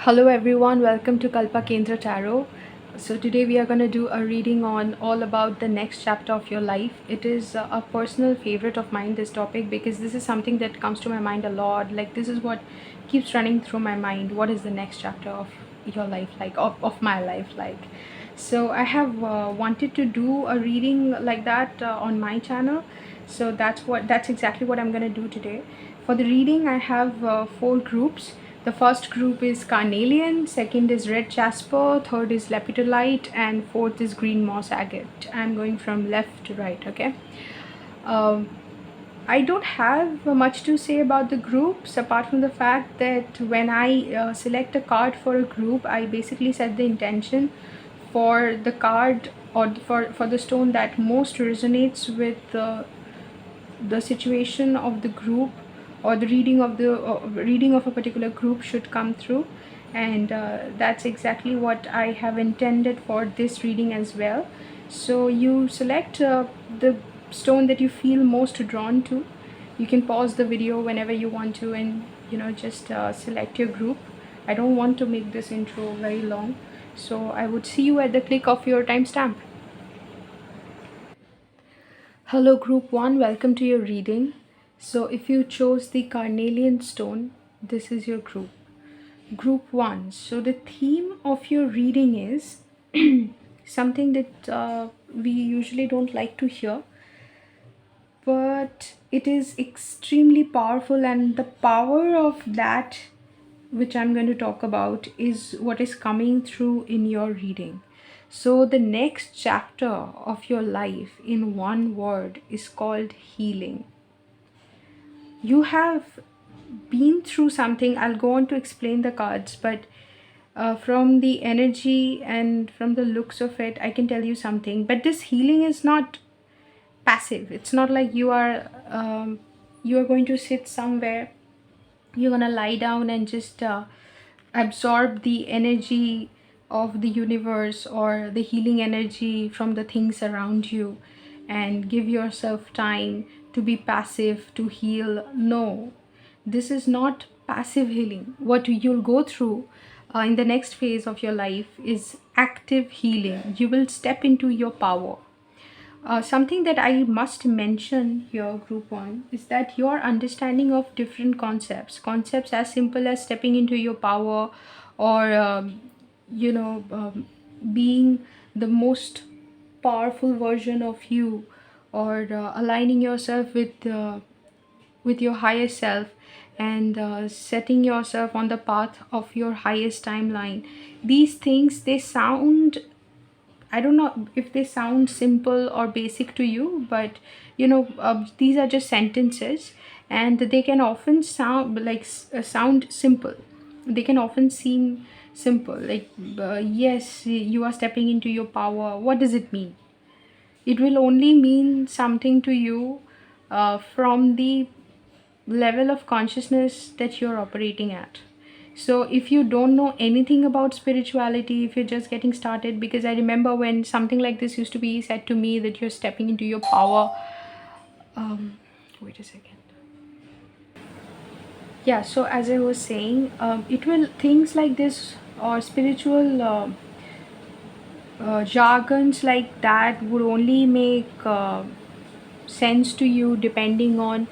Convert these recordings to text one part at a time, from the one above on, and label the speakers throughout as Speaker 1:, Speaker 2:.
Speaker 1: Hello everyone, welcome to Kalpa Kendra Tarot. So today we are going to do a reading on all about the next chapter of your life. It is a personal favorite of mine, this topic, because this is something that comes to my mind a lot. Like, this is what keeps running through my mind. What is the next chapter of your life like, of my life like? So I have wanted to do a reading like that on my channel. So that's exactly what I'm going to do today. For the reading, I have four groups. The first group is Carnelian, second is Red Jasper, third is Lepidolite, and fourth is Green Moss Agate. I'm going from left to right, okay? Um, I don't have much to say about the groups apart from the fact that when I select a card for a group, I basically set the intention for the card or for the stone that most resonates with the situation of the group, or the reading of a particular group should come through. And that's exactly what I have intended for this reading as well. So you select the stone that you feel most drawn to. You can pause the video whenever you want to, and just select your group. I don't want to make this intro very long, so I would see you at the click of your timestamp. Hello group 1, welcome to your reading. So if you chose the Carnelian stone, this is your group. Group 1. So the theme of your reading is something that we usually don't like to hear, but it is extremely powerful, and the power of that which I'm going to talk about is what is coming through in your reading. So the next chapter of your life, in one word, is called healing. You have been through something. I'll go on to explain the cards, but from the energy and from the looks of it, I can tell you something. But this healing is not passive. It's not like you are going to sit somewhere, you're gonna lie down and just absorb the energy of the universe or the healing energy from the things around you and give yourself time to be passive to heal. No, this is not passive healing. What you'll go through in the next phase of your life is active healing. You will step into your power. Something that I must mention here, group 1, is that your understanding of different concepts as simple as stepping into your power, or being the most powerful version of you, or aligning yourself with your higher self, and setting yourself on the path of your highest timeline. These things, they sound, I don't know if they sound simple or basic to you, but these are just sentences, and they can often sound like sound simple. They can often seem simple, like yes, you are stepping into your power. What does it mean? It will only mean something to you from the level of consciousness that you're operating at. So if you don't know anything about spirituality, if you're just getting started, because I remember when something like this used to be said to me, that you're stepping into your power. Wait a second. Yeah, so as I was saying, it will, things like this or spiritual jargons like that would only make sense to you depending on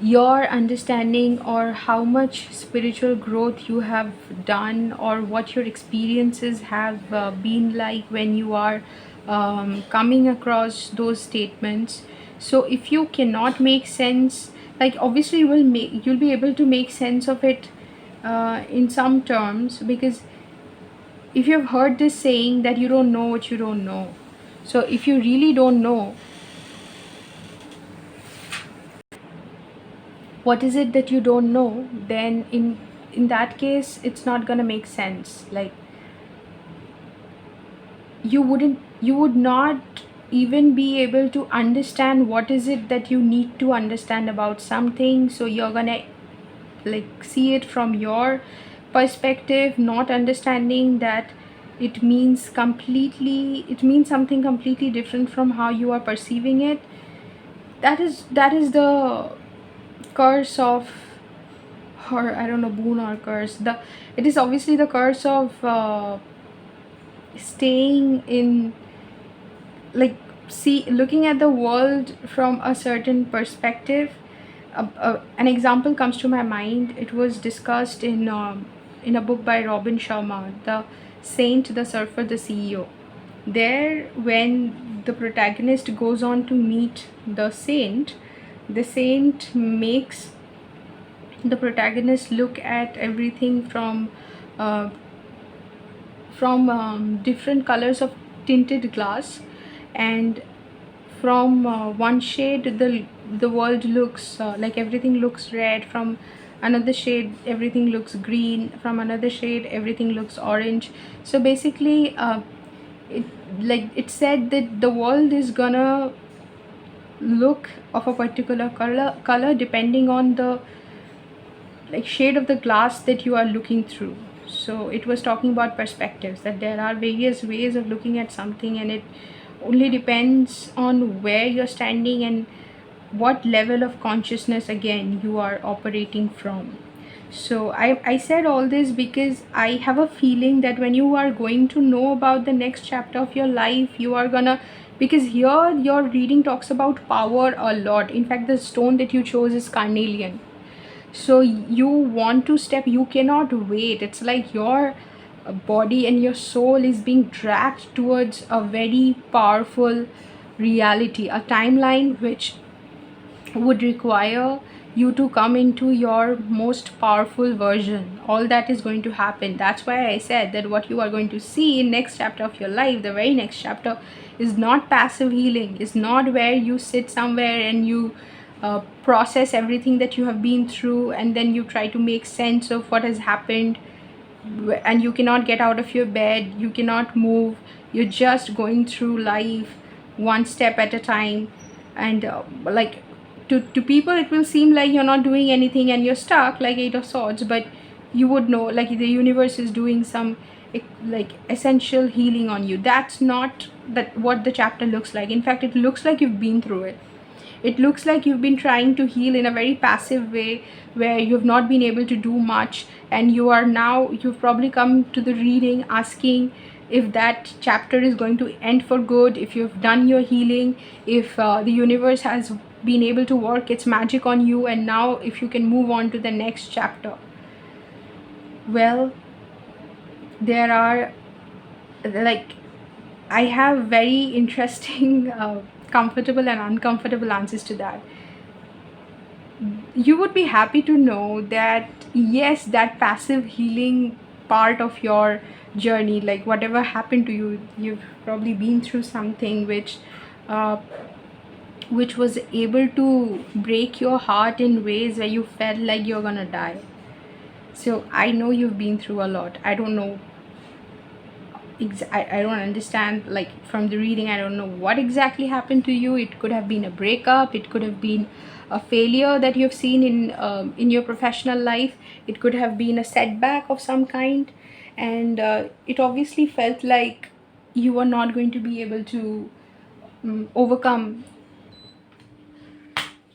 Speaker 1: your understanding, or how much spiritual growth you have done, or what your experiences have been like when you are coming across those statements. So if you cannot make sense, like obviously you'll be able to make sense of it in some terms, because if you've heard this saying that you don't know what you don't know, so if you really don't know what is it that you don't know, then in that case it's not gonna make sense. Like, you would not even be able to understand what is it that you need to understand about something. So you're gonna like see it from your perspective, not understanding that it means something completely different from how you are perceiving it. That is the curse of or I don't know, boon or curse. It is obviously the curse of staying in, like, see, looking at the world from a certain perspective. An example comes to my mind. It was discussed in a book by Robin Sharma, The Saint, the Surfer, the CEO. There, when the protagonist goes on to meet the saint makes the protagonist look at everything uh, from different colors of tinted glass, and from one shade the world looks like everything looks red, from another shade everything looks green, from another shade everything looks orange. So basically, it it said that the world is gonna look of a particular color depending on the shade of the glass that you are looking through. So it was talking about perspectives, that there are various ways of looking at something, and it only depends on where you're standing and what level of consciousness again you are operating from. So I said all this because I have a feeling that when you are going to know about the next chapter of your life, you are gonna, because here your reading talks about power a lot. In fact, the stone that you chose is carnelian. So you want to step, you cannot wait. It's like your body and your soul is being dragged towards a very powerful reality, a timeline which would require you to come into your most powerful version. All that is going to happen. That's why I said that what you are going to see in next chapter of your life, the very next chapter, is not passive healing, is not where you sit somewhere and you process everything that you have been through, and then you try to make sense of what has happened, and you cannot get out of your bed, you cannot move, you're just going through life one step at a time. And to people it will seem like you're not doing anything and you're stuck like Eight of Swords, but you would know like the universe is doing some essential healing on you. That's not that what the chapter looks like. In fact, it looks like you've been through it. It looks like you've been trying to heal in a very passive way, where you've not been able to do much, and you've probably come to the reading asking if that chapter is going to end for good, if you've done your healing, if the universe has been able to work its magic on you, and now if you can move on to the next chapter. Well, there are, like, I have very interesting comfortable and uncomfortable answers to that. You would be happy to know that yes, that passive healing part of your journey, like whatever happened to you, you've probably been through something uh, which was able to break your heart in ways where you felt like you're gonna die. So I know you've been through a lot. I don't know, I don't understand, like from the reading I don't know what exactly happened to you. It could have been a breakup, it could have been a failure that you've seen in your professional life, it could have been a setback of some kind, and it obviously felt like you were not going to be able to overcome.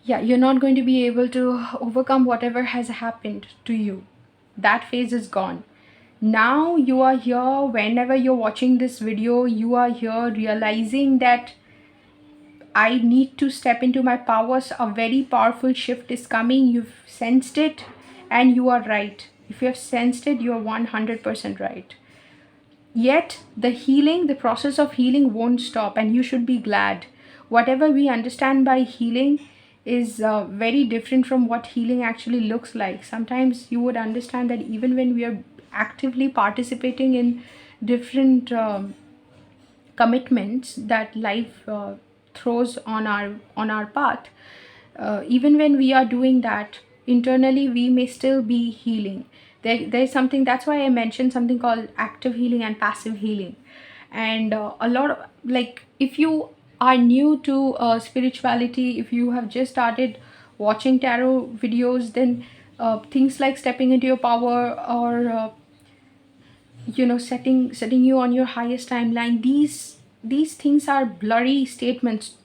Speaker 1: Yeah, you're not going to be able to overcome whatever has happened to you. That phase is gone. Now you are here, whenever you're watching this video, you are here realizing that I need to step into my powers. A very powerful shift is coming. You've sensed it, and you are right. If you have sensed it, you are 100% right. Yet the healing, the process of healing won't stop, and you should be glad. Whatever we understand by healing is very different from what healing actually looks like. Sometimes you would understand that even when we are actively participating in different commitments that life throws on our path, even when we are doing that, internally we may still be healing. There's something, that's why I mentioned something called active healing and passive healing. And a lot of, like, if you are new to spirituality, if you have just started watching tarot videos, then things like stepping into your power, or setting you on your highest timeline, these things are blurry statements.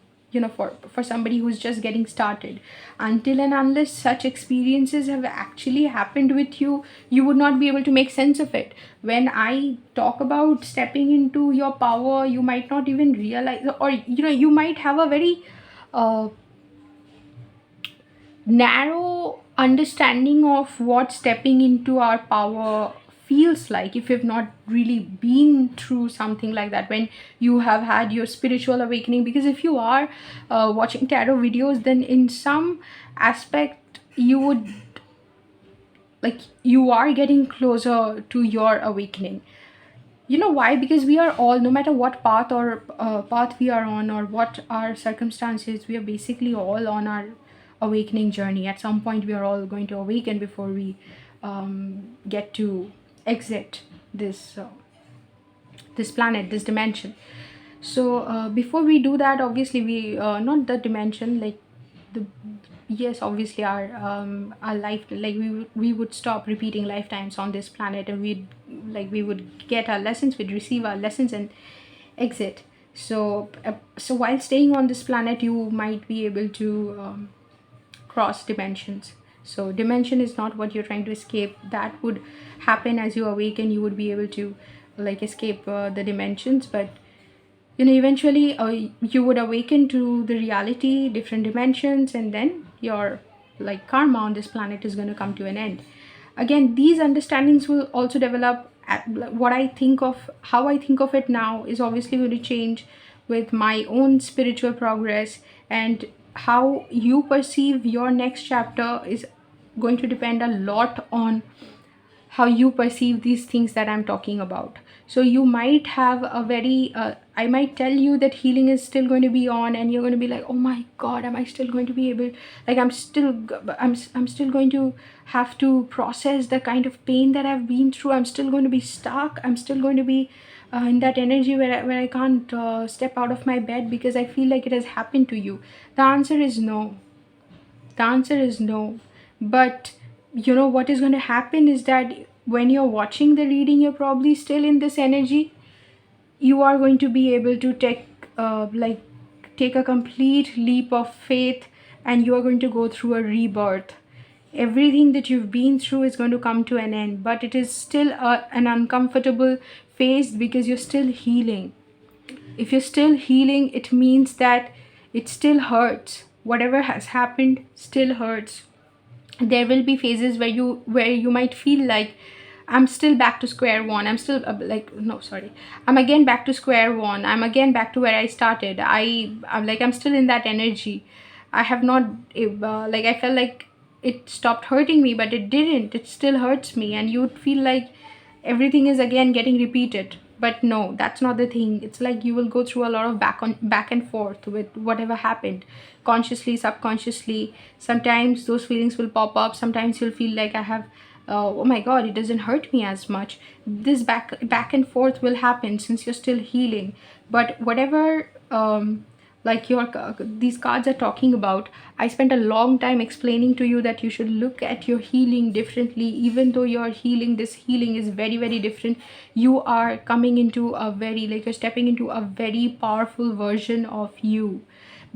Speaker 1: for somebody who's just getting started. Until and unless such experiences have actually happened with you, you would not be able to make sense of it. When I talk about stepping into your power, you might not even realize, or you might have a very uh, narrow understanding of what stepping into our power feels like if you've not really been through something like that, when you have had your spiritual awakening. Because if you are watching tarot videos, then in some aspect you would, like, you are getting closer to your awakening. You know why? Because we are all, no matter what path or path we are on, or what our circumstances, we are basically all on our awakening journey. At some point we are all going to awaken before we get to exit this planet, this dimension. So before we do that, obviously we not the dimension, like the yes, obviously our life, like we would stop repeating lifetimes on this planet, and we would get our lessons, we'd receive our lessons and exit. So while staying on this planet, you might be able to cross dimensions. So dimension is not what you're trying to escape. That would happen as you awaken. You would be able to, like, escape the dimensions, but eventually you would awaken to the reality, different dimensions, and then your, like, karma on this planet is going to come to an end. Again, these understandings will also develop. What I think of, how I think of it now, is obviously going to change with my own spiritual progress, and how you perceive your next chapter is going to depend a lot on how you perceive these things that I'm talking about. So you might have a very I might tell you that healing is still going to be on, and you're going to be like, oh my god, am I still going to be able, like, I'm still going to have to process the kind of pain that I've been through. I'm still going to be stuck. I'm still going to be in that energy where I can't step out of my bed because I feel like it has happened to you. The answer is no. The answer is no. But what is going to happen is that when you're watching the reading, you're probably still in this energy. You are going to be able to take a complete leap of faith, and you are going to go through a rebirth. Everything that you've been through is going to come to an end, but it is still an uncomfortable phase because you're still healing. If you're still healing, it means that it still hurts. Whatever has happened still hurts. There will be phases where you might feel like, I'm still back to square one. I'm still no, sorry, I'm again back to square one. I'm again back to where I started. I'm still in that energy. I have not I felt like it stopped hurting me, but it didn't. It still hurts me, and you'd feel like everything is again getting repeated. But no, that's not the thing. It's like you will go through a lot of back and forth with whatever happened, consciously, subconsciously. Sometimes those feelings will pop up. Sometimes you'll feel like, I have oh my god, it doesn't hurt me as much. This back and forth will happen since you're still healing. But whatever these cards are talking about, I spent a long time explaining to you that you should look at your healing differently. Even though your healing, this healing is very, very different, you are coming into a very, like, you're stepping into a very powerful version of you,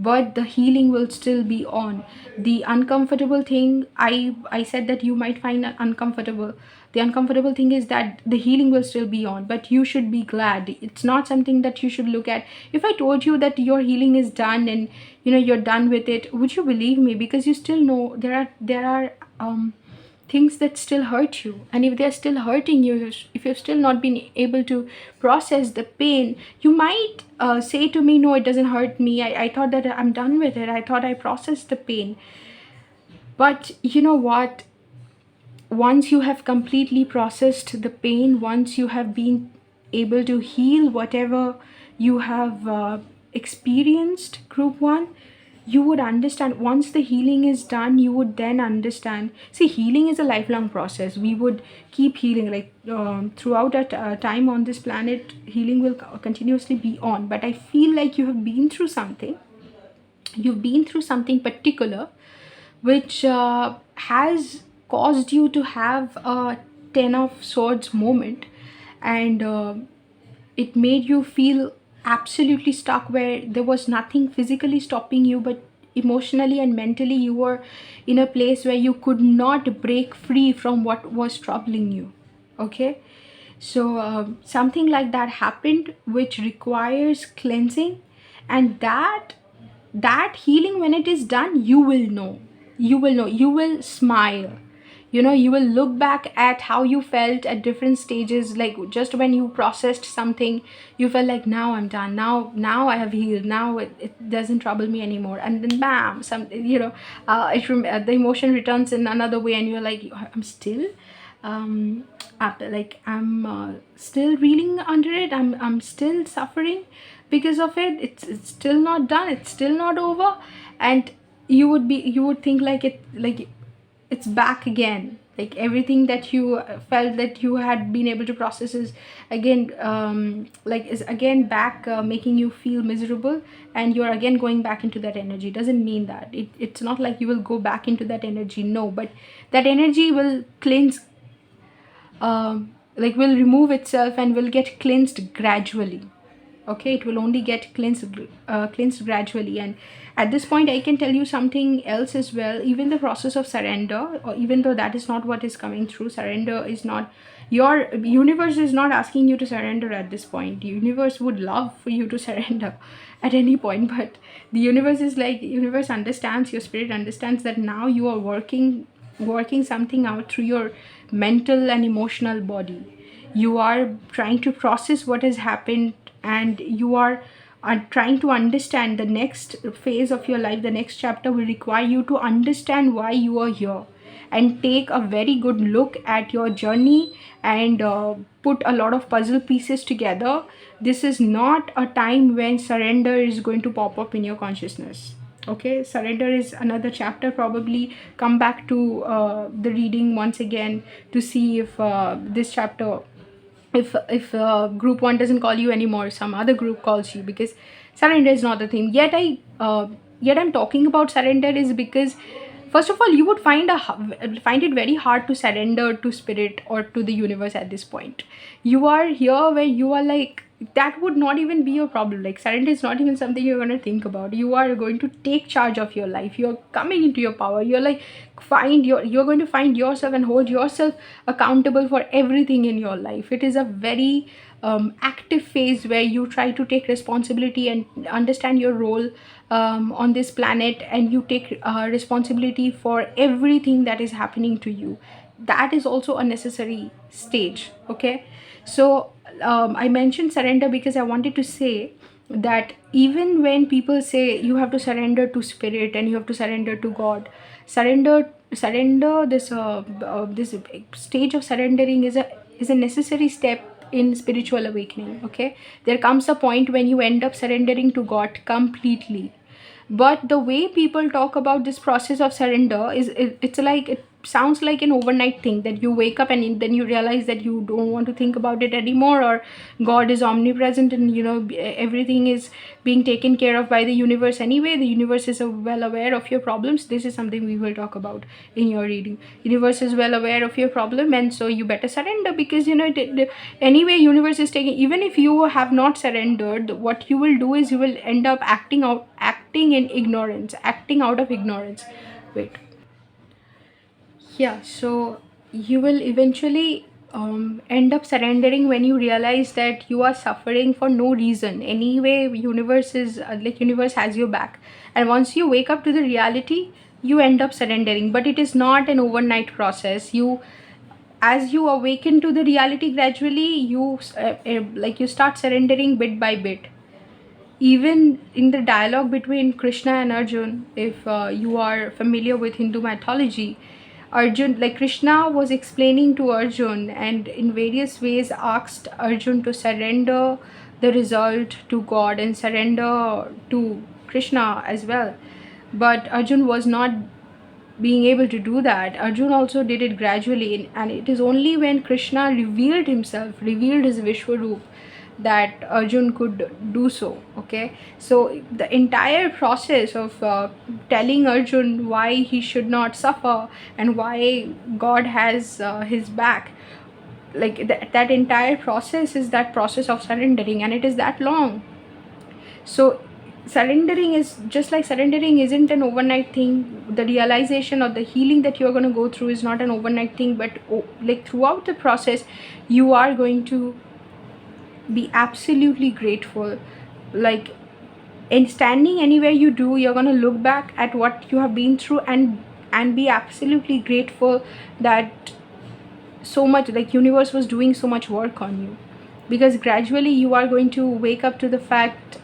Speaker 1: but the healing will still be on. The uncomfortable thing, I said that you might find uncomfortable. The uncomfortable thing is that the healing will still be on, but you should be glad. It's not something that you should look at. If I told you that your healing is done and you're done with it, would you believe me? Because you still know there are things that still hurt you, and if they're still hurting you, if you've still not been able to process the pain, you might say to me, no, it doesn't hurt me. I thought that I'm done with it. I thought I processed the pain. But you know what? Once you have completely processed the pain, once you have been able to heal whatever you have experienced, group one, you would understand. Once the healing is done, you would then understand. See, healing is a lifelong process. We would keep healing, like throughout our time on this planet, healing will continuously be on. But I feel like you have been through something. You've been through something particular which has caused you to have a 10 of swords moment, and it made you feel absolutely stuck, where there was nothing physically stopping you, but emotionally and mentally you were in a place where you could not break free from what was troubling you. Okay, so something like that happened, which requires cleansing, and that healing, when it is done, you will know. You will smile. You will look back at how you felt at different stages, like just when you processed something, you felt like, now I'm done, now I have healed, now it doesn't trouble me anymore, and then bam, the emotion returns in another way, and you're like, I'm still still reeling under it, I'm still suffering because of it, it's still not done, it's still not over. And you would think like it's back again, like everything that you felt that you had been able to process is again is again back, making you feel miserable, and you're again going back into that energy. Doesn't mean that it's not like you will go back into that energy, no, but that energy will cleanse, will remove itself and will get cleansed gradually. Okay, it will only get cleansed gradually. And at this point I can tell you something else as well. Even the process of surrender, or even though that is not what is coming through, surrender is not, your universe is not asking you to surrender at this point. The universe would love for you to surrender at any point, but the universe is like, universe understands, your spirit understands that now you are working something out through your mental and emotional body. You are trying to process what has happened, and you are trying to understand the next phase of your life. The next chapter will require you to understand why you are here, and take a very good look at your journey, and put a lot of puzzle pieces together. This is not a time when surrender is going to pop up in your consciousness. Okay, surrender is another chapter. Probably come back to the reading once again to see if this chapter, if group 1 doesn't call you anymore, some other group calls you, because surrender is not the thing. Yet I'm talking about surrender is because, first of all, you would find it very hard to surrender to spirit or to the universe at this point. You are here where you are like, that would not even be your problem. Like, surrender is not even something you're going to think about. You are going to take charge of your life. You're coming into your power. You're like, you're going to find yourself and hold yourself accountable for everything in your life. It is a very active phase where you try to take responsibility and understand your role on this planet, and you take responsibility for everything that is happening to you. That is also a necessary stage. Okay, so I mentioned surrender because I wanted to say that even when people say you have to surrender to spirit and you have to surrender to God, surrender this stage of surrendering is a necessary step in spiritual awakening. Okay, there comes a point when you end up surrendering to God completely. But the way people talk about this process of surrender is, it's like, it sounds like an overnight thing, that you wake up and then you realize that you don't want to think about it anymore, or God is omnipresent, and everything is being taken care of by the universe anyway. The universe is well aware of your problems. This is something we will talk about in your reading. Universe is well aware of your problem, and so you better surrender, because anyway universe is taking, even if you have not surrendered, what you will do is you will end up acting in ignorance, acting out of ignorance. Wait. Yeah, so you will eventually end up surrendering when you realize that you are suffering for no reason. Anyway, universe has your back. And once you wake up to the reality, you end up surrendering. But it is not an overnight process. As you awaken to the reality gradually, you start surrendering bit by bit. Even in the dialogue between Krishna and Arjun, if you are familiar with Hindu mythology, Krishna was explaining to Arjun, and in various ways asked Arjun to surrender the result to God and surrender to Krishna as well. But Arjun was not being able to do that. Arjun also did it gradually, and it is only when Krishna revealed his Vishwaroop, that Arjun could do so. Okay, so the entire process of telling Arjun why he should not suffer and why God has his back, that entire process is that process of surrendering, and it is that long. So surrendering is just like surrendering isn't an overnight thing. The realization or the healing that you're going to go through is not an overnight thing, but like throughout the process you are going to be absolutely grateful. Like in standing anywhere you do, you're going to look back at what you have been through and be absolutely grateful that so much, like universe was doing so much work on you, because gradually you are going to wake up to the fact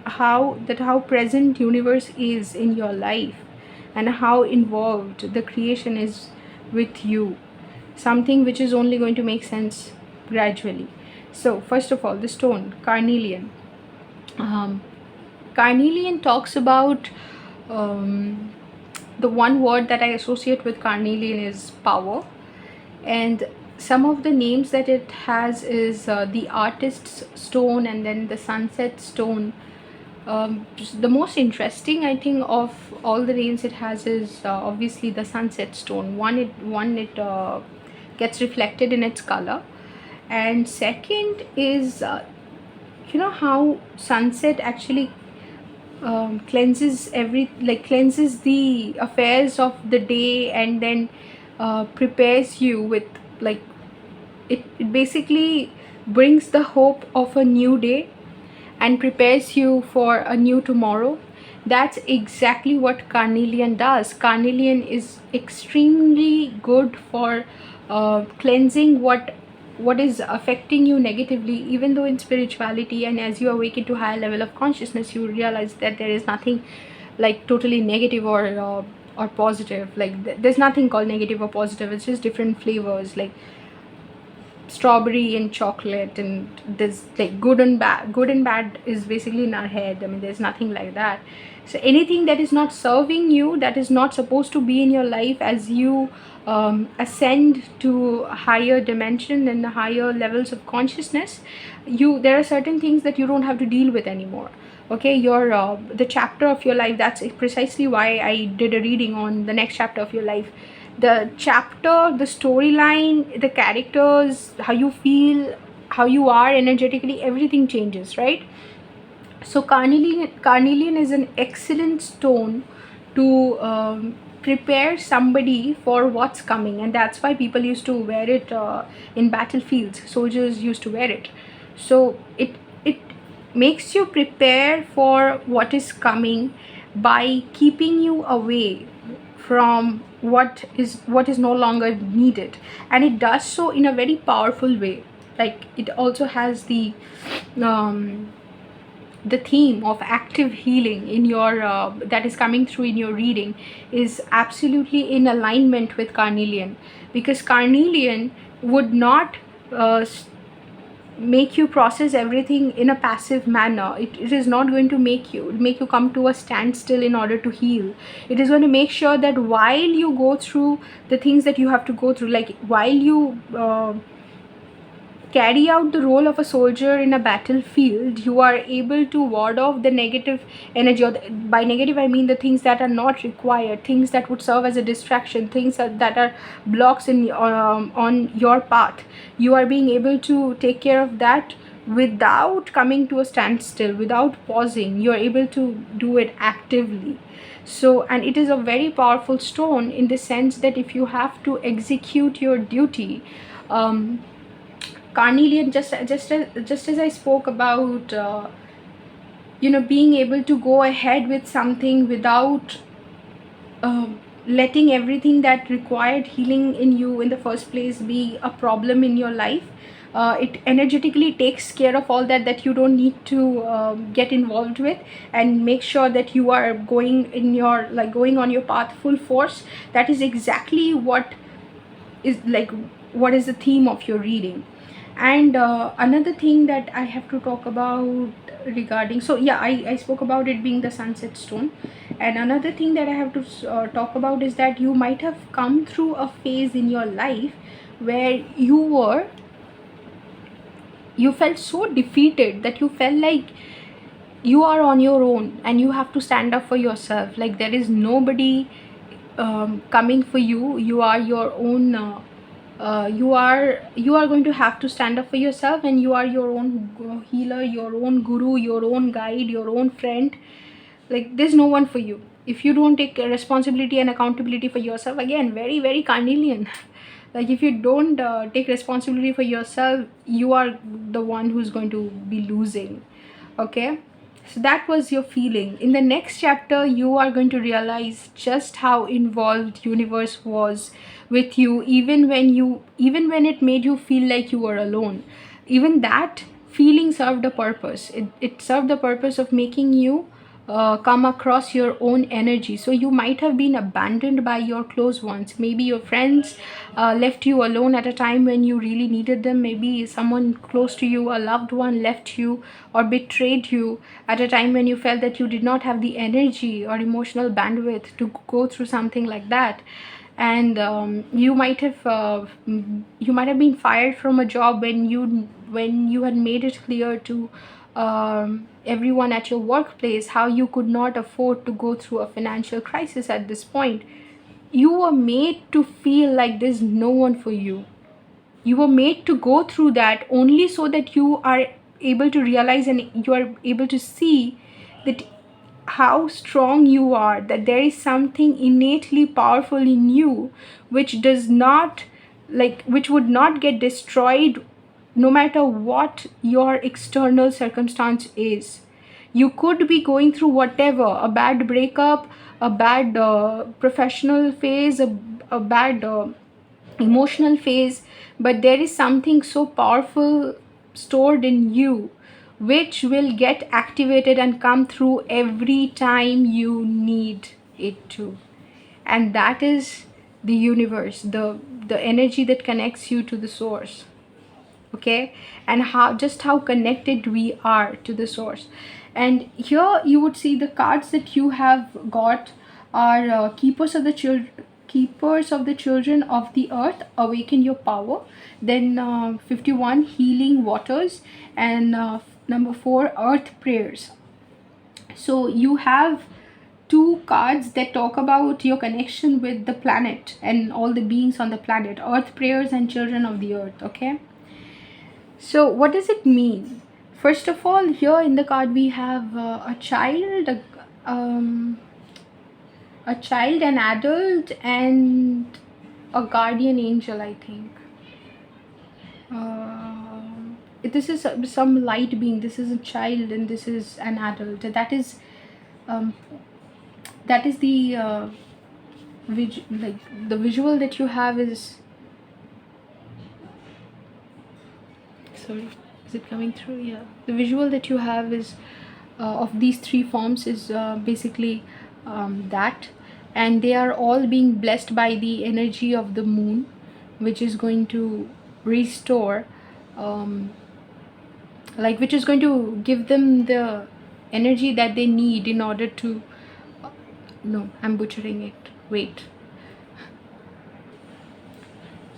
Speaker 1: how present universe is in your life and how involved the creation is with you, something which is only going to make sense gradually. So first of all, the stone carnelian. um, Carnelian talks about, um, the one word that I associate with carnelian is power, and some of the names that it has is the artist's stone and then the sunset stone. The most interesting, I think, of all the names it has is obviously the sunset stone. One, it gets reflected in its color, and second is how sunset actually cleanses the affairs of the day, and then prepares you with, like, it basically brings the hope of a new day and prepares you for a new tomorrow. That's exactly what carnelian does. Carnelian is extremely good for cleansing what is affecting you negatively. Even though in spirituality and as you awaken to higher level of consciousness, you realize that there is nothing like totally negative or positive. Like there's nothing called negative or positive. It's just different flavors, like strawberry and chocolate, and there's like good and bad is basically in our head. I mean, there's nothing like that. So anything that is not serving you, that is not supposed to be in your life, as you ascend to higher dimension and higher levels of consciousness, there are certain things that you don't have to deal with anymore. Okay, your the chapter of your life, that's precisely why I did a reading on the next chapter of your life. The chapter, the storyline, the characters, how you feel, how you are energetically, everything changes, right? So carnelian is an excellent stone to prepare somebody for what's coming, and that's why people used to wear it in battlefields. Soldiers used to wear it. So it makes you prepare for what is coming by keeping you away from what is no longer needed, and it does so in a very powerful way. Like it also has um, the theme of active healing in your that is coming through in your reading, is absolutely in alignment with carnelian, because carnelian would not make you process everything in a passive manner. It is not going to make you come to a standstill in order to heal. It is going to make sure that while you go through the things that you have to go through, like while you carry out the role of a soldier in a battlefield, you are able to ward off the negative energy, or by negative I mean the things that are not required, things that would serve as a distraction, things that are blocks on your path. You are being able to take care of that without coming to a standstill, without pausing. You are able to do it actively. So, and it is a very powerful stone in the sense that if you have to execute your duty, carnelian, just as I spoke about, being able to go ahead with something without letting everything that required healing in you in the first place be a problem in your life. It energetically takes care of all that you don't need to get involved with, and make sure that you are going on your path full force. That is exactly what is the theme of your reading. And another thing that I have to talk about regarding, so yeah, I spoke about it being the sunset stone. And another thing that I have to talk about is that you might have come through a phase in your life where you felt so defeated that you felt like you are on your own and you have to stand up for yourself. Like there is nobody coming for you. You are your own you are going to have to stand up for yourself, and you are your own healer, your own guru, your own guide, your own friend. Like, there's no one for you if you don't take responsibility and accountability for yourself. Again, very very Carnelian. Like, if you don't take responsibility for yourself, you are the one who's going to be losing. Okay, so that was your feeling. In the next chapter, you are going to realize just how involved universe was with you, even when it made you feel like you were alone. Even that feeling served a purpose. It served the purpose of making you come across your own energy. So you might have been abandoned by your close ones. Maybe your friends left you alone at a time when you really needed them. Maybe someone close to you, a loved one, left you or betrayed you at a time when you felt that you did not have the energy or emotional bandwidth to go through something like that. And you might have been fired from a job when you had made it clear to everyone at your workplace how you could not afford to go through a financial crisis at this point. You were made to feel like there's no one for you. You were made to go through that only so that you are able to realize and you are able to see that how strong you are, that there is something innately powerful in you which does not, which would not get destroyed no matter what your external circumstance is. You could be going through whatever, a bad breakup, a bad professional phase, a bad emotional phase, but there is something so powerful stored in you which will get activated and come through every time you need it to. And that is the universe, the energy that connects you to the source. Okay, and how connected we are to the source. And here you would see the cards that you have got are keepers of the children of the earth, awaken your power. Then 51, healing waters. And number 4, earth prayers. So you have two cards that talk about your connection with the planet and all the beings on the planet, earth prayers and children of the earth. Okay, so what does it mean? First of all, here in the card we have a child, an adult, and a guardian angel, I think. This is some light being. This is a child and this is an adult. That is the the visual that you have is, sorry, is it coming through? Yeah, the visual that you have is of these three forms is basically that, and they are all being blessed by the energy of the moon, which is going to restore, which is going to give them the energy that they need in order to, no, I'm butchering it, wait.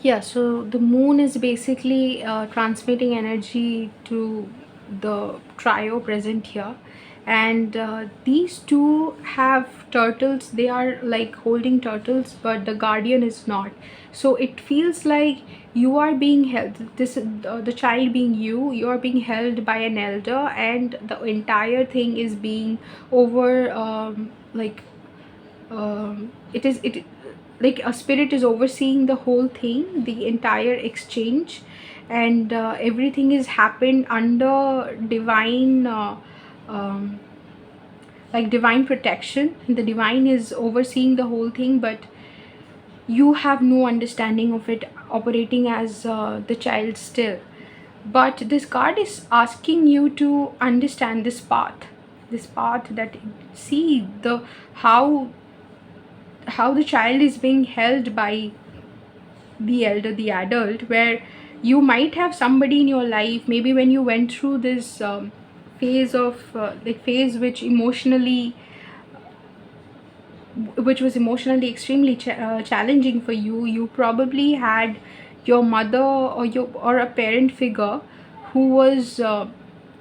Speaker 1: Yeah, so the moon is basically transmitting energy to the trio present here. And these two have turtles. They are like holding turtles, but the guardian is not. So it feels like you are being held, the child being you are being held by an elder, and the entire thing is being over it like a spirit is overseeing the whole thing, the entire exchange. And everything is happened under divine divine protection. The divine is overseeing the whole thing, but you have no understanding of it, operating as the child still. But this card is asking you to understand this path that, see the how the child is being held by the elder, the adult, where you might have somebody in your life, maybe when you went through this phase which was emotionally extremely challenging for you. You probably had your mother or a parent figure who was the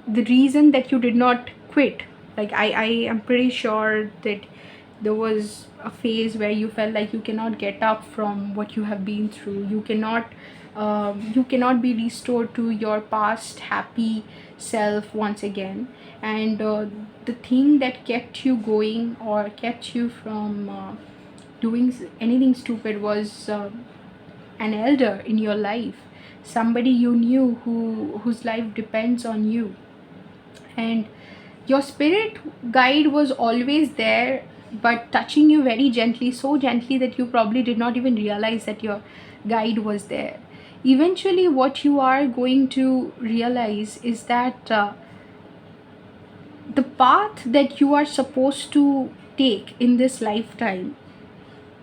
Speaker 1: reason that you did not quit. Like I am pretty sure that there was a phase where you felt like you cannot get up from what you have been through. You cannot be restored to your past happy self once again. And the thing that kept you going or kept you from doing anything stupid was an elder in your life, somebody you knew whose life depends on you. And your spirit guide was always there, but touching you very gently, so gently that you probably did not even realize that your guide was there. Eventually what you are going to realize is that the path that you are supposed to take in this lifetime,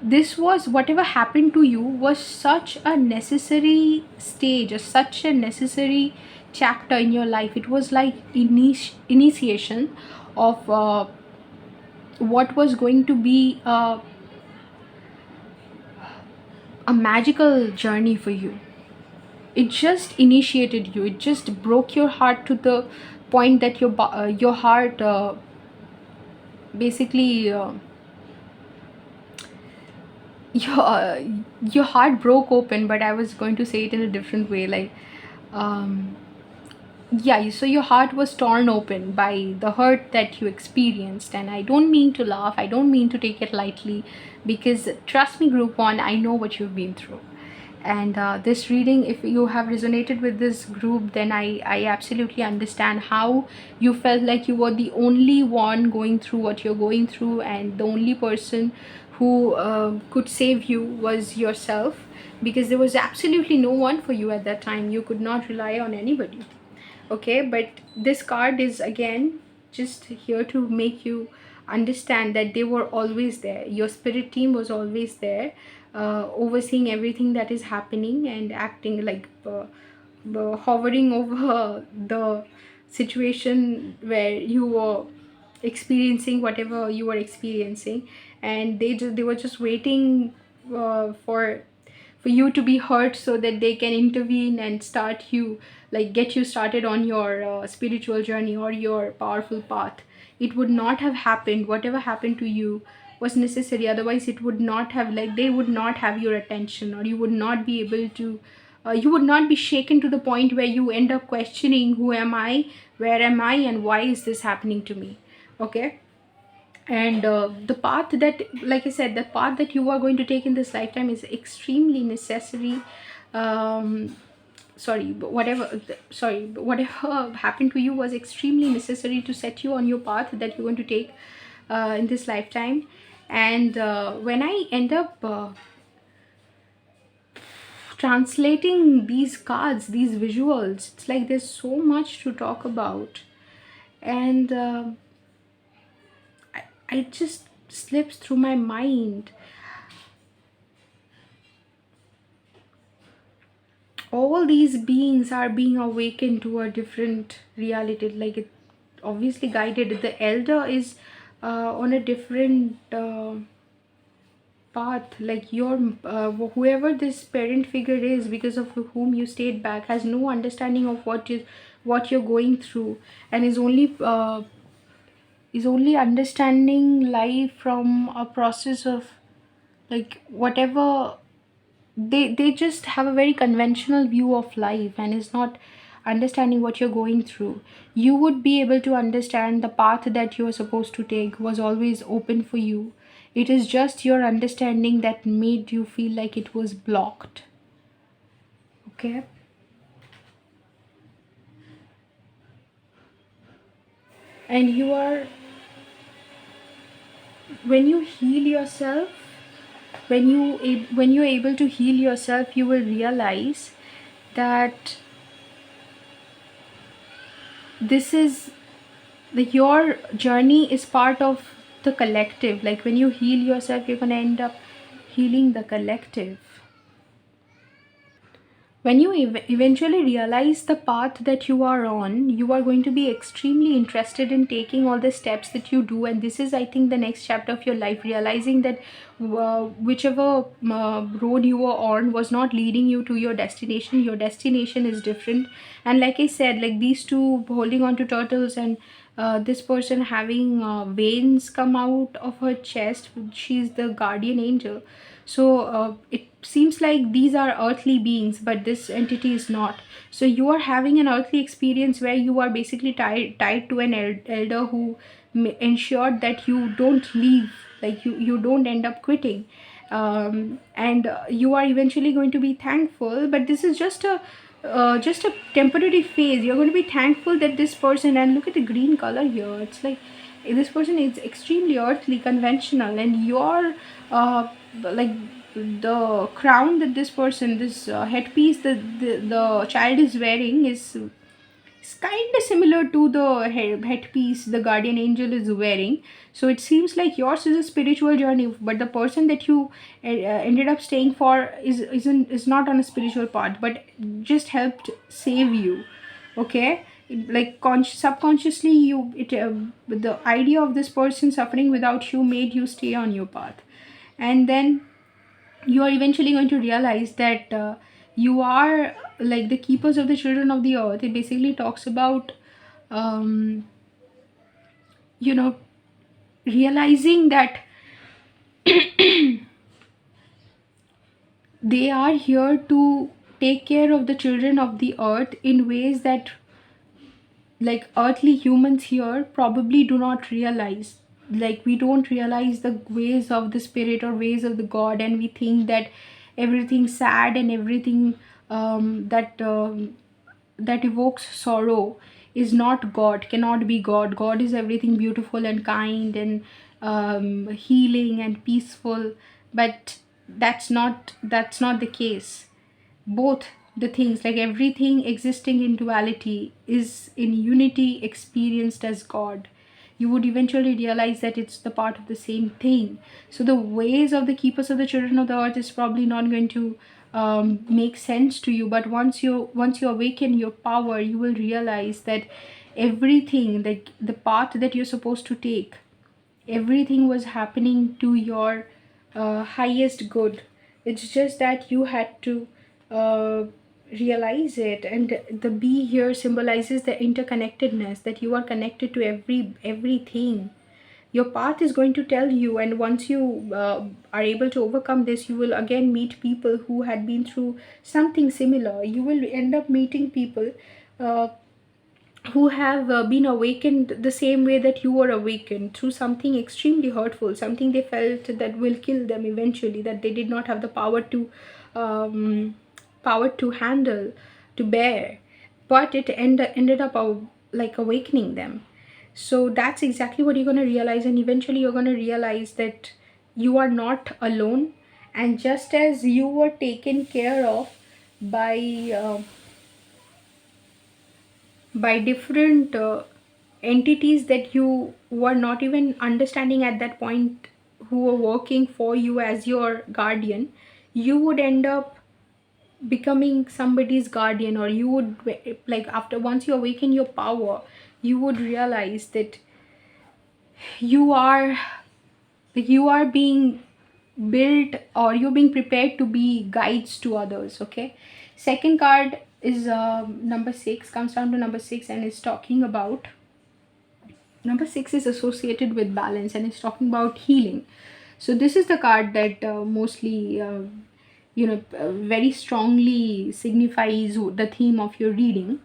Speaker 1: this was, whatever happened to you was such a necessary stage, or such a necessary chapter in your life. It was like initiation of what was going to be a magical journey for you. It just initiated you, it just broke your heart to the point that your heart basically your heart broke open. But I was going to say it in a different way, like um yeah, so your heart was torn open by the hurt that you experienced. And I don't mean to laugh, I don't mean to take it lightly, because trust me, group one, I know what you've been through. And this reading, if you have resonated with this group, then I absolutely understand how you felt like you were the only one going through what you're going through, and the only person who could save you was yourself, because there was absolutely no one for you at that time. You could not rely on anybody. Okay, but this card is again just here to make you understand that they were always there. Your spirit team was always there, overseeing everything that is happening and acting like hovering over the situation where you were experiencing whatever you were experiencing. And they were just waiting for you to be hurt so that they can intervene and start you, like get you started on your spiritual journey or your powerful path. It would not have happened, whatever happened to you was necessary, otherwise it would not have, like they would not have your attention, or you would not be able to you would not be shaken to the point where you end up questioning, who am I, where am I, and why is this happening to me. Okay. And the path that, like I said, the path that you are going to take in this lifetime is extremely necessary. um whatever happened to you was extremely necessary to set you on your path that you're going to take in this lifetime. And when I end up translating these cards, these visuals, it's like there's so much to talk about. And I just slips through my mind. All these beings are being awakened to a different reality, like it obviously guided. The elder is on a different path, like your whoever this parent figure is, because of whom you stayed back, has no understanding of what you're going through, and is only understanding life from a process of, like, whatever they just have a very conventional view of life, and is not understanding what you're going through. You would be able to understand the path that you are supposed to take was always open for you. It is just your understanding that made you feel like it was blocked. Okay. And you are, when you heal yourself, when you're able to heal yourself, you will realize that this is your journey is part of the collective. Like when you heal yourself, you're going to end up healing the collective. When you eventually realize the path that you are on, you are going to be extremely interested in taking all the steps that you do. And this is, I think, the next chapter of your life, realizing that whichever road you were on was not leading you to your destination. Your destination is different. And like I said, like these two holding on to turtles, and this person having veins come out of her chest, she's the guardian angel. So it seems like these are earthly beings, but this entity is not. So you are having an earthly experience where you are basically tied to an elder who ensured that you don't leave, like you don't end up quitting. And you are eventually going to be thankful, but this is just a temporary phase. You're going to be thankful that this person, and look at the green color here, it's like this person is extremely earthly, conventional, and you're like the crown that this person, this headpiece that the child is wearing is kind of similar to the headpiece the guardian angel is wearing. So it seems like yours is a spiritual journey, but the person that you ended up staying for is not on a spiritual path, but just helped save you. Okay, like subconsciously you it the idea of this person suffering without you made you stay on your path. And then you are eventually going to realize that you are like the keepers of the children of the earth. It basically talks about um, you know realizing that they are here to take care of the children of the earth in ways that like earthly humans here probably do not realize. Like we don't realize the ways of the spirit or ways of the god, and we think that everything sad and everything that evokes sorrow is not god, cannot be god. God is everything beautiful and kind and healing and peaceful. But that's not the case. Both the things, like everything existing in duality, is in unity experienced as god. You would eventually realize that it's the part of the same thing. So the ways of the keepers of the children of the earth is probably not going to make sense to you, but once you awaken your power, you will realize that everything, like the path that you're supposed to take, everything was happening to your highest good. It's just that you had to uh, realize it. And the bee here symbolizes the interconnectedness, that you are connected to everything. Your path is going to tell you, and once you are able to overcome this, you will again meet people who had been through something similar. You will end up meeting people uh, who have been awakened the same way that you were awakened, through something extremely hurtful, something they felt that will kill them eventually, that they did not have the um, power to handle, to bear, but it ended up like awakening them. So that's exactly what you're going to realize, and eventually you're going to realize that you are not alone. And just as you were taken care of by different entities that you were not even understanding at that point, who were working for you as your guardian, you would end up becoming somebody's guardian. Or you would, like after once you awaken your power, you would realize that you are you are being built, or you're being prepared to be guides to others. Okay, second card is number 6, comes down to number 6, and it's talking about, number 6 is associated with balance, and it's talking about healing. So this is the card that mostly very strongly signifies the theme of your reading.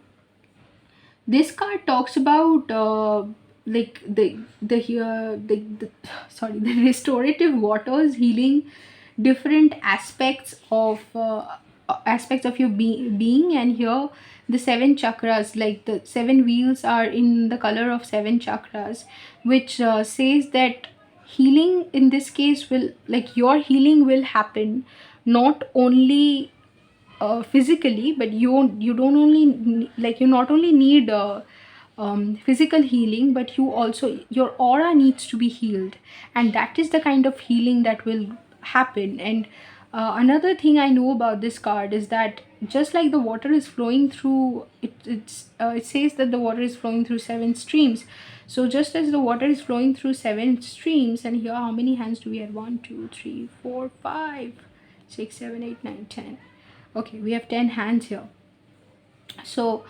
Speaker 1: This card talks about like the sorry, the restorative waters healing different aspects of your being. And here the 7 chakras, like the 7 wheels are in the color of 7 chakras, which says that healing in this case will, like your healing will happen not only physically, but you don't only like you not only need physical healing, but you also, your aura needs to be healed. And that is the kind of healing that will happen. And Another thing I know about this card is that just like the water is flowing through it says that the water is flowing through 7 streams. So just as the water is flowing through 7 streams, and here how many hands do we have? 1, 2, 3, 4, 5, 6, 7, 8, 9, 10. Okay, we have 10 hands here. So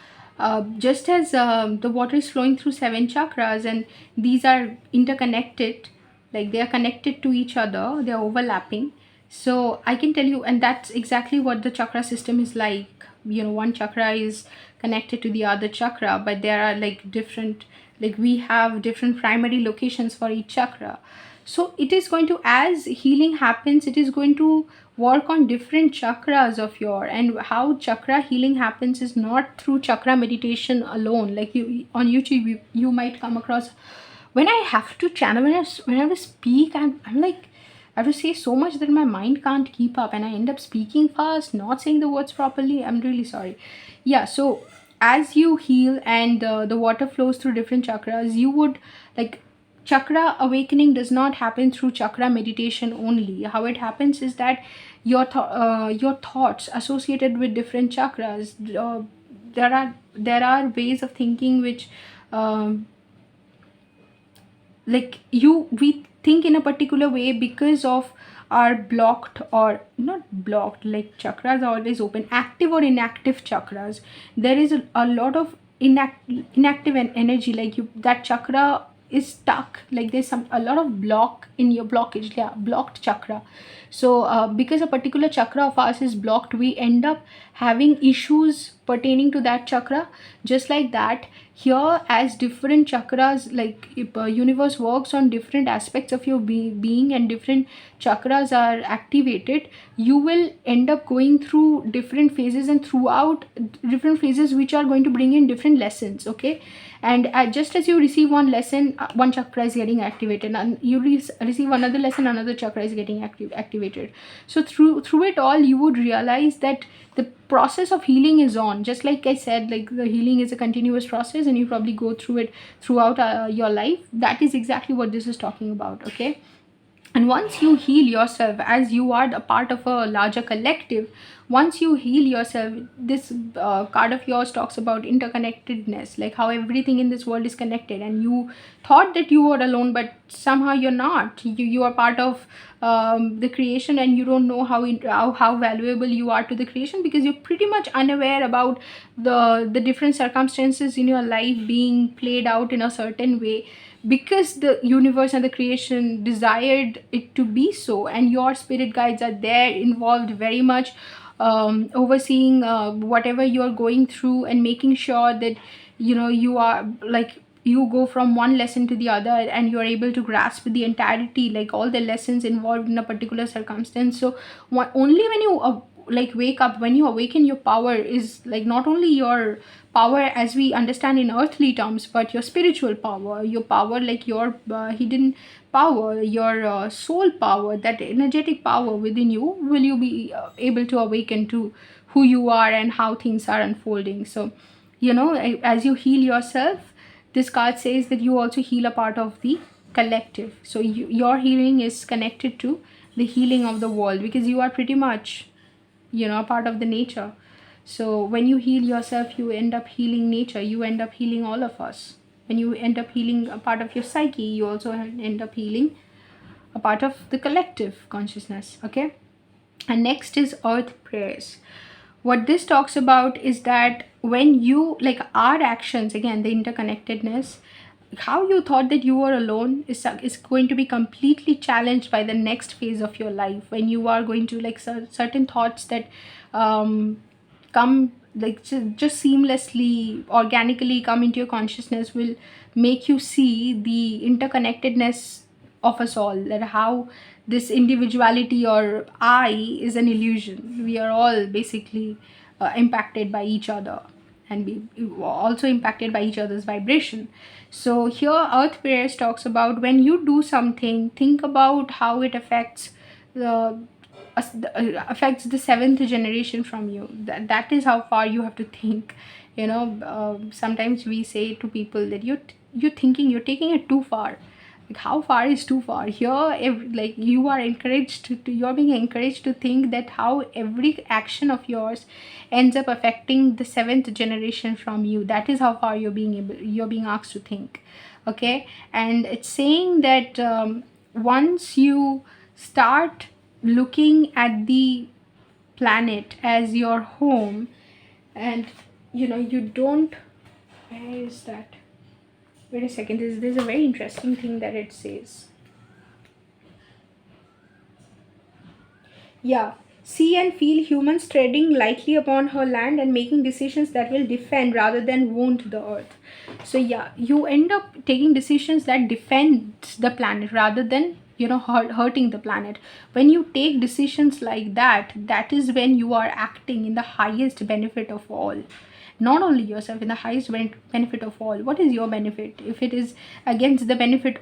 Speaker 1: just as the water is flowing through 7 chakras, and these are interconnected, like they are connected to each other, they are overlapping. So I can tell you, and that's exactly what the chakra system is like. One chakra is connected to the other chakra, but there are like different, like we have different primary locations for each chakra. So it is going to, as healing happens, it is going to work on different chakras of your. And how chakra healing happens is not through chakra meditation alone. Like you on YouTube, you might come across, when I have to channel, when I speak, I'm like, I have to say so much that my mind can't keep up, and I end up speaking fast, not saying the words properly. I'm really sorry. Yeah, so as you heal and the water flows through different chakras, you would like, chakra awakening does not happen through chakra meditation only. How it happens is that your thoughts associated with different chakras, there are ways of thinking which um, like we think in a particular way because of our blocked, or not blocked, like chakras are always open, active or inactive chakras. There is a lot of inactive energy, like that chakra is stuck, like there's a lot of block in your blockage, yeah, blocked chakra. So because a particular chakra of ours is blocked, we end up having issues pertaining to that chakra. Just like that, here, as different chakras, like if universe works on different aspects of your being, and different chakras are activated, you will end up going through different phases, and throughout different phases which are going to bring in different lessons. Okay, and just as you receive one lesson, one chakra is getting activated, and you receive another lesson, another chakra is getting activated. So through it all, you would realize that the process of healing is on. Just like I said, like the healing is a continuous process, and you probably go through it throughout your life. That is exactly what this is talking about. Okay, and once you heal yourself, as you are a part of a larger collective, once you heal yourself, this card of yours talks about interconnectedness, like how everything in this world is connected, and you thought that you were alone, but somehow you're not. You are part of the creation, and you don't know how valuable you are to the creation, because you're pretty much unaware about the different circumstances in your life being played out in a certain way, because the universe and the creation desired it to be so, and your spirit guides are there, involved very much, overseeing whatever you are going through, and making sure that you are like, you go from one lesson to the other, and you are able to grasp the entirety, like all the lessons involved in a particular circumstance. So only when you like wake up, when you awaken, your power is like not only your power as we understand in earthly terms, but your spiritual power, your power, like your hidden power, your soul power, that energetic power within you, will you be able to awaken to who you are and how things are unfolding. So as you heal yourself, this card says that you also heal a part of the collective. So your healing is connected to the healing of the world, because you are pretty much a part of the nature. So when you heal yourself, you end up healing nature, you end up healing all of us. When you end up healing a part of your psyche, you also end up healing a part of the collective consciousness. Okay, and next is earth prayers. What this talks about is that when you, like our actions, again the interconnectedness, how you thought that you were alone is going to be completely challenged by the next phase of your life, when you are going to, like, certain thoughts that come, like, just seamlessly, organically come into your consciousness, will make you see the interconnectedness of us all, that how this individuality or I is an illusion. We are all basically impacted by each other, and be also impacted by each other's vibration. So here earth prayers talks about, when you do something, think about how it affects the affects the seventh generation from you. That is how far you have to think. Sometimes we say to people that you're taking it too far. Like, how far is too far? Here, like, you are encouraged you're being encouraged to think that how every action of yours ends up affecting the seventh generation from you. That is how far you're being asked to think. Okay, and it's saying that once you start looking at the planet as your home, and you don't, where is that? Wait a second, there's a very interesting thing that it says. Yeah, see and feel humans treading lightly upon her land and making decisions that will defend rather than wound the earth. So yeah, you end up taking decisions that defend the planet rather than hurting the planet. When you take decisions like that, that is when you are acting in the highest benefit of all. Not only yourself, in the highest benefit of all. What is your benefit? If it is against the benefit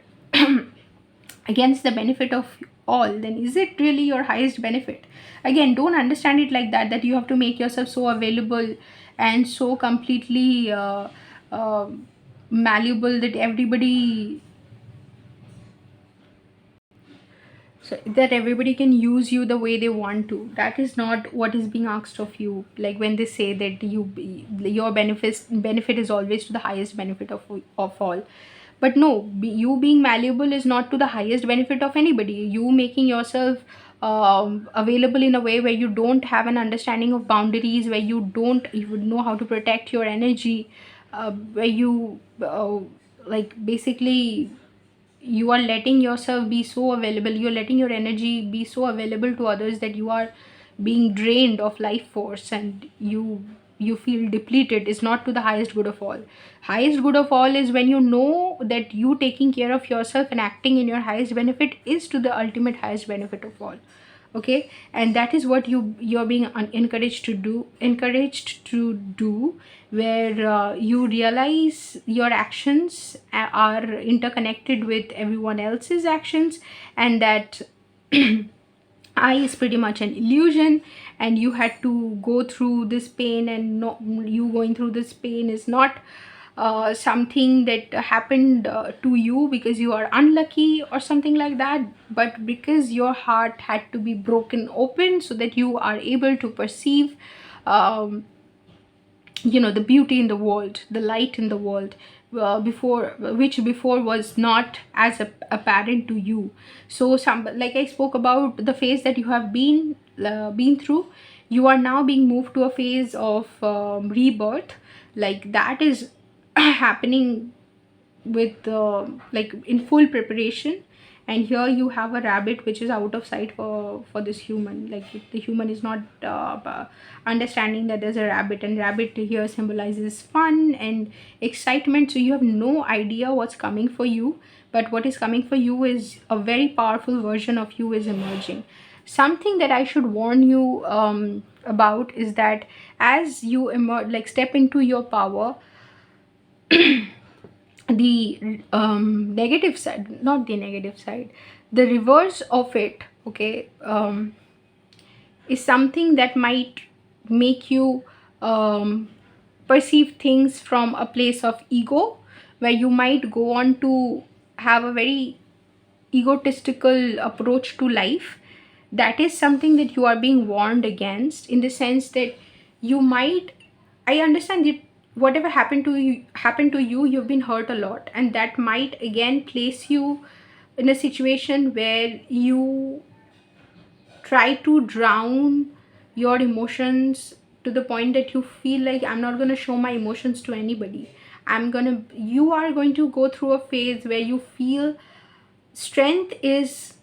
Speaker 1: against the benefit of all, then is it really your highest benefit? Again, don't understand it like that you have to make yourself so available and so completely uh, malleable that everybody can use you the way they want to. That is not what is being asked of you. Like when they say that your benefit is always to the highest benefit of all. But no, you being malleable is not to the highest benefit of anybody. You making yourself available in a way where you don't have an understanding of boundaries, where you don't even know how to protect your energy, where you like basically you are letting yourself be so available, you're letting your energy be so available to others that you are being drained of life force, and you feel depleted, is not to the highest good of all. Highest good of all is when you know that you taking care of yourself and acting in your highest benefit is to the ultimate highest benefit of all. Okay, and that is what you're being encouraged to do, where you realize your actions are interconnected with everyone else's actions, and that I is pretty much an illusion, and you had to go through this pain, and you going through this pain is not something that happened to you because you are unlucky or something like that, but because your heart had to be broken open so that you are able to perceive the beauty in the world, the light in the world, before was not as apparent to you. So like I spoke about the phase that you have been through, you are now being moved to a phase of rebirth. Like that is happening with like in full preparation. And here you have a rabbit which is out of sight for this human. Like the human is not understanding that there's a rabbit, and rabbit here symbolizes fun and excitement. So you have no idea what's coming for you, but what is coming for you is a very powerful version of you is emerging. Something that I should warn you about is that as you emerge, like step into your power, the negative side, not the negative side, the reverse of it, okay, is something that might make you perceive things from a place of ego, where you might go on to have a very egotistical approach to life. That is something that you are being warned against, in the sense that you might, I understand that whatever happened to you, you've been hurt a lot, and that might again place you in a situation where you try to drown your emotions to the point that you feel like, I'm not going to show my emotions to anybody. You are going to go through a phase where you feel strength is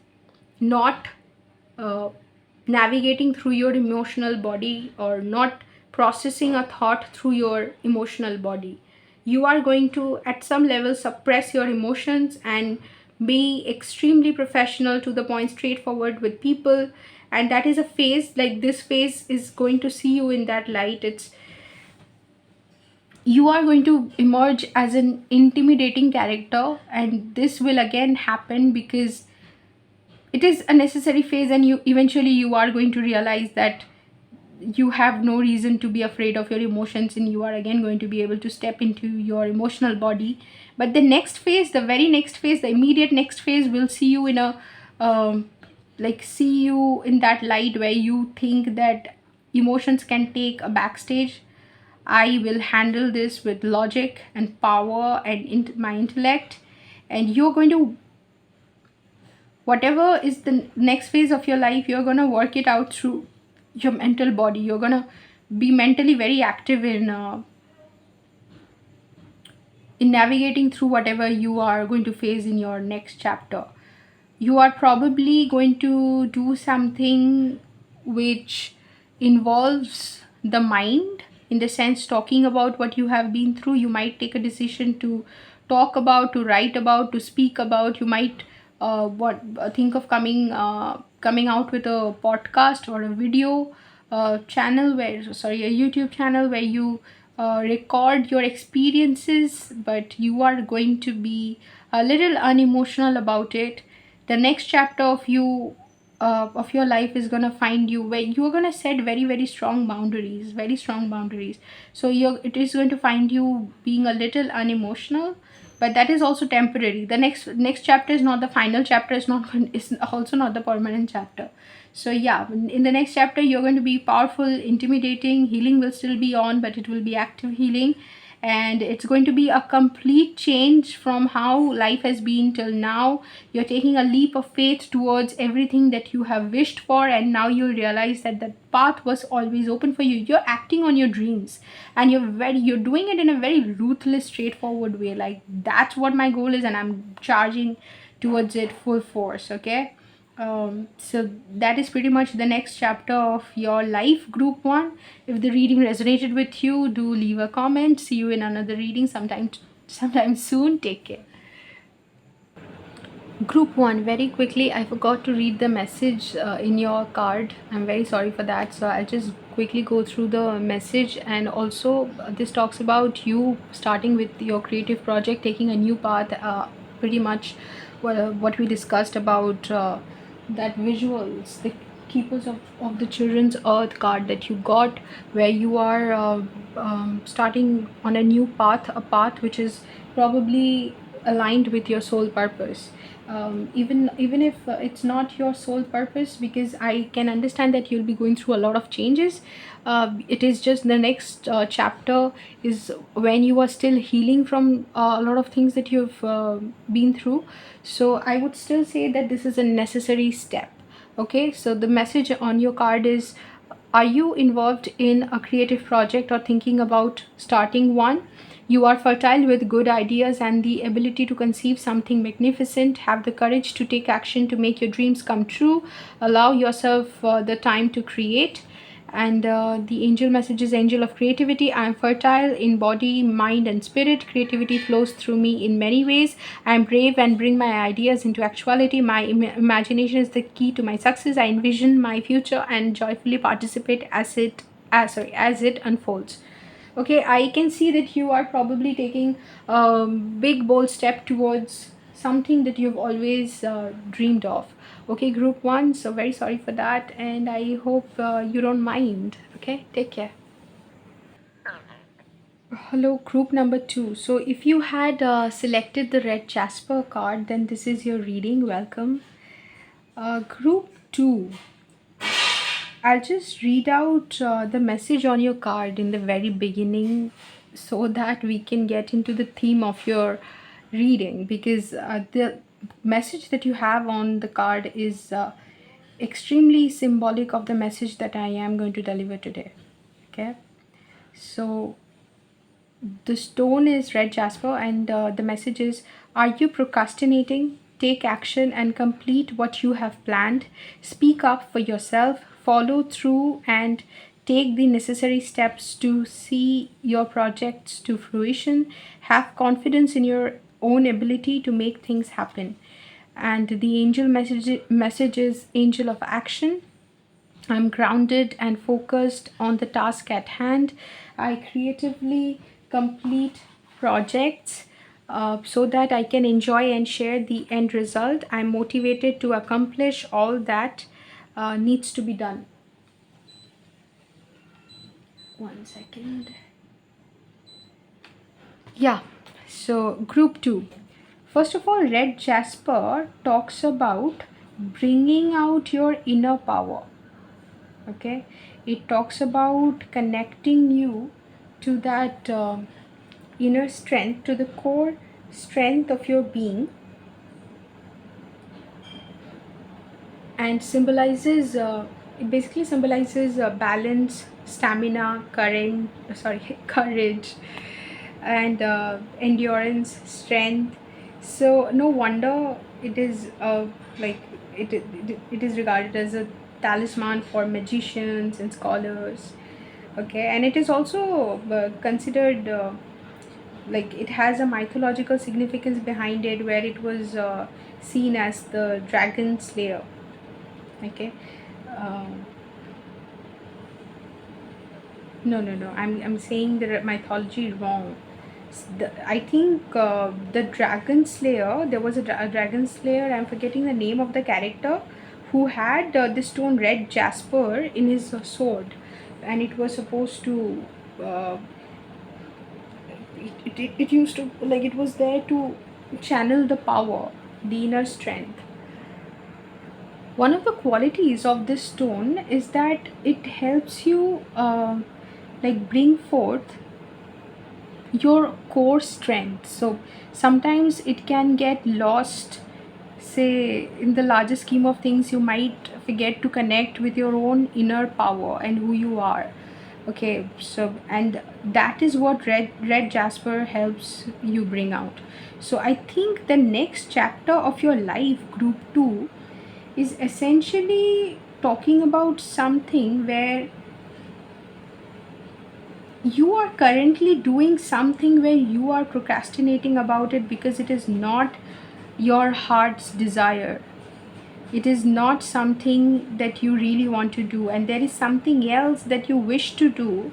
Speaker 1: not navigating through your emotional body, or not processing a thought through your emotional body. You are going to at some level suppress your emotions and be extremely professional, to the point, straightforward with people. And that is a phase, like this phase is going to see you in that light. You are going to emerge as an intimidating character, and this will again happen because it is a necessary phase, and you eventually you are going to realize that you have no reason to be afraid of your emotions, and you are again going to be able to step into your emotional body. But the next phase, the very next phase, the immediate next phase will see you in a see you in that light where you think that emotions can take a backstage. I will handle this with logic and power and my intellect, and you're going to, whatever is the next phase of your life, you're going to work it out through your mental body. You're going to be mentally very active in navigating through whatever you are going to face in your next chapter. You are probably going to do something which involves the mind, in the sense talking about what you have been through. You might take a decision to talk about, to write about, to speak about. You might what think of coming out with a podcast or a video channel, where, sorry, a YouTube channel where you record your experiences, but you are going to be a little unemotional about it. The next chapter of your life is going to find you where you're going to set very, very strong boundaries, very strong boundaries. So it is going to find you being a little unemotional, but that is also temporary. The next chapter is not the final chapter, is also not the permanent chapter. So yeah, in the next chapter you're going to be powerful, intimidating. Healing will still be on, but it will be active healing, and it's going to be a complete change from how life has been till now. You're taking a leap of faith towards everything that you have wished for, and now you realize that the path was always open for you. You're acting on your dreams, and you're doing it in a very ruthless, straightforward way. Like, that's what my goal is, and I'm charging towards it full force. Okay. So that is pretty much the next chapter of your life, group 1. If the reading resonated with you, do leave a comment. See you in another reading sometime soon. Take care. Group 1, very quickly, I forgot to read the message in your card. I'm very sorry for that. So I'll just quickly go through the message. And also, this talks about you starting with your creative project, taking a new path, pretty much what we discussed about that visuals, the keepers of the children's earth card that you got, where you are starting on a new path, a path which is probably aligned with your soul purpose. Even if it's not your sole purpose, because I can understand that you'll be going through a lot of changes. It is just the next chapter is when you are still healing from a lot of things that you've been through. So I would still say that this is a necessary step. Okay, so the message on your card is, are you involved in a creative project or thinking about starting one? You are fertile with good ideas and the ability to conceive something magnificent. Have the courage to take action to make your dreams come true. Allow yourself the time to create. And the angel message is, angel of creativity. I am fertile in body, mind, and spirit. Creativity flows through me in many ways. I am brave and bring my ideas into actuality. My imagination is the key to my success. I envision my future and joyfully participate as it unfolds. Okay, I can see that you are probably taking a big bold step towards something that you've always dreamed of. Okay, group 1, so very sorry for that, and I hope you don't mind. Okay, take care. Hello, group number 2. So if you had selected the red Jasper card, then this is your reading. Welcome. Group 2, I'll just read out the message on your card in the very beginning, so that we can get into the theme of your reading, because the message that you have on the card is extremely symbolic of the message that I am going to deliver today. Okay, so the stone is red jasper, and the message is, are you procrastinating? Take action and complete what you have planned. Speak up for yourself, follow through, and take the necessary steps to see your projects to fruition. Have confidence in your own ability to make things happen. And the angel message is, angel of action. I'm grounded and focused on the task at hand. I creatively complete projects so that I can enjoy and share the end result. I'm motivated to accomplish all that needs to be done. One second. Yeah, so group 2. First of all, Red Jasper talks about bringing out your inner power. Okay, it talks about connecting you to that inner strength, to the core strength of your being, and symbolizes it basically symbolizes balance, stamina, courage, and endurance, strength. So no wonder it is like it is regarded as a talisman for magicians and scholars. Okay, and it is also considered like it has a mythological significance behind it, where it was seen as the dragon slayer. Okay. um, no, I'm saying the mythology is wrong. I think the dragon slayer, there was a dragon slayer, I'm forgetting the name of the character, who had the stone red jasper in his sword, and it was supposed to uh, it used to, like, it was there to channel the power, the inner strength. One of the qualities of this stone is that it helps you like bring forth your core strength. So sometimes it can get lost, say, in the larger scheme of things. You might forget to connect with your own inner power and who you are. Okay, so, and that is what red jasper helps you bring out. So I think the next chapter of your life, group 2, is essentially talking about something where you are currently doing something where you are procrastinating about it because it is not your heart's desire. It is not something that you really want to do, and there is something else that you wish to do,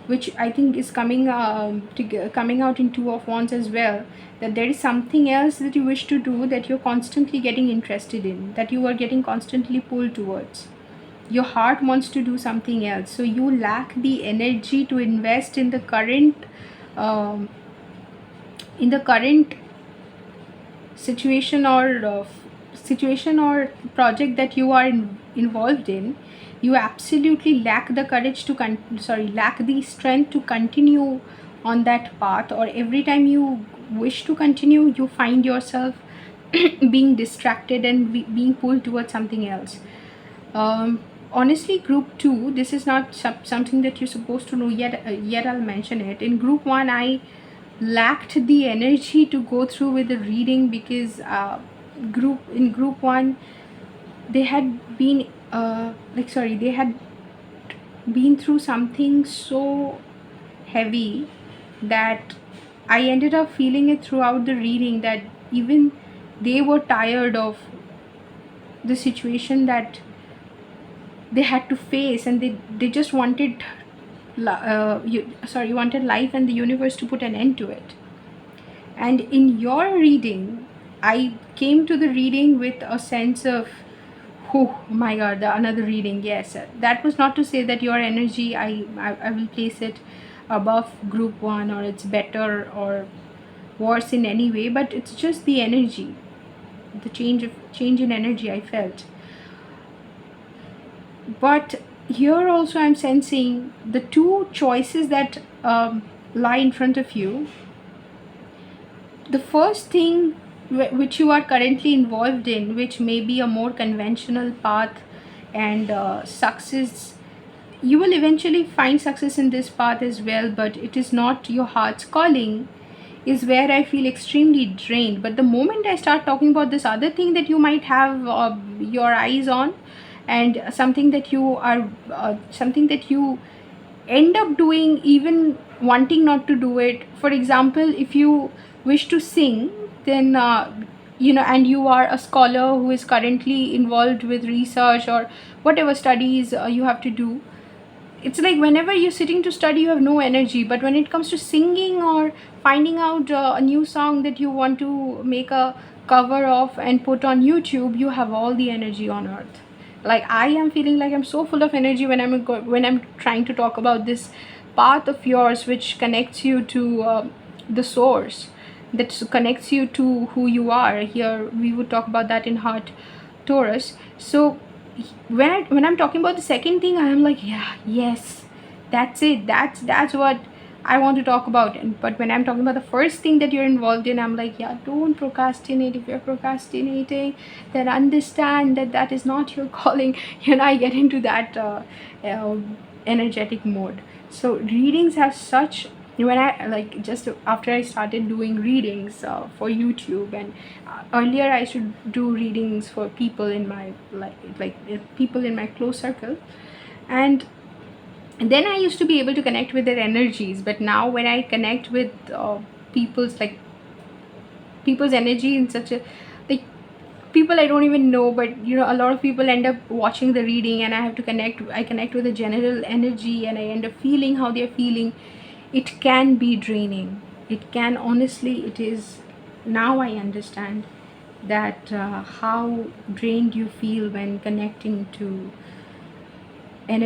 Speaker 1: which I think is coming out in Two of Wands as well. That there is something else that you wish to do, that you're constantly getting interested in, that you are getting constantly pulled towards. Your heart wants to do something else, so you lack the energy to invest in um, the current situation or project that you are involved in. You absolutely lack the courage to lack the strength to continue on that path, or every time you wish to continue, you find yourself being distracted and being pulled towards something else. Honestly, group 2, this is not something that you're supposed to know yet. Yet I'll mention it. In group 1, I lacked the energy to go through with the reading because group 1, they had been they had been through something so heavy that I ended up feeling it throughout the reading, that even they were tired of the situation that they had to face, and they just wanted wanted life and the universe to put an end to it. And in your reading, I came to the reading with a sense of, oh my god, another reading. Yes, that was not to say that your energy, I will place it above group 1, or it's better or worse in any way, but it's just the energy, the change in energy I felt. But here also I'm sensing the two choices that lie in front of you. The first thing which you are currently involved in, which may be a more conventional path, and success, you will eventually find success in this path as well, but it is not your heart's calling, is where I feel extremely drained. But the moment I start talking about this other thing that you might have your eyes on, and something that you end up doing even wanting not to do it. For example, if you wish to sing, then and you are a scholar who is currently involved with research or whatever studies you have to do. It's like whenever you're sitting to study, you have no energy, but when it comes to singing or finding out a new song that you want to make a cover of and put on YouTube, you have all the energy on earth. Like I am feeling like I'm so full of energy when I'm trying to talk about this path of yours which connects you to the source, that connects you to who you are. Here we would talk about that in heart Taurus. So when I'm talking about the second thing, I am like, yeah, yes, that's it, that's what I want to talk about. But when I'm talking about the first thing that you're involved in, I'm like, yeah, don't procrastinate. If you're procrastinating, then understand that that is not your calling. I get into that uh, energetic mode. So readings have such, when I like, just after I started doing readings for YouTube, and earlier I should do readings for people in my people in my close circle, and then I used to be able to connect with their energies. But now when I connect with people's like people's energy in such a, like, people I don't even know, but a lot of people end up watching the reading, and I connect with the general energy, and I end up feeling how they're feeling. It can be draining. It can, honestly, it is. Now I understand that how drained you feel when connecting to, and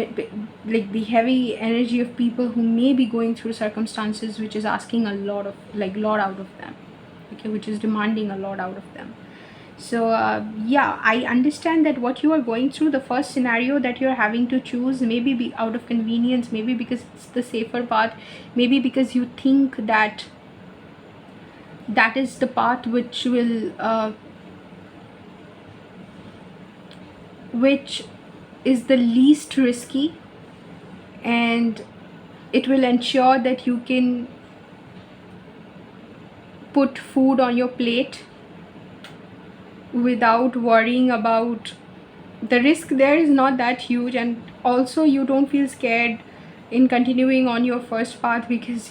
Speaker 1: like the heavy energy of people who may be going through circumstances which is asking a lot out of them, okay, which is demanding a lot out of them. So yeah, I understand that what you are going through, the first scenario that you're having to choose, maybe be out of convenience, maybe because it's the safer path, maybe because you think that that is the path which is the least risky, and it will ensure that you can put food on your plate without worrying about the risk. There is not that huge, and also you don't feel scared in continuing on your first path, because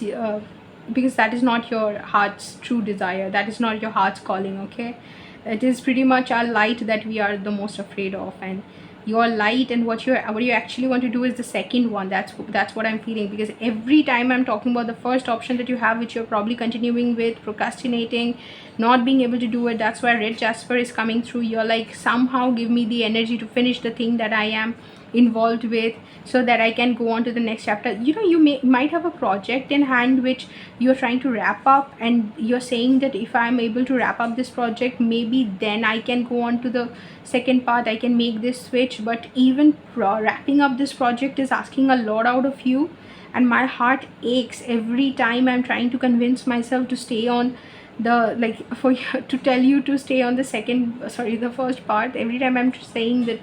Speaker 1: that is not your heart's true desire, that is not your heart's calling, okay. It is pretty much our light that we are the most afraid of, and your light and what you actually want to do is the second one. That's what I'm feeling, because every time I'm talking about the first option that you have, which you're probably continuing with, procrastinating, not being able to do it, that's why red Jasper is coming through. You're like, somehow give me the energy to finish the thing that I am involved with, so that I can go on to the next chapter. You might have a project in hand which you're trying to wrap up, and you're saying that if I'm able to wrap up this project, maybe then I can go on to the second part, I can make this switch. But even wrapping up this project is asking a lot out of you, and my heart aches every time I'm trying to convince myself to stay on the, like, for you, to tell you to stay on the first part. Every time I'm saying that,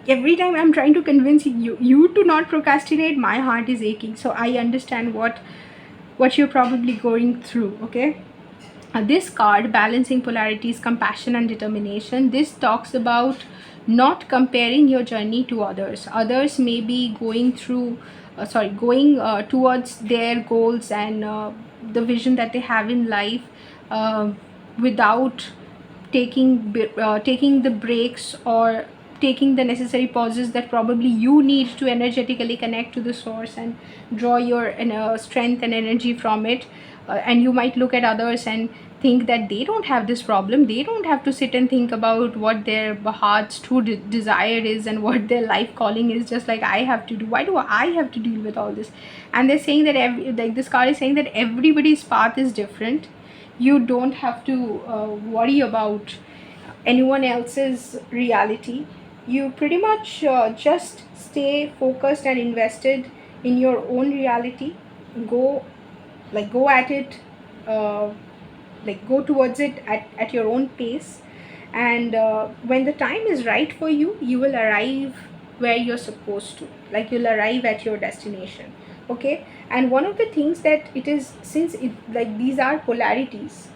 Speaker 1: every time I'm trying to convince you to not procrastinate, my heart is aching. So I understand what you're probably going through, okay. This card, balancing polarities, compassion and determination, this talks about not comparing your journey to others may be going through going towards their goals and the vision that they have in life, without taking the breaks or taking the necessary pauses that probably you need to energetically connect to the source and draw your strength and energy from it. And you might look at others and think that they don't have this problem, they don't have to sit and think about what their heart's true desire is and what their life calling is, just like I have to do. Why do I have to deal with all this? And they're saying that this card is saying that everybody's path is different. You don't have to worry about anyone else's reality. You pretty much just stay focused and invested in your own reality. Go go at it, go towards it at your own pace, and when the time is right for you, you will arrive where you're supposed to, you'll arrive at your destination, okay. And one of the things that it is, since these are polarities,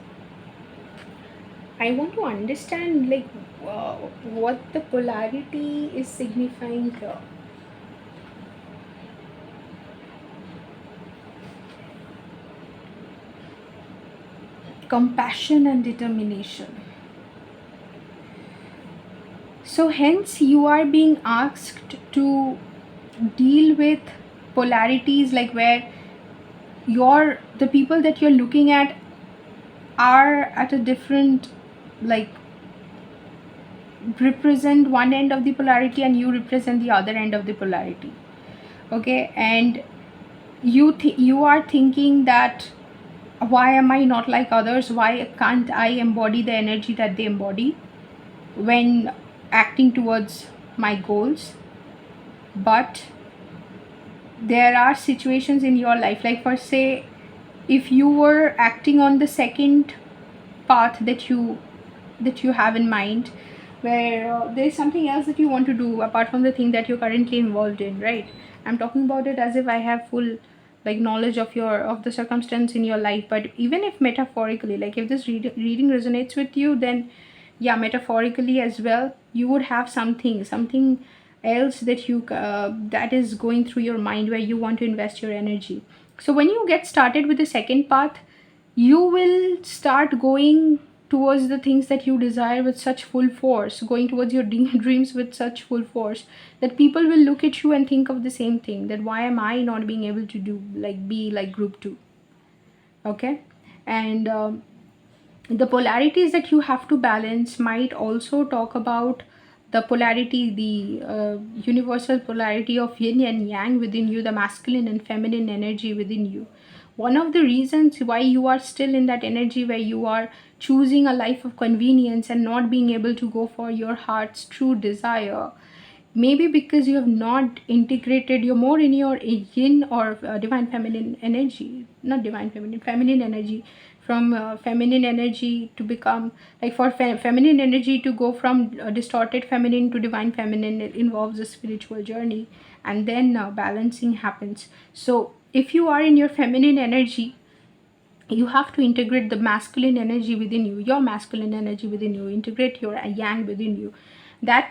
Speaker 1: I want to understand what the polarity is signifying here. Compassion and determination. So hence you are being asked to deal with polarities, where the people that you're looking at are at a different represent one end of the polarity and you represent the other end of the polarity. Okay, and you are thinking that why am I not like others, why can't I embody the energy that they embody when acting towards my goals. But there are situations in your life, like for say, if you were acting on the second path that you have in mind, where there's something else that you want to do apart from the thing that you're currently involved in, right? I'm talking about it as if I have full like knowledge of the circumstance in your life. But even if metaphorically, like if this reading resonates with you, then yeah, metaphorically as well, you would have something else that you that is going through your mind where you want to invest your energy. So when you get started with the second path, you will start going towards the things that you desire with such full force, going towards your dreams with such full force, that people will look at you and think of the same thing, that why am I not being able to do like be like group 2. Okay, and the polarities that you have to balance might also talk about the polarity, the universal polarity of yin and yang within you, the masculine and feminine energy within you. One of the reasons why you are still in that energy where you are choosing a life of convenience and not being able to go for your heart's true desire, maybe because you have not integrated, you're more in your yin or divine feminine energy, not divine feminine, feminine energy. From feminine energy to become like for feminine energy to go from distorted feminine to divine feminine, it involves a spiritual journey, and then balancing happens. So if you are in your feminine energy, you have to integrate the masculine energy within you, your masculine energy within you, integrate your yang within you. That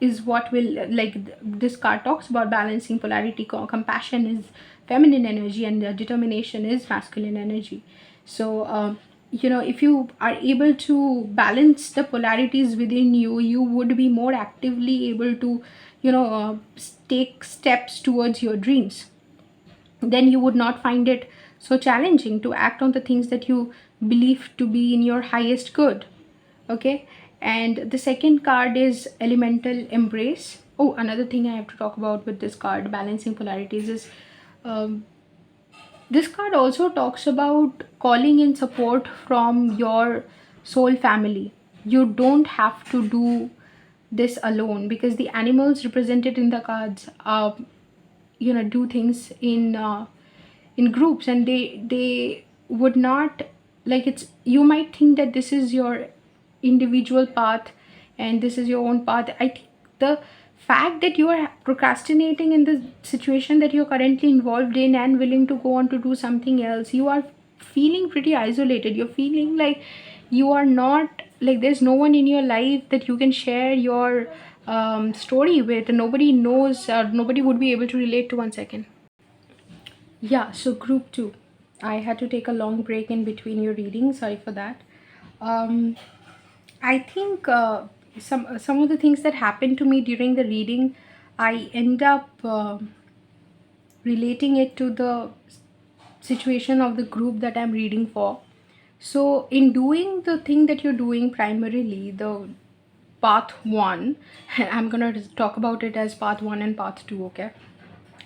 Speaker 1: is what will like this card talks about balancing polarity. Compassion is feminine energy and determination is masculine energy. So if you are able to balance the polarities within you, you would be more actively able to take steps towards your dreams. Then you would not find it so challenging to act on the things that you believe to be in your highest good. Okay, and the second card is elemental embrace. Oh, another thing I have to talk about with this card, balancing polarities, is this card also talks about calling in support from your soul family. You don't have to do this alone, because the animals represented in the cards do things in groups, and they would not, like, it's, you might think that this is your individual path and this is your own path. I think the fact that you are procrastinating in the situation that you're currently involved in and willing to go on to do something else, you are feeling pretty isolated. You're feeling like you are not, like, there's no one in your life that you can share your story with. Nobody knows, nobody would be able to relate to. 1 second. Yeah, so group 2. I had to take a long break in between your reading. Sorry for that. I think some of the things that happened to me during the reading, I end up relating it to the situation of the group that I'm reading for. So in doing the thing that you're doing, primarily the path 1, I'm gonna talk about it as path 1 and path 2. Okay,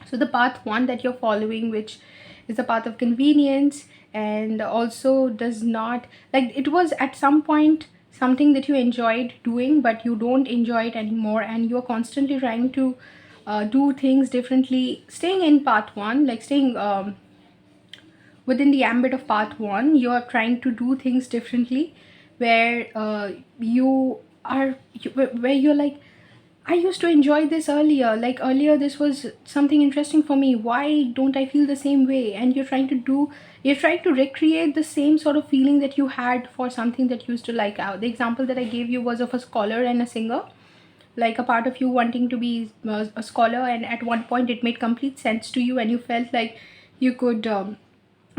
Speaker 1: so the path 1 that you're following, which is the path of convenience, and also does not, like, it was at some point something that you enjoyed doing, but you don't enjoy it anymore, and you're constantly trying to do things differently. Staying in path 1, like staying within the ambit of path 1, you are trying to do things differently, where where you're like, I used to enjoy this earlier. Like earlier, this was something interesting for me. Why don't I feel the same way? And you're trying to recreate the same sort of feeling that you had for something that you used to like out. The example that I gave you was of a scholar and a singer. Like a part of you wanting to be a scholar, and at one point it made complete sense to you, and you felt like you could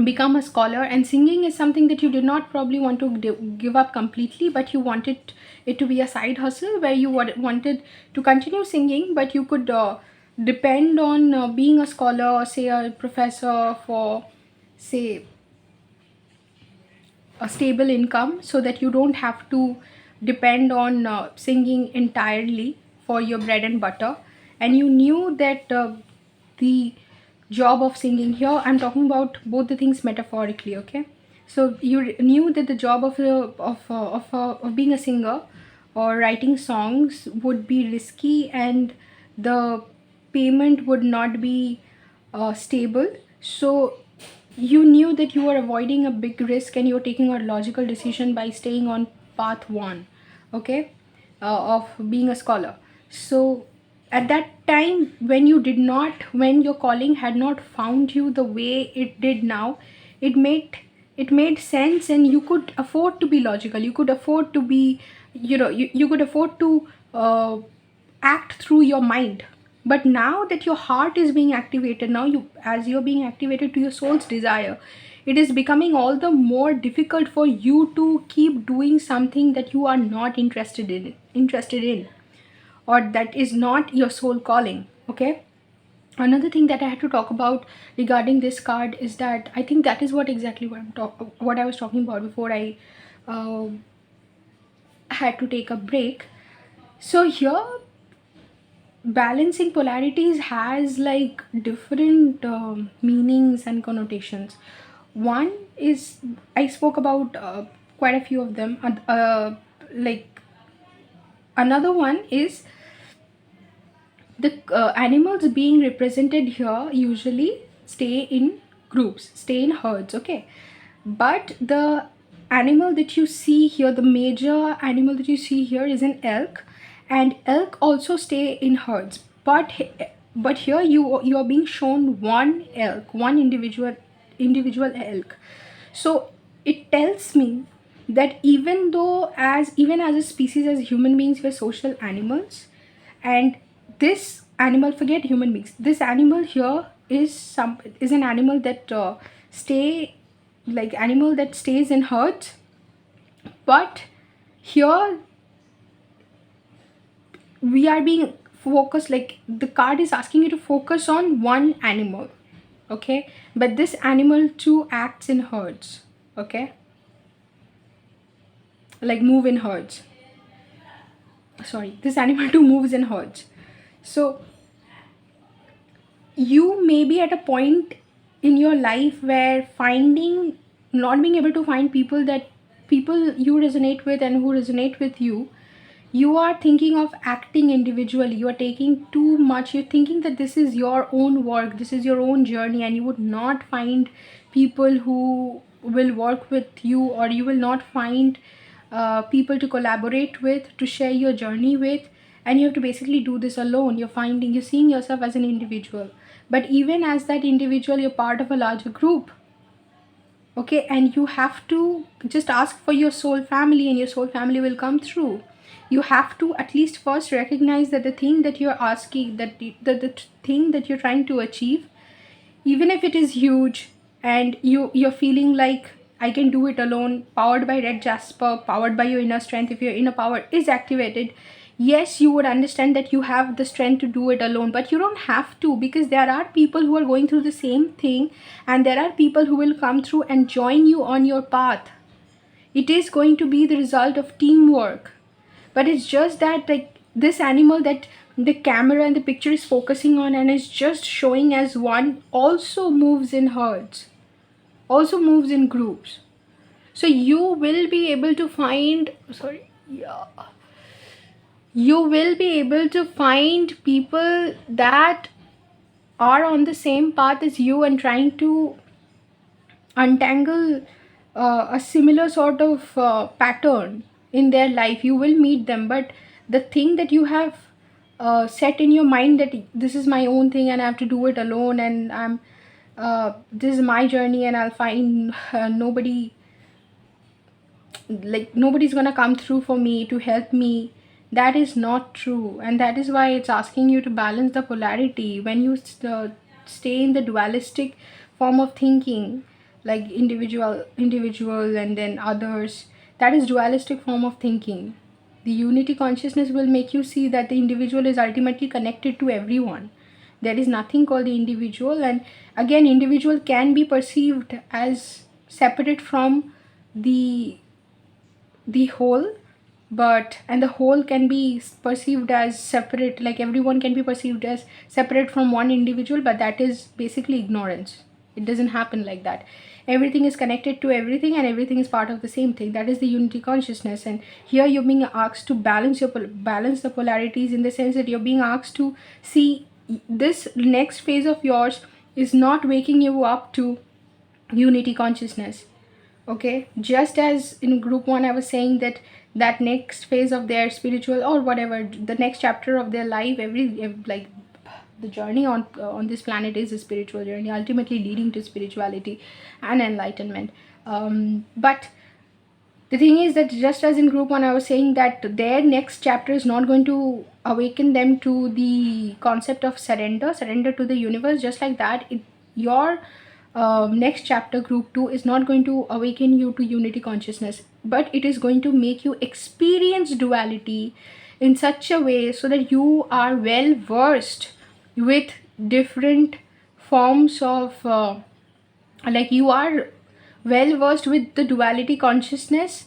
Speaker 1: become a scholar. And singing is something that you did not probably want to give up completely, but you wanted it to be a side hustle where you wanted to continue singing, but you could depend on being a scholar or say a professor for, say, a stable income, so that you don't have to depend on singing entirely for your bread and butter, and you knew that the job of singing here, I'm talking about both the things metaphorically, okay? So you knew that the job of being a singer or writing songs would be risky, and the payment would not be stable. So you knew that you were avoiding a big risk, and you were taking a logical decision by staying on path one, okay, of being a scholar. So at that time, when your calling had not found you the way it did now, it made sense, and you could afford to be logical. You could afford to be, you could afford to act through your mind. But now that your heart is being activated, now you're being activated to your soul's desire, it is becoming all the more difficult for you to keep doing something that you are not interested in, or that is not your soul calling, okay? Another thing that I had to talk about regarding this card is that I think that is what I was talking about before I uh, had to take a break. So here, balancing polarities has like different meanings and connotations. One is, I spoke about quite a few of them. Like another one is the animals being represented here usually stay in groups, stay in herds, okay? But the animal that you see here, the major animal that you see here is an elk, and elk also stay in herds. But here you are being shown one elk, one individual elk. So it tells me that even as a species, as human beings, we're social animals, and this animal, forget human beings, this animal here is an animal that stay like animal that stays in herds. But here we are being focused, like the card is asking you to focus on one animal, okay? But this animal too acts in herds, okay? Like move in herds, sorry, this animal too moves in herds. So you may be at a point in your life where finding not being able to find people you resonate with and who resonate with you, you are thinking of acting individually, you are taking too much, you're thinking that this is your own work, this is your own journey, and you would not find people who will work with you, or you will not find people to collaborate with, to share your journey with, and you have to basically do this alone. You're seeing yourself as an individual, but even as that individual, you're part of a larger group, okay? And you have to just ask for your soul family, and your soul family will come through. You have to at least first recognize that the thing that you're asking, the thing that you're trying to achieve, even if it is huge, and you're feeling like I can do it alone, powered by red jasper, powered by your inner strength, if your inner power is activated, yes, you would understand that you have the strength to do it alone. But you don't have to, because there are people who are going through the same thing, and there are people who will come through and join you on your path. It is going to be the result of teamwork. But it's just that, like, this animal that the camera and the picture is focusing on and is just showing as one, also moves in herds, also moves in groups. So you will be able to find, sorry, yeah, you will be able to find people that are on the same path as you and trying to untangle a similar sort of pattern in their life. You will meet them, but the thing that you have set in your mind, that this is my own thing and I have to do it alone, and this is my journey, and I'll find nobody's gonna come through for me to help me, that is not true. And that is why it's asking you to balance the polarity. When you stay in the dualistic form of thinking, like individual and then others, that is dualistic form of thinking. The unity consciousness will make you see that the individual is ultimately connected to everyone. There is nothing called the individual, and again, individual can be perceived as separate from the whole, and the whole can be perceived as separate, like everyone can be perceived as separate from one individual, but that is basically ignorance. It doesn't happen like that. Everything is connected to everything, and everything is part of the same thing. That is the unity consciousness. And here you're being asked to balance the polarities, in the sense that you're being asked to see this next phase of yours is not waking you up to unity consciousness. Okay, just as in group 1 I was saying that next phase of their spiritual, or whatever, the next chapter of their life, like the journey on this planet is a spiritual journey, ultimately leading to spirituality and enlightenment. But the thing is that just as in group 1 I was saying that their next chapter is not going to awaken them to the concept of surrender to the universe. Just like that, your next chapter, group 2, is not going to awaken you to unity consciousness, but it is going to make you experience duality in such a way so that you are well versed with different forms of like you are well versed with the duality consciousness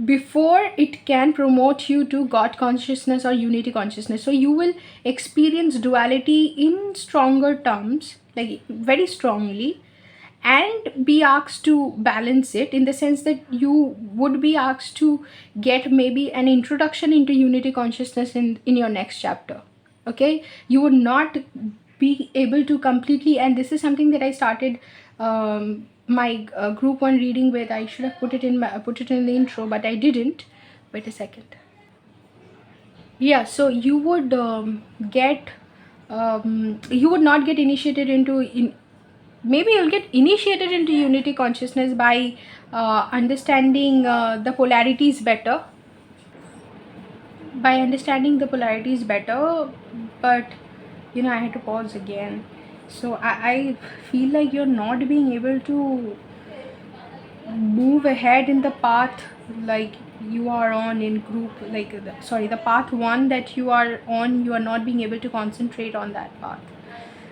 Speaker 1: before it can promote you to God consciousness or unity consciousness. So you will experience duality in stronger terms, like very strongly, and be asked to balance it, in the sense that you would be asked to get maybe an introduction into unity consciousness in your next chapter. Okay, you would not be able to completely, and this is something that I started my group 1 reading with. I should have put it in the intro, but I didn't. Wait a second. Yeah, so you would get you would not get initiated into maybe you'll get initiated into unity consciousness by understanding the polarities better, but I had to pause again. So I feel like you're not being able to move ahead in the path like you are on in group, like the path 1 that you are on. You are not being able to concentrate on that path.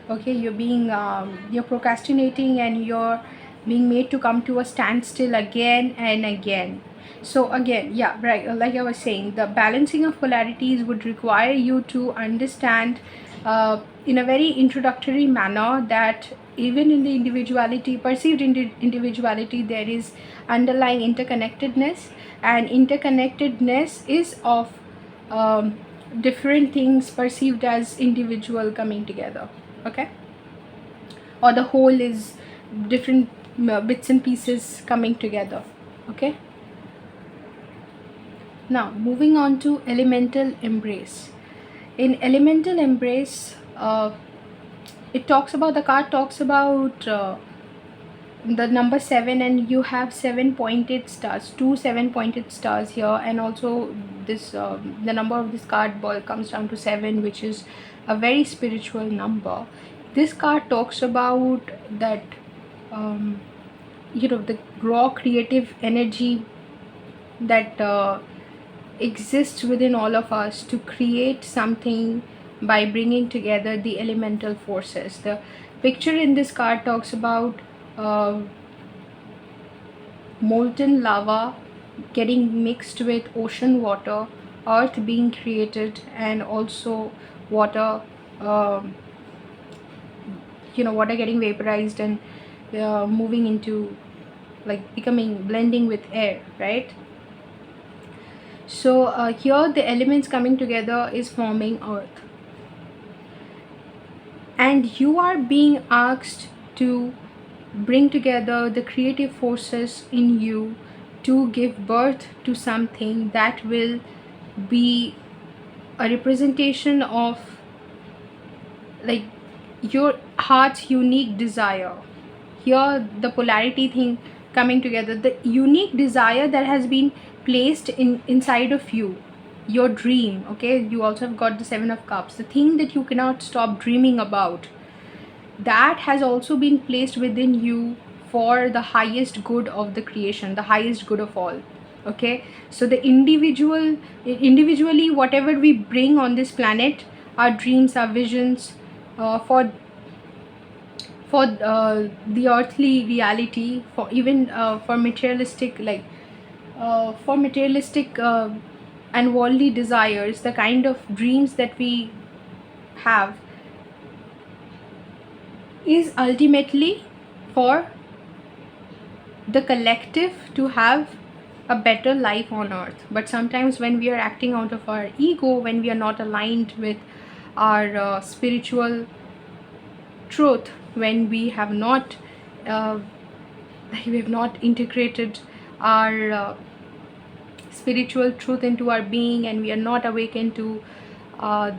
Speaker 1: Okay, you're procrastinating, and you're being made to come to a standstill again and again. So again, yeah, right, like I was saying, the balancing of polarities would require you to understand in a very introductory manner that even in the perceived individuality, there is underlying interconnectedness, and interconnectedness is of different things perceived as individual coming together. Okay, or the whole is different bits and pieces coming together. Okay, now moving on to elemental embrace. In elemental embrace, the card talks about the number 7, and you have 7 pointed stars, 7 pointed stars here, and also this the number of this card comes down to 7, which is a very spiritual number. This card talks about that the raw creative energy that exists within all of us to create something by bringing together the elemental forces. The picture in this card talks about molten lava getting mixed with ocean water, earth being created, and also water water getting vaporized and moving into, like, blending with air, right? So here the elements coming together is forming earth, and you are being asked to bring together the creative forces in you to give birth to something that will be a representation of, like, your heart's unique desire. Here the polarity thing coming together, the unique desire that has been placed inside of you, your dream. Okay, you also have got the 7 of cups, the thing that you cannot stop dreaming about, that has also been placed within you for the highest good of the creation, the highest good of all. Okay, so the individually, whatever we bring on this planet, our dreams, our visions, for the earthly reality, for even for materialistic, like for materialistic and worldly desires, the kind of dreams that we have, is ultimately for the collective to have a better life on earth. But sometimes when we are acting out of our ego, when we are not aligned with our spiritual truth, when uh, we have not integrated our spiritual truth into our being, and we are not awakened to uh,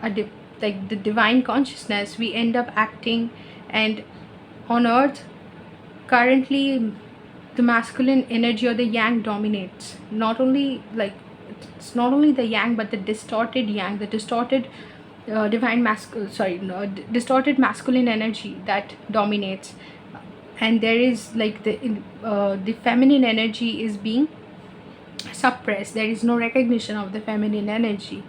Speaker 1: like the divine consciousness, we end up acting. And on earth currently, the masculine energy or the yang dominates. Not only like it's not only the yang, but the distorted yang, the distorted distorted masculine energy that dominates. And there is like the feminine energy is being suppressed. There is no recognition of the feminine energy,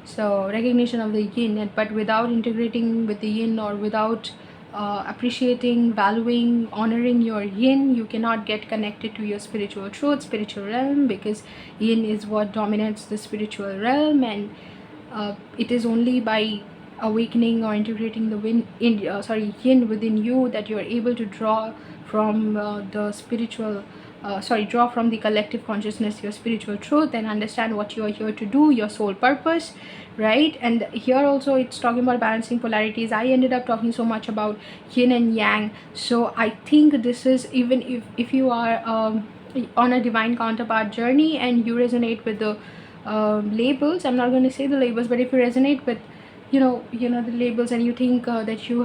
Speaker 1: so recognition of the yin. But without integrating with the yin, or without appreciating, valuing, honoring your yin, you cannot get connected to your spiritual truth, spiritual realm, because yin is what dominates the spiritual realm. And it is only by awakening or integrating the yin within you that you are able to draw from the spiritual draw from the collective consciousness your spiritual truth, and understand what you are here to do, your soul purpose, right? And here also it's talking about balancing polarities. I ended up talking so much about yin and yang, so I think this is, even if you are on a divine counterpart journey and you resonate with the labels, I'm not going to say the labels, but if you resonate with the labels, and you think that you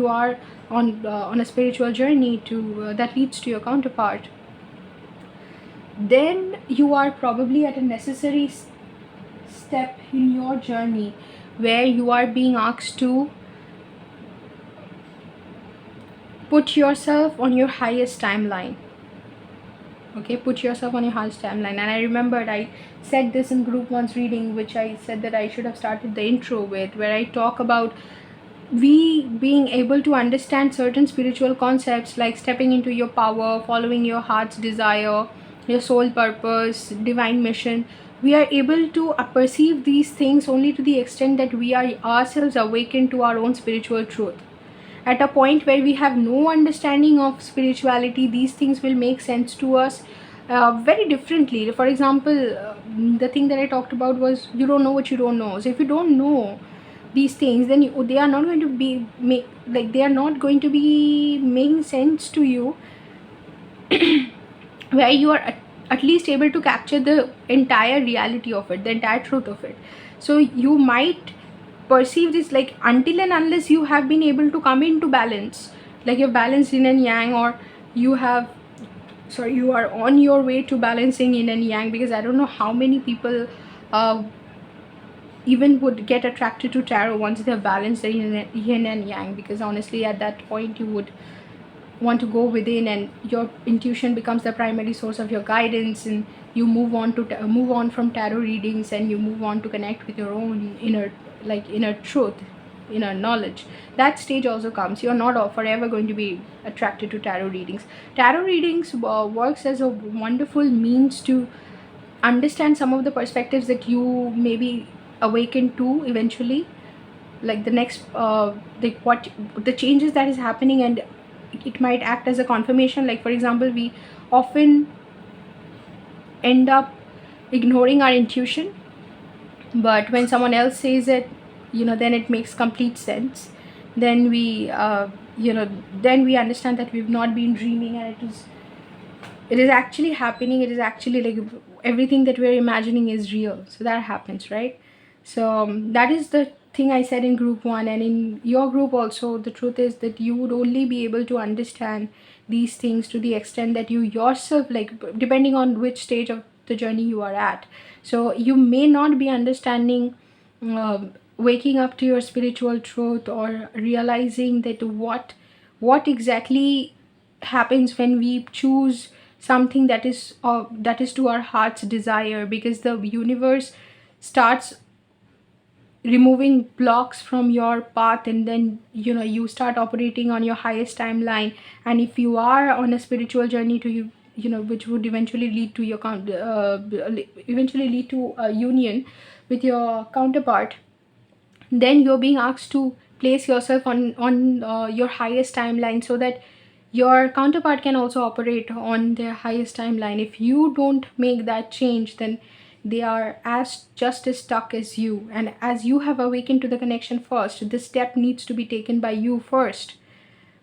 Speaker 1: are on a spiritual journey to that leads to your counterpart, then you are probably at a necessary step in your journey where you are being asked to put yourself on your highest timeline. Okay, put yourself on your highest timeline. And I remembered I said this in group 1's reading, which I said that I should have started the intro with, where I talk about we being able to understand certain spiritual concepts like stepping into your power, following your heart's desire, your soul purpose, divine mission. We are able to perceive these things only to the extent that we are ourselves awakened to our own spiritual truth. At a point where we have no understanding of spirituality, these things will make sense to us very differently. For example, the thing that I talked about was you don't know what you don't know. So if you don't know these things, then they are not going to be they are not going to be making sense to you where you are at least able to capture the entire reality of it, the entire truth of it. So you might perceive this like until and unless you have been able to come into balance, like you're balanced yin and yang, or you are on your way to balancing yin and yang. Because I don't know how many people even would get attracted to tarot once they've balanced the yin and yang, because honestly at that point you would want to go within, and your intuition becomes the primary source of your guidance, and you move on from tarot readings, and you move on to connect with your own inner truth, inner knowledge. That stage also comes. You're not forever going to be attracted to tarot readings. Tarot readings works as a wonderful means to understand some of the perspectives that you maybe awaken to eventually, like the next what the changes that is happening, and it might act as a confirmation. Like for example, we often end up ignoring our intuition, but when someone else says it, then it makes complete sense. Then then we understand that we've not been dreaming, and it is actually happening. It is actually like everything that we're imagining is real. So that happens, right? So that is the thing I said in group 1, and in your group also. The truth is that you would only be able to understand these things to the extent that you yourself, like depending on which stage of the journey you are at. So you may not be understanding waking up to your spiritual truth, or realizing that what exactly happens when we choose something that is to our heart's desire, because the universe starts removing blocks from your path, and then you start operating on your highest timeline. And if you are on a spiritual journey to which would eventually lead to eventually lead to a union with your counterpart, then you're being asked to place yourself on your highest timeline, so that your counterpart can also operate on their highest timeline. If you don't make that change, then they are just as stuck as you, and as you have awakened to the connection first, this step needs to be taken by you first,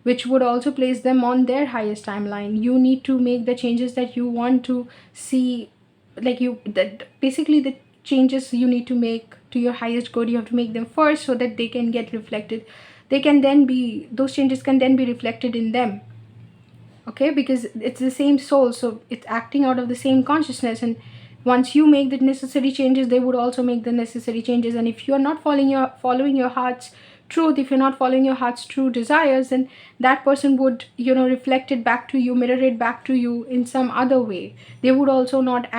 Speaker 1: which would also place them on their highest timeline. You need to make the changes that you want to see, like that basically the changes you need to make to your highest good, you have to make them first, so that they can get reflected. Those changes can then be reflected in them. Okay, because it's the same soul, so it's acting out of the same consciousness, and once you make the necessary changes, they would also make the necessary changes. And if you're not following your heart's truth, if you're not following your heart's true desires, then that person would reflect it back to you, mirror it back to you in some other way. They would also not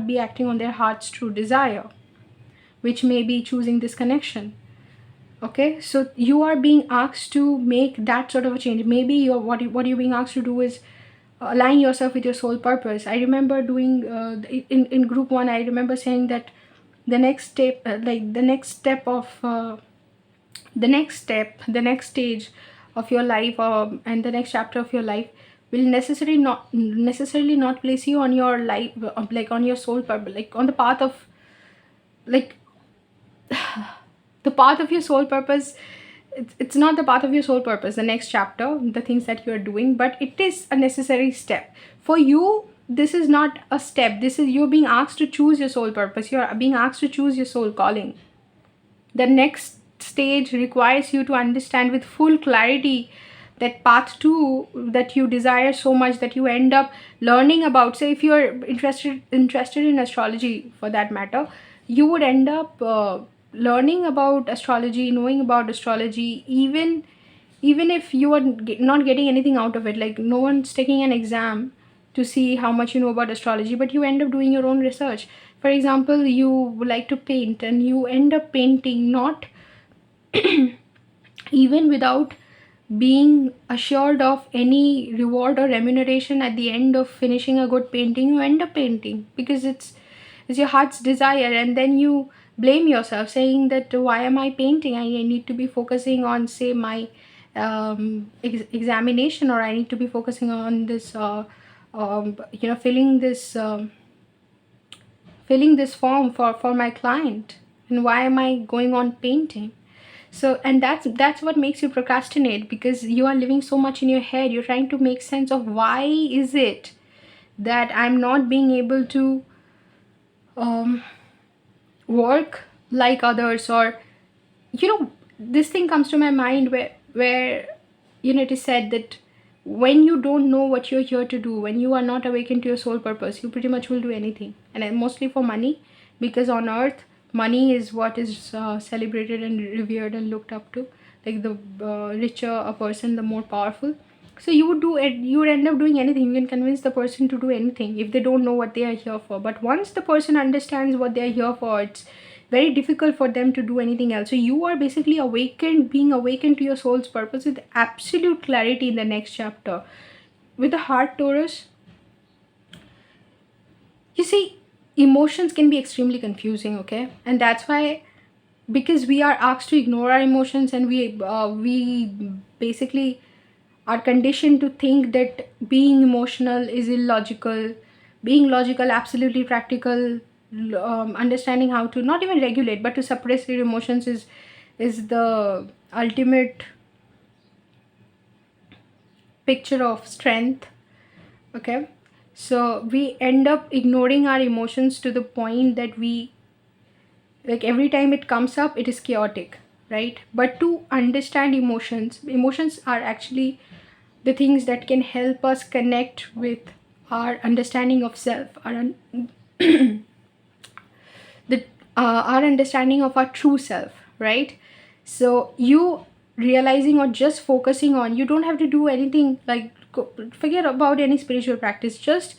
Speaker 1: be acting on their heart's true desire, which may be choosing this connection. Okay, so you are being asked to make that sort of a change. Maybe what you're being asked to do is align yourself with your soul purpose. I remember doing in group 1, I remember saying that the next step the next stage of your life, and the next chapter of your life will necessarily not place you on your life, like on your soul purpose, like on the path of, like, the path of your soul purpose. It's not the path of your soul purpose, the next chapter, the things that you are doing, but it is a necessary step for you. This is not a step, this is you're being asked to choose your soul purpose, you're being asked to choose your soul calling. The next stage requires you to understand with full clarity that path 2 that you desire so much, that you end up learning about. Say if you're interested in astrology, for that matter, you would end up learning about astrology, knowing about astrology, even if you are not getting anything out of it. Like, no one's taking an exam to see how much you know about astrology, but you end up doing your own research. For example, you like to paint, and you end up painting, not even without being assured of any reward or remuneration at the end of finishing a good painting. You end up painting because it's your heart's desire, and then you blame yourself, saying that why am I painting? I need to be focusing on, say, my examination, or I need to be focusing on this filling this form for my client, and why am I going on painting? So, and that's what makes you procrastinate, because you are living so much in your head. You're trying to make sense of why is it that I'm not being able to work like others, or this thing comes to my mind where it is said that when you don't know what you're here to do, when you are not awakened to your soul purpose, you pretty much will do anything, and mostly for money, because on earth money is what is celebrated and revered and looked up to. Like, the richer a person, the more powerful. So you would end up doing anything. You can convince the person to do anything if they don't know what they are here for. But once the person understands what they are here for, it's very difficult for them to do anything else. So you are basically being awakened to your soul's purpose with absolute clarity in the next chapter. With the heart, Taurus, you see, emotions can be extremely confusing, okay? And that's why, because we are asked to ignore our emotions, and we basically are conditioned to think that being emotional is illogical, being logical absolutely practical, understanding how to not even regulate but to suppress your emotions is the ultimate picture of strength. Okay, so we end up ignoring our emotions to the point that we, like, every time it comes up, it is chaotic, right? But to understand emotions are actually the things that can help us connect with our understanding of self, our understanding of our true self, right? So you realizing, or just focusing on, you don't have to do anything, like, forget about any spiritual practice. Just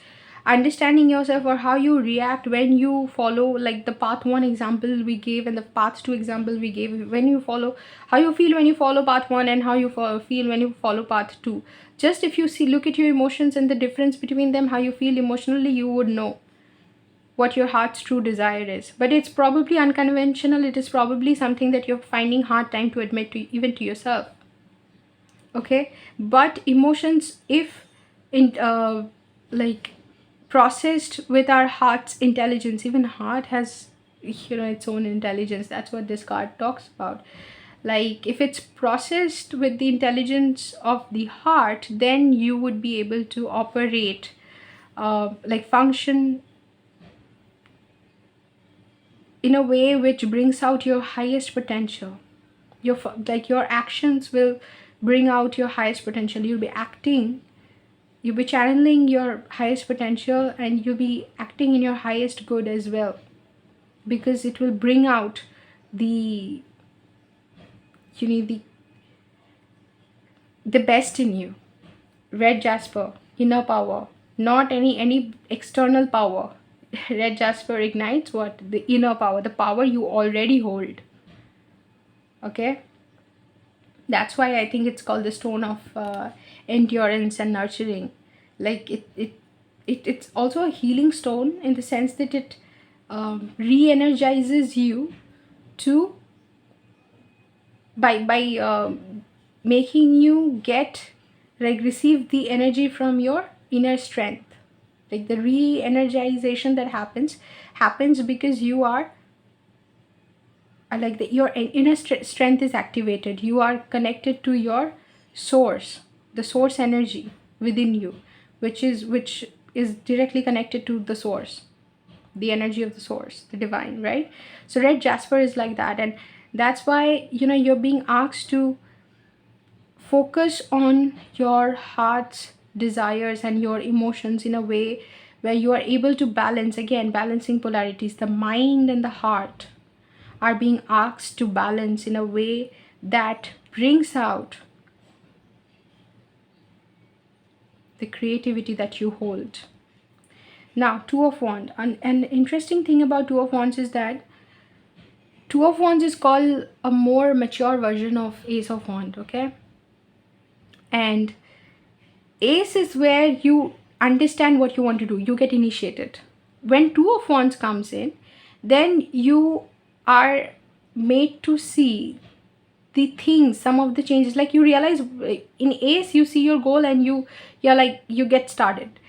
Speaker 1: understanding yourself, or how you react when you follow, like the path 1 example we gave and the path 2 example we gave, when you follow, how you feel when you follow path 1 and how you feel when you follow path 2. Just if you look at your emotions and the difference between them, how you feel emotionally, you would know what your heart's true desire is. But it's probably unconventional. It is probably something that you're finding hard time to admit to, even to yourself. Okay, but emotions, if in like processed with our heart's intelligence, even heart has, its own intelligence. That's what this card talks about. Like if it's processed with the intelligence of the heart, then you would be able to operate, like function in a way which brings out your highest potential. Your actions will bring out your highest potential. You'll be channeling your highest potential, and you'll be acting in your highest good as well, because it will bring out the the best in you. Red Jasper, inner power, not any external power. Red Jasper ignites what? The inner power, the power you already hold. Okay, that's why I think it's called the stone of endurance and nurturing. Like it's also a healing stone, in the sense that it re-energizes you to, by making you get, like, receive the energy from your inner strength. Like the re-energization that happens because you are, your inner strength is activated. You are connected to your source, the source energy within you, which is directly connected to the source, the energy of the source, the divine, right? So red jasper is like that, and that's why you're being asked to focus on your heart's desires and your emotions in a way where you are able to balance, again balancing polarities. The mind and the heart are being asked to balance in a way that brings out the creativity that you hold. Now, Two of Wands. An interesting thing about Two of Wands is that Two of Wands is called a more mature version of Ace of Wands, okay? And Ace is where you understand what you want to do. You get initiated. When Two of Wands comes in, then you are made to see the things, some of the changes. Like you realize in Ace, you see your goal and you get started.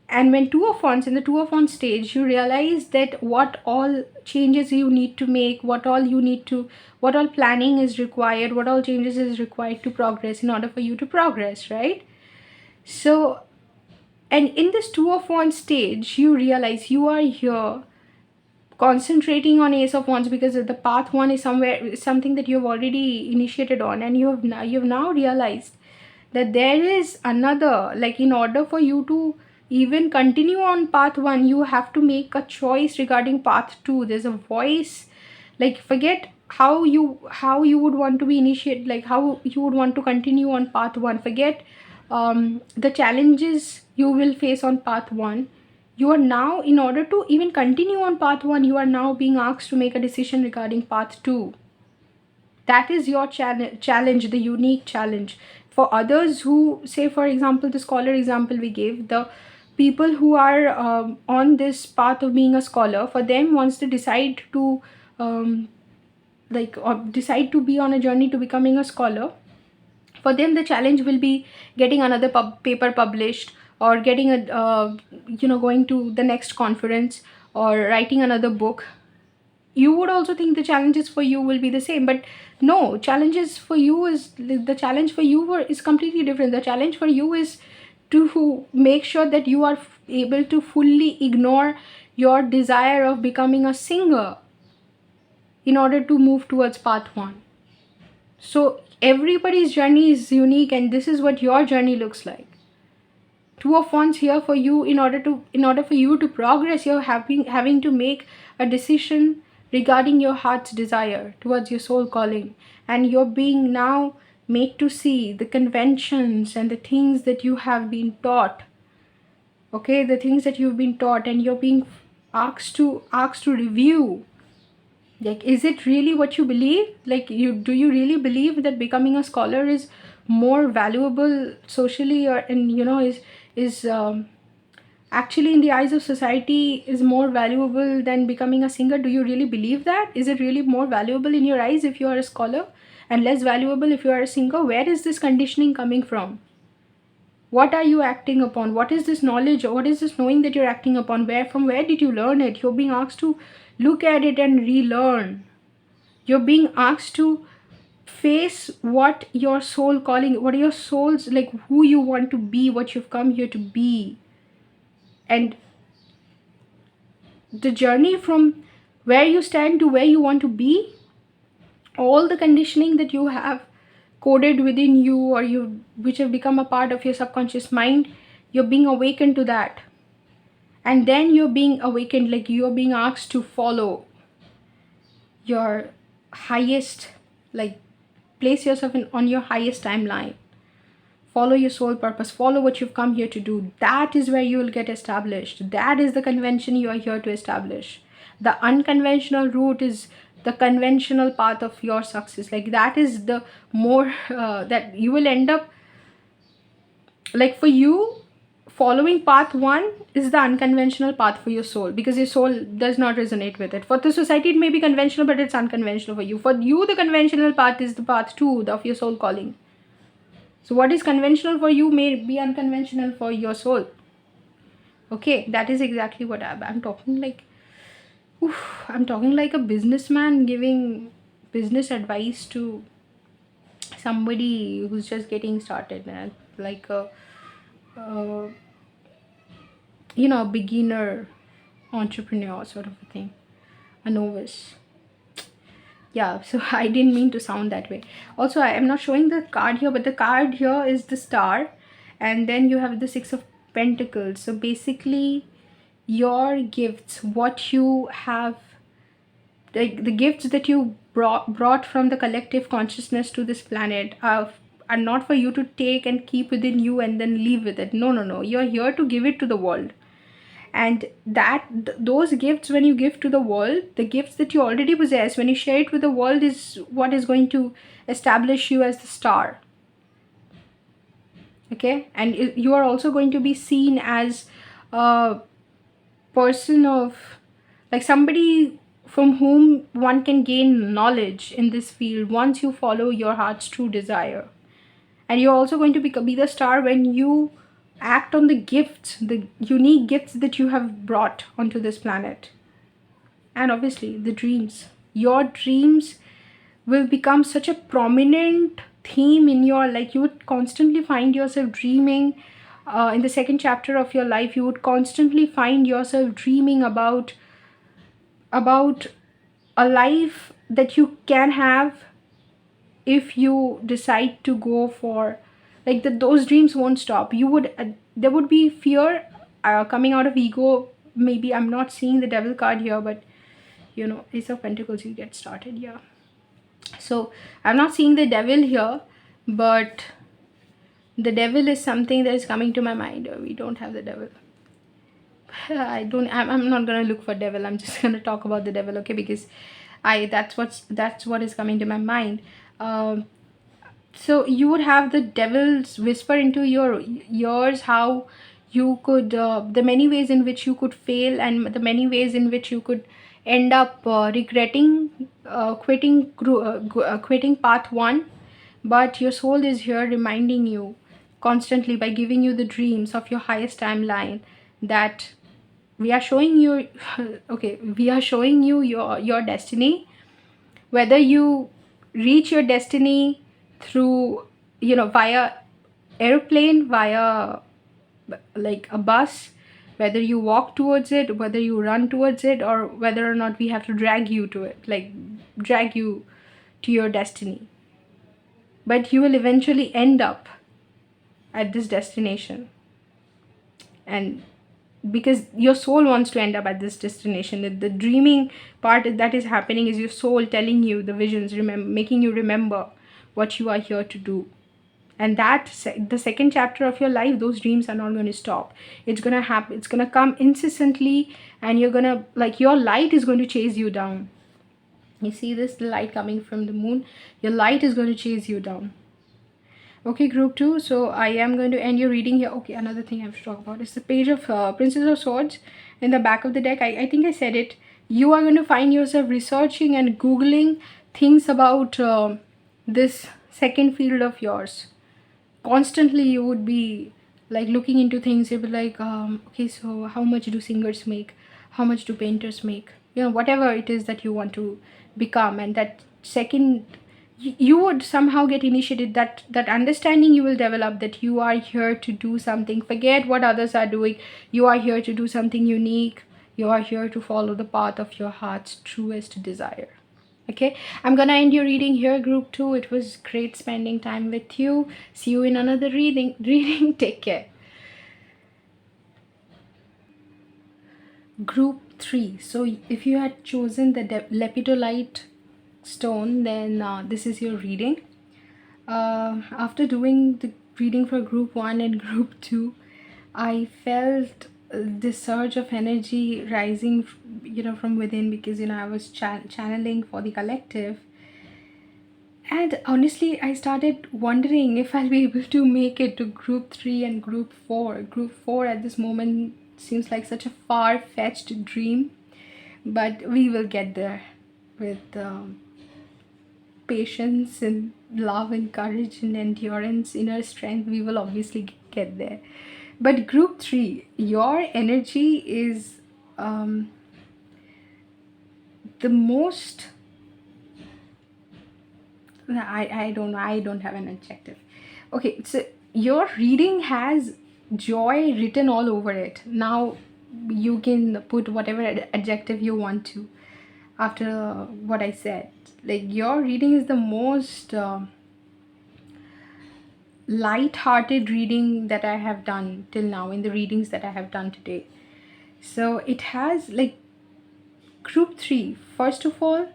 Speaker 1: And when Two of Wands, in the Two of Wands stage, you realize that what all changes you need to make, what all planning is required, what all changes is required to progress, in order for you to progress, right? So, and in this Two of Wands stage, you realize you are here concentrating on Ace of Wands, because the path 1 is something that you've already initiated on, and you've now realized that there is another, like in order for you to even continue on path 1, you have to make a choice regarding path 2. There's a voice, like forget how you would want to be initiated, like how you would want to continue on path 1. Forget the challenges you will face on path 1. You are now, in order to even continue on path 1, you are now being asked to make a decision regarding path 2. That is your challenge, the unique challenge. For others who, say for example, the scholar example we gave, the people who are on this path of being a scholar, for them, once they decide to decide to be on a journey to becoming a scholar, for them the challenge will be getting another paper published, or getting a going to the next conference, or writing another book. You would also think the challenges for you will be the same, but no, the challenge for you is completely different. The challenge for you is to make sure that you are able to fully ignore your desire of becoming a singer in order to move towards path 1. So everybody's journey is unique, and this is what your journey looks like. Two of Wands here for you, in order for you to progress, you're having to make a decision regarding your heart's desire towards your soul calling, and you're being now made to see the conventions and the things that you have been taught Okay, the things that you've been taught, and you're being asked to review. Like, is it really what you believe? Like, do you really believe that becoming a scholar is more valuable socially, or and is actually in the eyes of society is more valuable than becoming a singer? Do you really believe that? Is it really more valuable in your eyes if you are a scholar, and less valuable if you are a singer? Where is this conditioning coming from? What are you acting upon? What is this knowledge, or what is this knowing that you're acting upon? Where did you learn it? You're being asked to look at it and relearn. You're being asked to face what your soul calling, what are your souls, like, who you want to be, what you've come here to be. And the journey from where you stand to where you want to be, all the conditioning that you have coded within you, or you which have become a part of your subconscious mind, you're being awakened to that. And then you're being awakened, like you're being asked to follow your highest, like, place yourself on your highest timeline. Follow your soul purpose, follow what you've come here to do. That is where you will get established. That is the convention you are here to establish. The unconventional route is the conventional path of your success. Like, that is the more that you will end up, like, for you, following path one is the unconventional path for your soul, because your soul does not resonate with it. For the society it may be conventional, but it's unconventional for you. For you, the conventional path is the path two of your soul calling. So what is conventional for you may be unconventional for your soul. Okay, that is exactly what I'm talking like. I'm talking like a businessman giving business advice to somebody who's just getting started, and like uh, a beginner entrepreneur sort of a thing, a novice. Yeah, so I didn't mean to sound that way. Also, I am not showing the card here, but the card here is the star, and then you have the Six of Pentacles. So basically, your gifts, what you have, the gifts that you brought from the collective consciousness to this planet are not for you to take and keep within you and then leave with it. No, no, no. You're here to give it to the world. And those gifts, when you give to the world, the gifts that you already possess, when you share it with the world, is what is going to establish you as the star. Okay, and you are also going to be seen as a person of, like, somebody from whom one can gain knowledge in this field once you follow your heart's true desire. And you're also going to be the star when you act on the gifts, the unique gifts that you have brought onto this planet. And obviously the dreams, your dreams will become such a prominent theme in your, like, you would constantly find yourself dreaming. In the second chapter of your life, you would constantly find yourself dreaming about a life that you can have if you decide to go for, like, those dreams won't stop. You would there would be fear coming out of ego. Maybe I'm not seeing the devil card here, but Ace of Pentacles, you get started. Yeah, so I'm not seeing the devil here, but the devil is something that is coming to my mind. We don't have the devil. I'm not gonna look for devil. I'm just gonna talk about the devil, okay? Because that's what is coming to my mind. So you would have the devil's whisper into your ears, how you could, the many ways in which you could fail, and the many ways in which you could end up regretting quitting path one. But your soul is here reminding you constantly, by giving you the dreams of your highest timeline, that we are showing you okay, we are showing you your destiny. Whether you reach your destiny through, via airplane, via, like, a bus, whether you walk towards it, whether you run towards it, or whether or not we have to drag you to it, like, drag you to your destiny, but you will eventually end up at this destination. And because your soul wants to end up at this destination, the dreaming part that is happening is your soul telling you the visions, making you remember what you are here to do. And the second chapter of your life, those dreams are not going to stop. It's going to happen, it's going to come incessantly, and you're going to, like, your light is going to chase you down. You see this, the light coming from the moon, your light is going to chase you down. Okay, group 2. So I am going to end your reading here. Okay, another thing I have to talk about is the page of Princess of Swords in the back of the deck. I think I said it. You are going to find yourself researching and Googling things about this second field of yours. Constantly you would be like looking into things. You'll be like, okay, so how much do singers make? How much do painters make? You know, whatever it is that you want to become. And that second, you would somehow get initiated, that understanding you will develop, that you are here to do something. Forget what others are doing. You are here to do something unique. You are here to follow the path of your heart's truest desire. Okay, I'm gonna end your reading here, group 2. It was great spending time with you. See you in another reading. Take care. Group 3. So if you had chosen the Lepidolite stone, then this is your reading. After doing the reading for group 1 and group 2, I felt this surge of energy rising, from within, because I was channeling for the collective. And honestly, I started wondering if I'll be able to make it to group 3 and group 4. Group 4 at this moment seems like such a far-fetched dream, but we will get there with patience and love and courage and endurance, inner strength. We will obviously get there. But group 3, your energy is the most, I don't know, I don't have an adjective. Okay, so your reading has joy written all over it. Now you can put whatever adjective you want to after what I said. Like, your reading is the most light-hearted reading that I have done till now, in the readings that I have done today. So it has, like, group 3, first of all,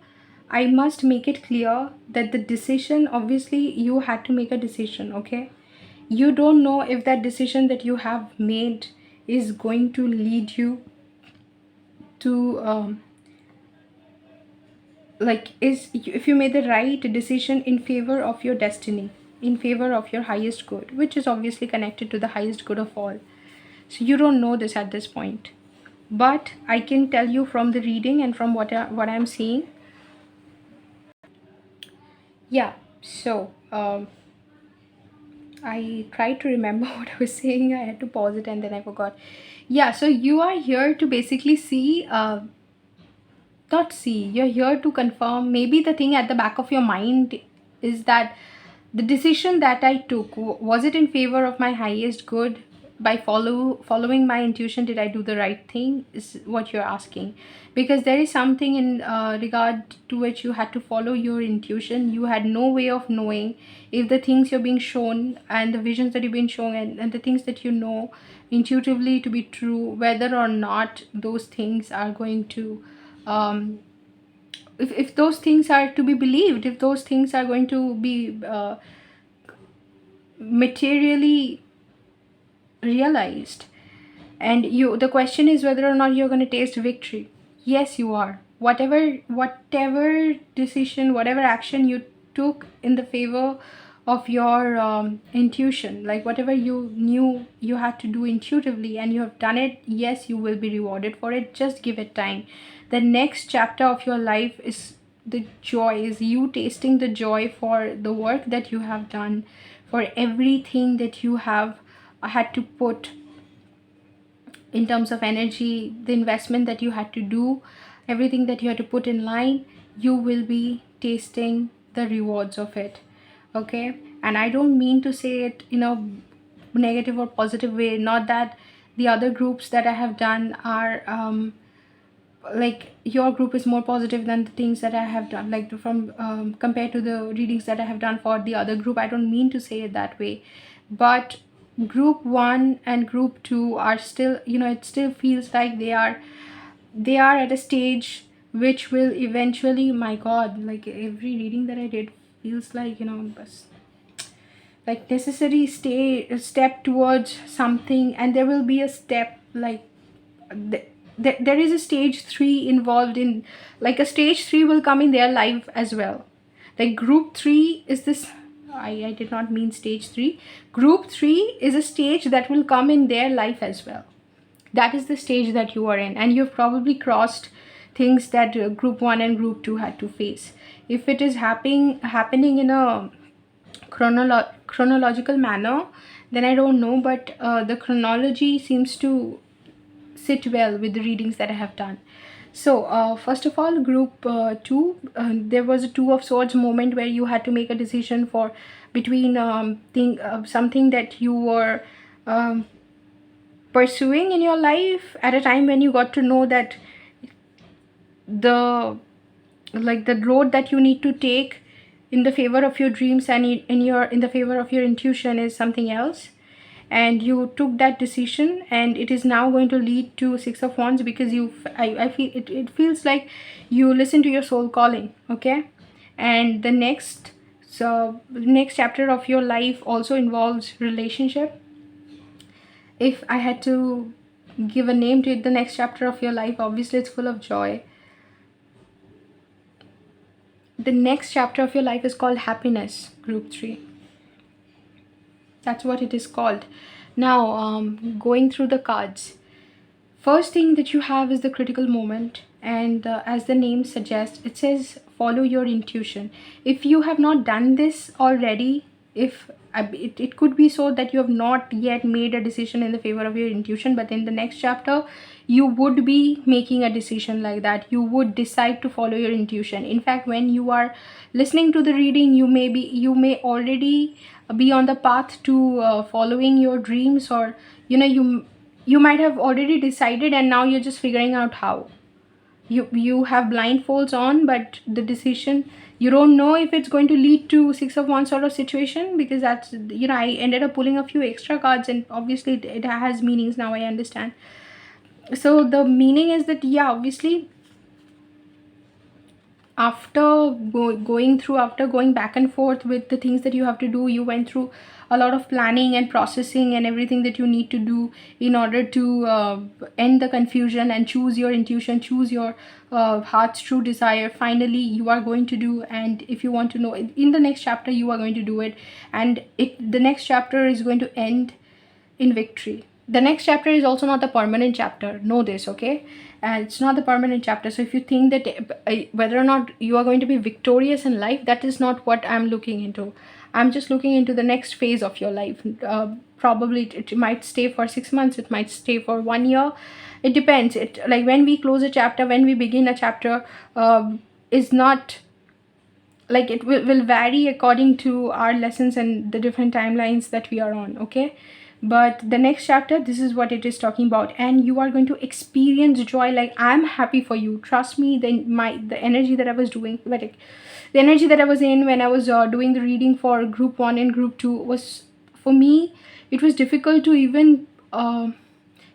Speaker 1: I must make it clear that the decision, obviously you had to make a decision. Okay, you don't know if that decision that you have made is going to lead you to if you made the right decision in favor of your destiny, in favor of your highest good, which is obviously connected to the highest good of all. So you don't know this at this point, but I can tell you from the reading and from what I'm seeing. Yeah, so I tried to remember what I was saying. I had to pause it and then I forgot. Yeah, so you are here to basically see, not see, you're here to confirm. Maybe the thing at the back of your mind is that the decision that I took, was it in favor of my highest good? By following my intuition, did I do the right thing, is what you're asking. Because there is something in regard to which you had to follow your intuition. You had no way of knowing if the things you're being shown and the visions that you've been shown, and the things that you know intuitively to be true, whether or not those things are going to if those things are to be believed, if those things are going to be materially realized. And the question is whether or not you're going to taste victory. Yes, you are. Whatever decision, whatever action you took in the favor of your intuition, like whatever you knew you had to do intuitively and you have done it, yes, you will be rewarded for it. Just give it time. The next chapter of your life is the joy, is you tasting the joy for the work that you have done, for everything that you have had to put in terms of energy, the investment that you had to do, everything that you had to put in line. You will be tasting the rewards of it. Okay, and I don't mean to say it in a negative or positive way. Not that the other groups that I have done are like, your group is more positive than the things that I have done, like from compared to the readings that I have done for the other group. I don't mean to say it that way, but group 1 and group 2 are still, it still feels like they are at a stage which will eventually, my god, like every reading that I did feels like, like necessary step towards something, and there will be a step like there is a stage 3 involved in, like a stage 3 will come in their life as well. Like group 3 is this, I did not mean stage 3. Group 3 is a stage that will come in their life as well. That is the stage that you are in, and you've probably crossed things that group 1 and group 2 had to face. If it is happening in a chronological manner, then I don't know, but the chronology seems to sit well with the readings that I have done. So first of all, group 2, there was a two of swords moment where you had to make a decision for between something that you were pursuing in your life at a time when you got to know that the the road that you need to take in the favor of your dreams and in the favor of your intuition is something else, and you took that decision, and it is now going to lead to Six of Wands, because I feel it feels like you listen to your soul calling. Okay, and the next chapter of your life also involves relationship. If I had to give a name to it, the next chapter of your life, obviously it's full of joy. The next chapter of your life is called happiness, group 3. That's what it is called. Now, going through the cards, first thing that you have is the critical moment, and as the name suggests, it says follow your intuition. If you have not done this already, if it could be so that you have not yet made a decision in the favor of your intuition, but in the next chapter you would be making a decision like that. You would decide to follow your intuition. In fact, when you are listening to the reading, you may already be on the path to following your dreams, or you might have already decided and now you're just figuring out how. You have blindfolds on, but the decision, you don't know if it's going to lead to Six of Wands sort of situation, because that's, I ended up pulling a few extra cards, and obviously it has meanings now, I understand. So the meaning is that, yeah, obviously after going back and forth with the things that you have to do, you went through a lot of planning and processing and everything that you need to do in order to end the confusion and choose your intuition, choose your heart's true desire. Finally you are going to do, and if you want to know, in the next chapter you are going to do it, and the next chapter is going to end in victory. The next chapter is also not the permanent chapter, know this, okay? And it's not the permanent chapter. So if you think that whether or not you are going to be victorious in life, that is not what I'm looking into. I'm just looking into the next phase of your life. Probably it might stay for 6 months, it might stay for 1 year, it depends. It, like when we close a chapter, when we begin a chapter, is not like, it will vary according to our lessons and the different timelines that we are on. Okay, but the next chapter, this is what it is talking about, and you are going to experience joy. Like, I'm happy for you, trust me. The energy that I was doing, like the energy that I was in when I was doing the reading for group 1 and group 2 was, for me, it was difficult to even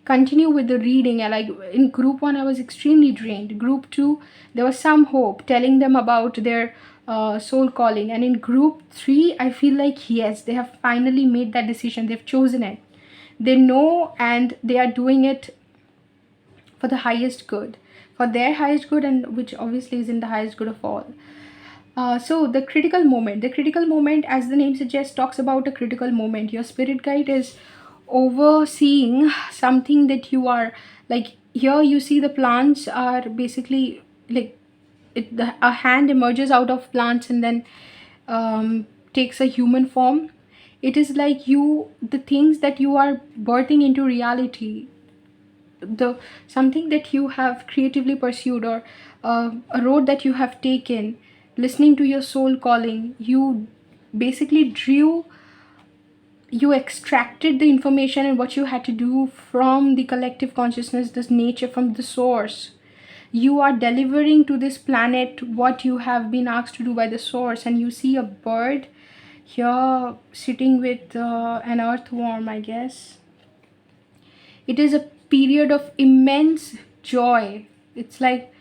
Speaker 1: continue with the reading. And like in group 1 I was extremely drained. Group 2 there was some hope, telling them about their soul calling, and in group 3 I feel like, yes, they have finally made that decision, they've chosen it, they know, and they are doing it for the highest good, for their highest good, and which obviously is in the highest good of all. So the critical moment, as the name suggests, talks about a critical moment. Your spirit guide is overseeing something that you are, like, here you see the plants are basically like a hand emerges out of plants and then takes a human form. It is like the things that you are birthing into reality, the something that you have creatively pursued, or a road that you have taken, listening to your soul calling, you basically you extracted the information and what you had to do from the collective consciousness, this nature, from the source. You are delivering to this planet what you have been asked to do by the source. And you see a bird here sitting with an earthworm, I guess. It is a period of immense joy. It's like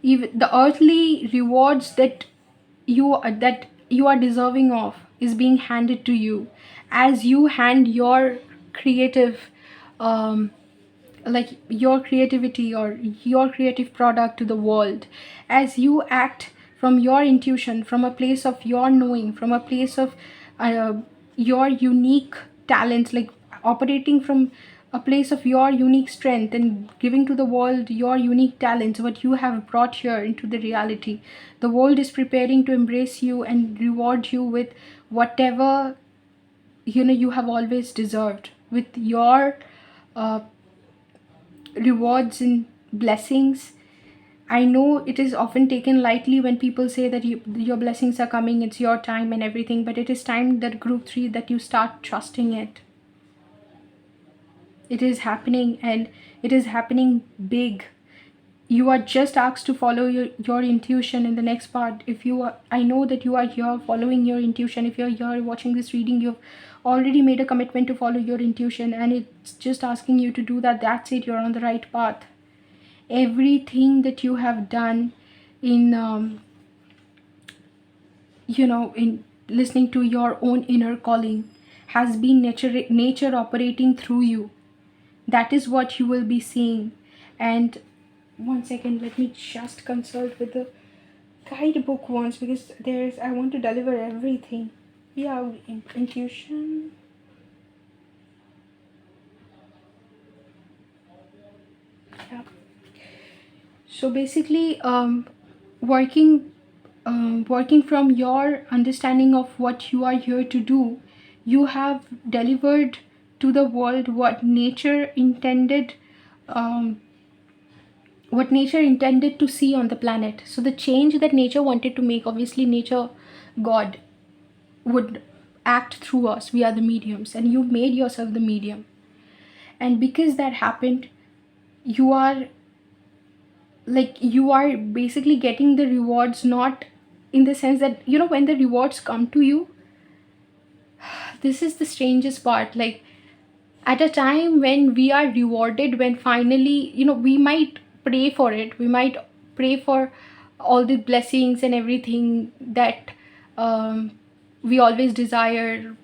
Speaker 1: even the earthly rewards that you are deserving of, is being handed to you as you hand your creative um, like your creativity or your creative product to the world, as you act from your intuition, from a place of your knowing, from a place of uh, your unique talents, like operating from a place of your unique strength and giving to the world your unique talents, what you have brought here into the reality. The world is preparing to embrace you and reward you with whatever you have always deserved, with your uh, rewards and blessings. I know it is often taken lightly when people say that your blessings are coming, it's your time and everything, but it is time that group 3 that you start trusting it. It is happening, and it is happening big. You are just asked to follow your intuition in the next part. If you are, I know that you are here following your intuition. If you're here watching this reading, you've already made a commitment to follow your intuition, and it's just asking you to do that. That's it, you're on the right path. Everything that you have done in in listening to your own inner calling has been nature operating through you. That is what you will be seeing. And one second, let me just consult with the guidebook once, because I want to deliver everything. Yeah, intuition. Yeah. So basically, working from your understanding of what you are here to do, you have delivered to the world um, what nature intended to see on the planet. So the change that nature wanted to make, obviously nature, God, would act through us. We are the mediums, and you made yourself the medium. And because that happened, you are basically getting the rewards, not in the sense that when the rewards come to you, this is the strangest part. Like, at a time when we are rewarded, when finally we might pray for it, we might pray for all the blessings and everything that we always desire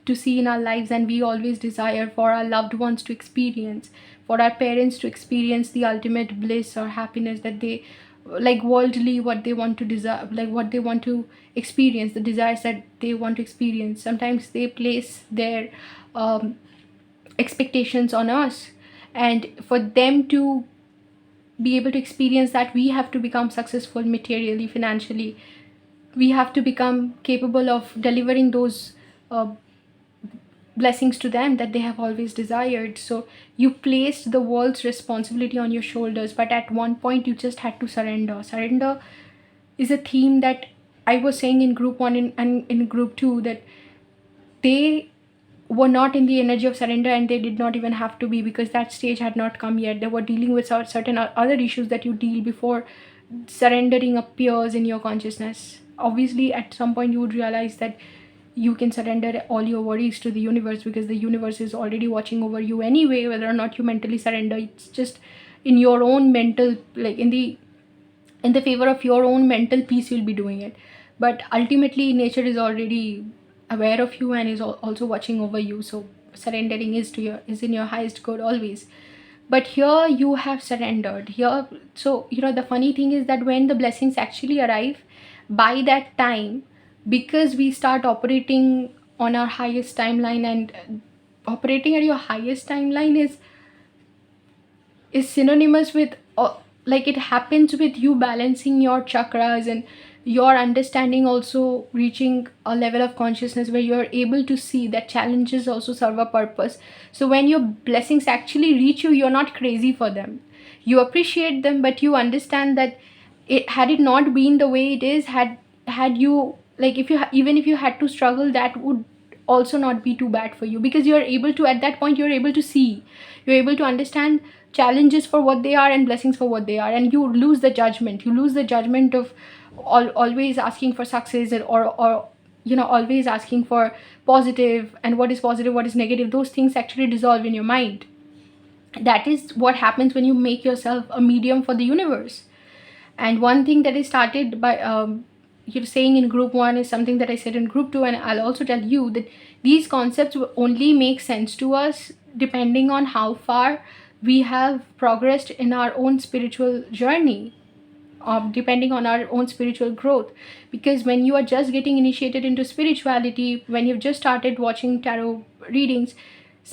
Speaker 1: to see in our lives, and we always desire for our loved ones to experience, for our parents to experience the ultimate bliss or happiness that they, like worldly, what they want to desire, like what they want to experience, the desires that they want to experience. Sometimes they place their expectations on us, and for them to be able to experience that, we have to become successful materially, financially. We have to become capable of delivering those blessings to them that they have always desired. So you placed the world's responsibility on your shoulders, but at one point you just had to surrender. Is a theme that I was saying in group 1 and in group 2, that they were not in the energy of surrender, and they did not even have to be, because that stage had not come yet. They were dealing with certain other issues that you deal before surrendering appears in your consciousness. Obviously at some point you would realize that you can surrender all your worries to the universe, because the universe is already watching over you anyway, whether or not you mentally surrender. It's just in your own mental, like in the favor of your own mental peace, you'll be doing it. But ultimately nature is already aware of you and is also watching over you. So surrendering is in your highest good always. But here you have surrendered here. So the funny thing is that when the blessings actually arrive, by that time, because we start operating on our highest timeline, and operating at your highest timeline is synonymous with like it happens with you balancing your chakras, and your understanding also reaching a level of consciousness where you're able to see that challenges also serve a purpose. So when your blessings actually reach you, you're not crazy for them. You appreciate them, but you understand that had it not been the way it is, had you, like, if you even if you had to struggle, that would also not be too bad for you, because you're able to, at that point you're able to see, you're able to understand challenges for what they are and blessings for what they are, and you lose the judgment of always asking for success, or always asking for positive, and what is positive, what is negative, those things actually dissolve in your mind. That is what happens when you make yourself a medium for the universe. And one thing that is started by you're saying in group 1 is something that I said in group 2, and I'll also tell you that these concepts will only make sense to us depending on how far we have progressed in our own spiritual journey, depending on our own spiritual growth. Because when you are just getting initiated into spirituality, when you've just started watching tarot readings,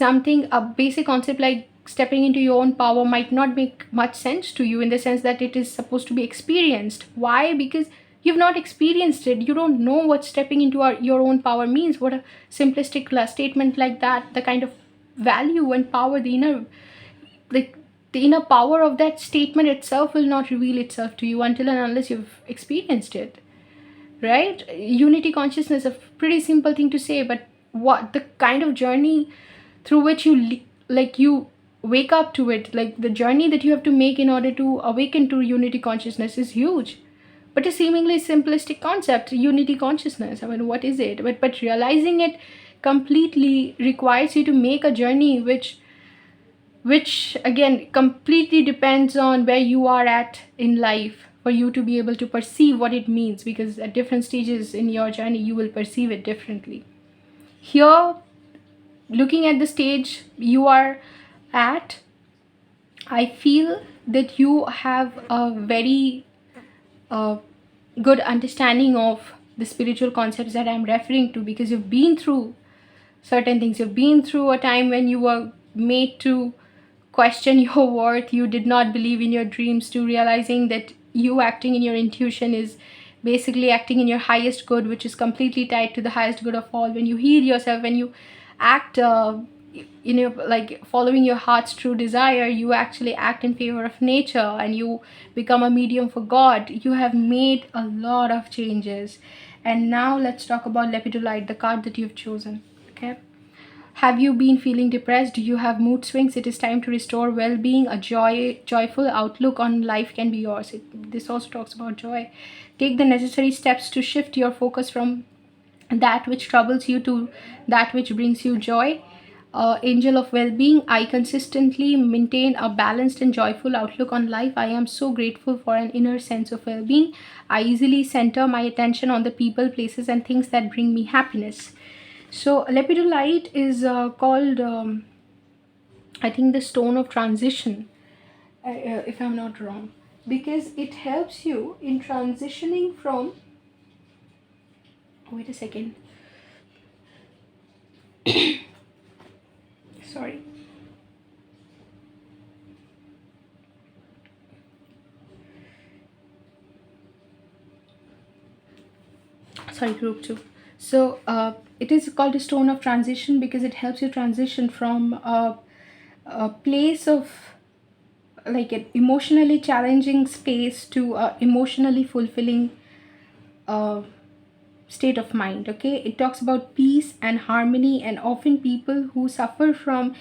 Speaker 1: a basic concept like stepping into your own power might not make much sense to you, in the sense that it is supposed to be experienced. Why? Because you've not experienced it. You don't know what stepping into your own power means. What a simplistic statement like that, the kind of value and power, like the inner power of that statement itself will not reveal itself to you until and unless you've experienced it, right? Unity consciousness, a pretty simple thing to say, but what the kind of journey through which you wake up to it, like the journey that you have to make in order to awaken to unity consciousness, is huge. But a seemingly simplistic concept, unity consciousness, I mean, what is it? But realizing it completely requires you to make a journey which again completely depends on where you are at in life, for you to be able to perceive what it means, because at different stages in your journey you will perceive it differently. Here, looking at the stage you are at, I feel that you have a very good understanding of the spiritual concepts that I'm referring to, because you've been through certain things. You've been through a time when you were made to question your worth. You did not believe in your dreams, to realizing that you acting in your intuition is basically acting in your highest good, which is completely tied to the highest good of all. When you heal yourself, when you act like following your heart's true desire, you actually act in favor of nature and you become a medium for God. You have made a lot of changes. And now let's talk about Lepidolite, the card that you've chosen. Okay. Have you been feeling depressed? Do you have mood swings? It is time to restore well-being. A joyful outlook on life can be yours. This also talks about joy. Take the necessary steps to shift your focus from that which troubles you to that which brings you joy. Angel of well-being, I consistently maintain a balanced and joyful outlook on life. I am so grateful for an inner sense of well-being. I easily center my attention on the people, places, and things that bring me happiness. So Lepidolite is called, I think, the stone of transition, if I'm not wrong, because it helps you in transitioning from, wait a second, sorry. Sorry, group 2. So it is called a stone of transition because it helps you transition from a place of like an emotionally challenging space to a emotionally fulfilling state of mind. Okay, it talks about peace and harmony, and often people who suffer from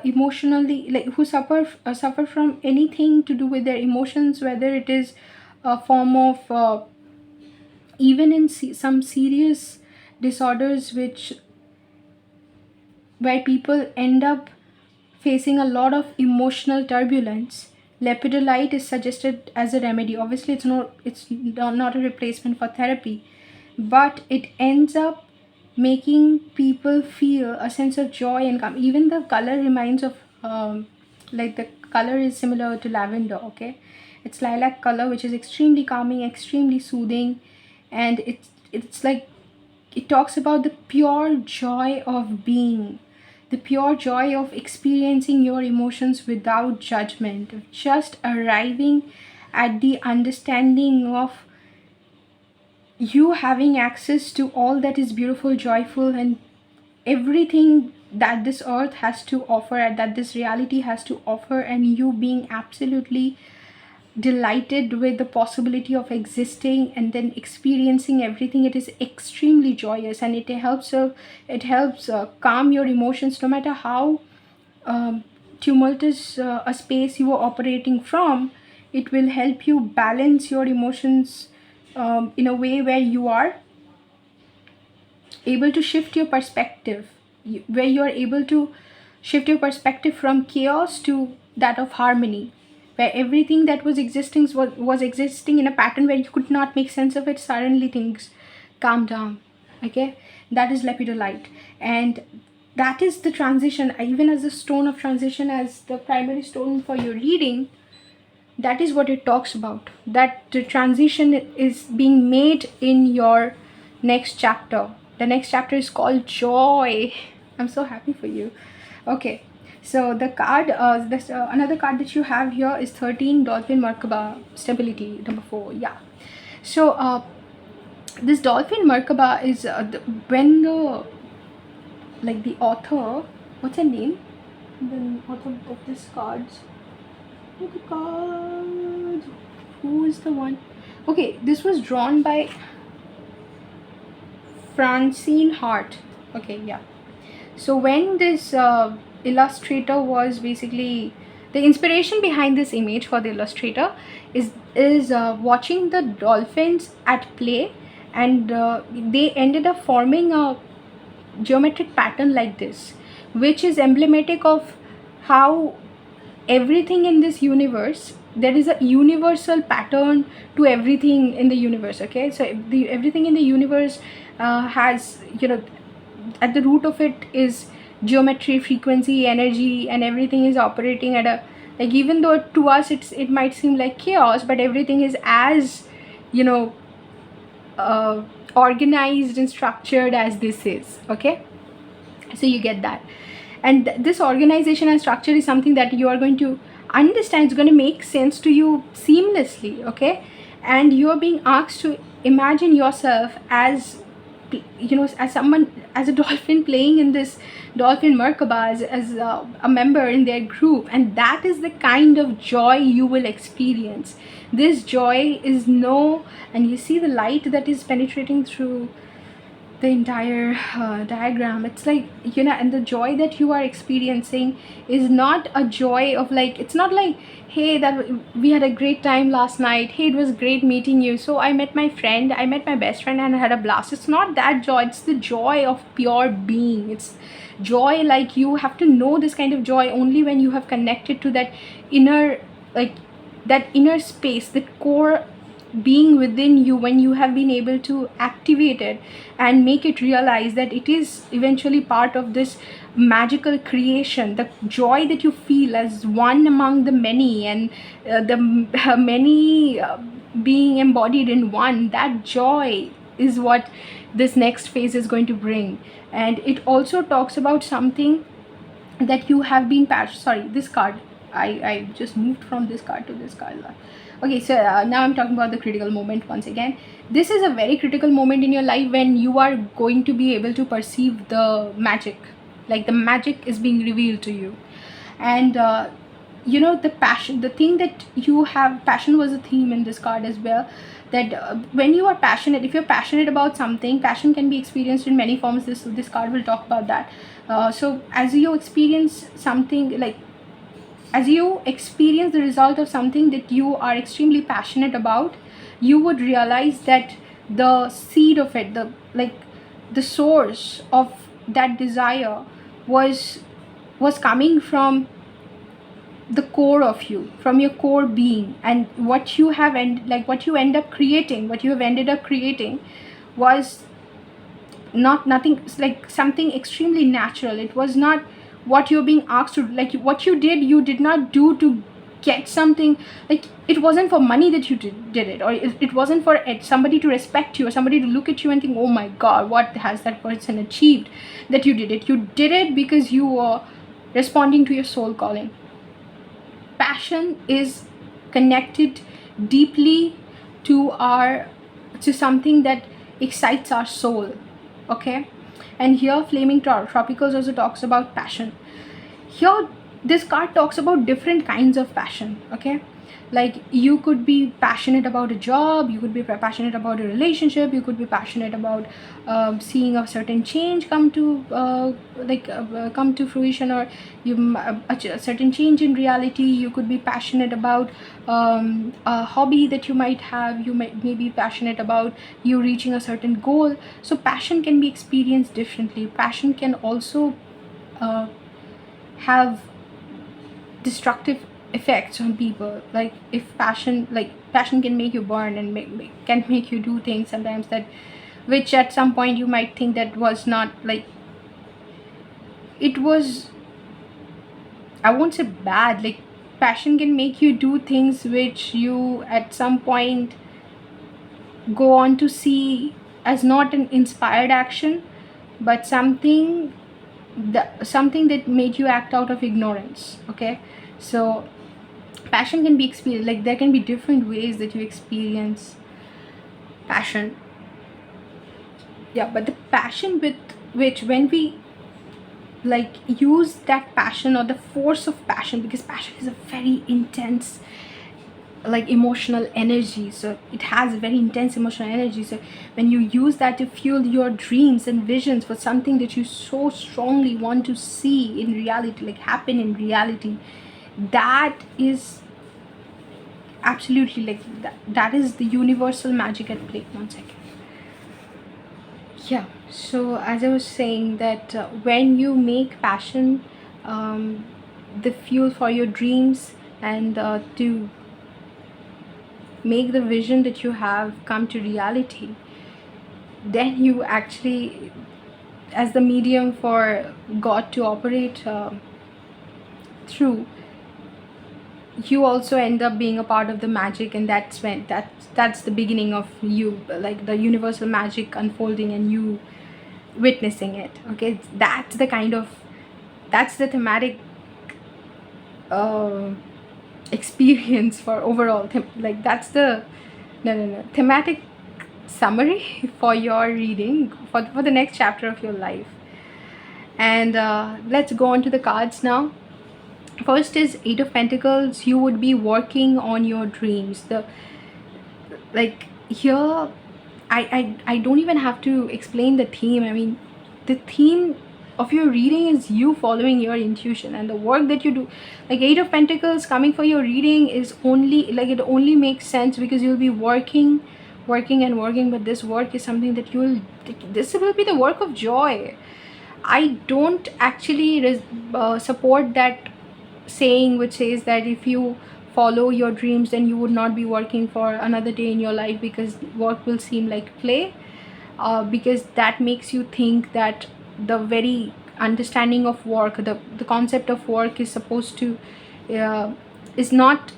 Speaker 1: emotionally, like who suffer from anything to do with their emotions, whether it is a form of even in some serious disorders where people end up facing a lot of emotional turbulence, lepidolite is suggested as a remedy. Obviously it's not a replacement for therapy, but it ends up making people feel a sense of joy and calm. Even the color reminds of like the color is similar to lavender. Okay, it's lilac color, which is extremely calming, extremely soothing, and it's like it talks about the pure joy of being, the pure joy of experiencing your emotions without judgment, of just arriving at the understanding of you having access to all that is beautiful, joyful, and everything that this earth has to offer, and that this reality has to offer, and you being absolutely delighted with the possibility of existing and then experiencing everything. It is extremely joyous, and it helps calm your emotions, no matter how tumultuous a space you are operating from. It will help you balance your emotions in a way where you are able to shift your perspective, where you are able to shift your perspective from chaos to that of harmony. where everything that was existing was existing in a pattern where you could not make sense of it. Suddenly things calm down. Okay, that is Lepidolite, and that is the transition. Even as the stone of transition, as the primary stone for your reading, that is what it talks about, that the transition is being made in your next chapter. The next chapter is called Joy. I'm so happy for you. Okay, so the card, this another card that you have here is 13 Dolphin Merkaba, stability number 4. Yeah, so this Dolphin Merkaba is when the, like, the author, what's her name, the author of this cards, oh the card, who is the one, okay, this was drawn by Francine Hart. Okay, yeah. So when this illustrator was basically, the inspiration behind this image for the illustrator is watching the dolphins at play, and they ended up forming a geometric pattern like this, which is emblematic of how everything in this universe, there is a universal pattern to everything in the universe. Okay, so everything in the universe has, you know, at the root of it is geometry, frequency, energy, and everything is operating at a, like, even though to us it might seem like chaos, but everything is as, you know, organized and structured as this is. Okay, so you get that, and this organization and structure is something that you are going to understand. It's going to make sense to you seamlessly. Okay, and you are being asked to imagine yourself as, you know, as someone, as a dolphin playing in this Dolphin Merkaba, as a member in their group, and that is the kind of joy you will experience. This joy is no, and you see the light that is penetrating through the entire diagram. It's like, you know, and the joy that you are experiencing is not a joy of, like, it's not like, hey, that we had a great time last night, hey, it was great meeting you, so I met my best friend and I had a blast. It's not that joy. It's the joy of pure being. It's joy, like, you have to know this kind of joy only when you have connected to that inner, like, that inner space, that core being within you, when you have been able to activate it and make it realize that it is eventually part of this magical creation. The joy that you feel as one among the many, and the many being embodied in one, that joy is what this next phase is going to bring. And it also talks about something that you have been sorry, this card, I just moved from this card to this card. Okay, so now I'm talking about the critical moment once again. This is a very critical moment in your life when you are going to be able to perceive the magic, like the magic is being revealed to you. And you know, the passion, the thing that you have, passion was a theme in this card as well, that when you are passionate, if you're passionate about something, passion can be experienced in many forms. This card will talk about that. So as you experience something, like, as you experience the result of something that you are extremely passionate about, you would realize that the seed of it, the, like, the source of that desire was coming from the core of you, from your core being. And what you have what you have ended up creating was nothing, like something extremely natural. It was not what you're being asked to, like, what you did not do to get something. Like, it wasn't for money that you did it, or it wasn't for somebody to respect you, or somebody to look at you and think, oh my god, what has that person achieved, that you did it. You did it because you were responding to your soul calling. Passion is connected deeply to something that excites our soul. Okay, and here Flaming Tropicals also talks about passion. Here this card talks about different kinds of passion. Okay, like, you could be passionate about a job, you could be passionate about a relationship, you could be passionate about seeing a certain change come to fruition, or a certain change in reality. You could be passionate about a hobby that you might have. You may be passionate about you reaching a certain goal. So passion can be experienced differently. Passion can also have destructive effects on people. Like if passion can make you burn and can make you do things sometimes that which at some point you might think that was not like, it was, I won't say bad, like passion can make you do things which you at some point go on to see as not an inspired action, but something that made you act out of ignorance. Okay, so passion can be experienced, like there can be different ways that you experience passion. Yeah, but the passion with which when we like use that passion or the force of passion, because passion is a very intense like emotional energy, so it has very intense emotional energy. So when you use that to fuel your dreams and visions for something that you so strongly want to see in reality, like happen in reality, that is absolutely like that is the universal magic at play. One second. Yeah, so as I was saying that when you make passion the fuel for your dreams and to make the vision that you have come to reality, then you actually, as the medium for God to operate through, you also end up being a part of the magic, and that's the beginning of you, like the universal magic unfolding and you witnessing it. Okay, that's the thematic uh, experience for overall like that's the no thematic summary for your reading for the next chapter of your life. And let's go on to the cards now. First is Eight of Pentacles. You would be working on your dreams. The like here I don't even have to explain the theme. I mean, the theme of your reading is you following your intuition and the work that you do. Like Eight of Pentacles coming for your reading is only like, it only makes sense because you'll be working and working, but this work is something that this will be the work of joy. I don't actually support that saying which says that if you follow your dreams then you would not be working for another day in your life because work will seem like play, because that makes you think that the very understanding of work, the concept of work is supposed to is not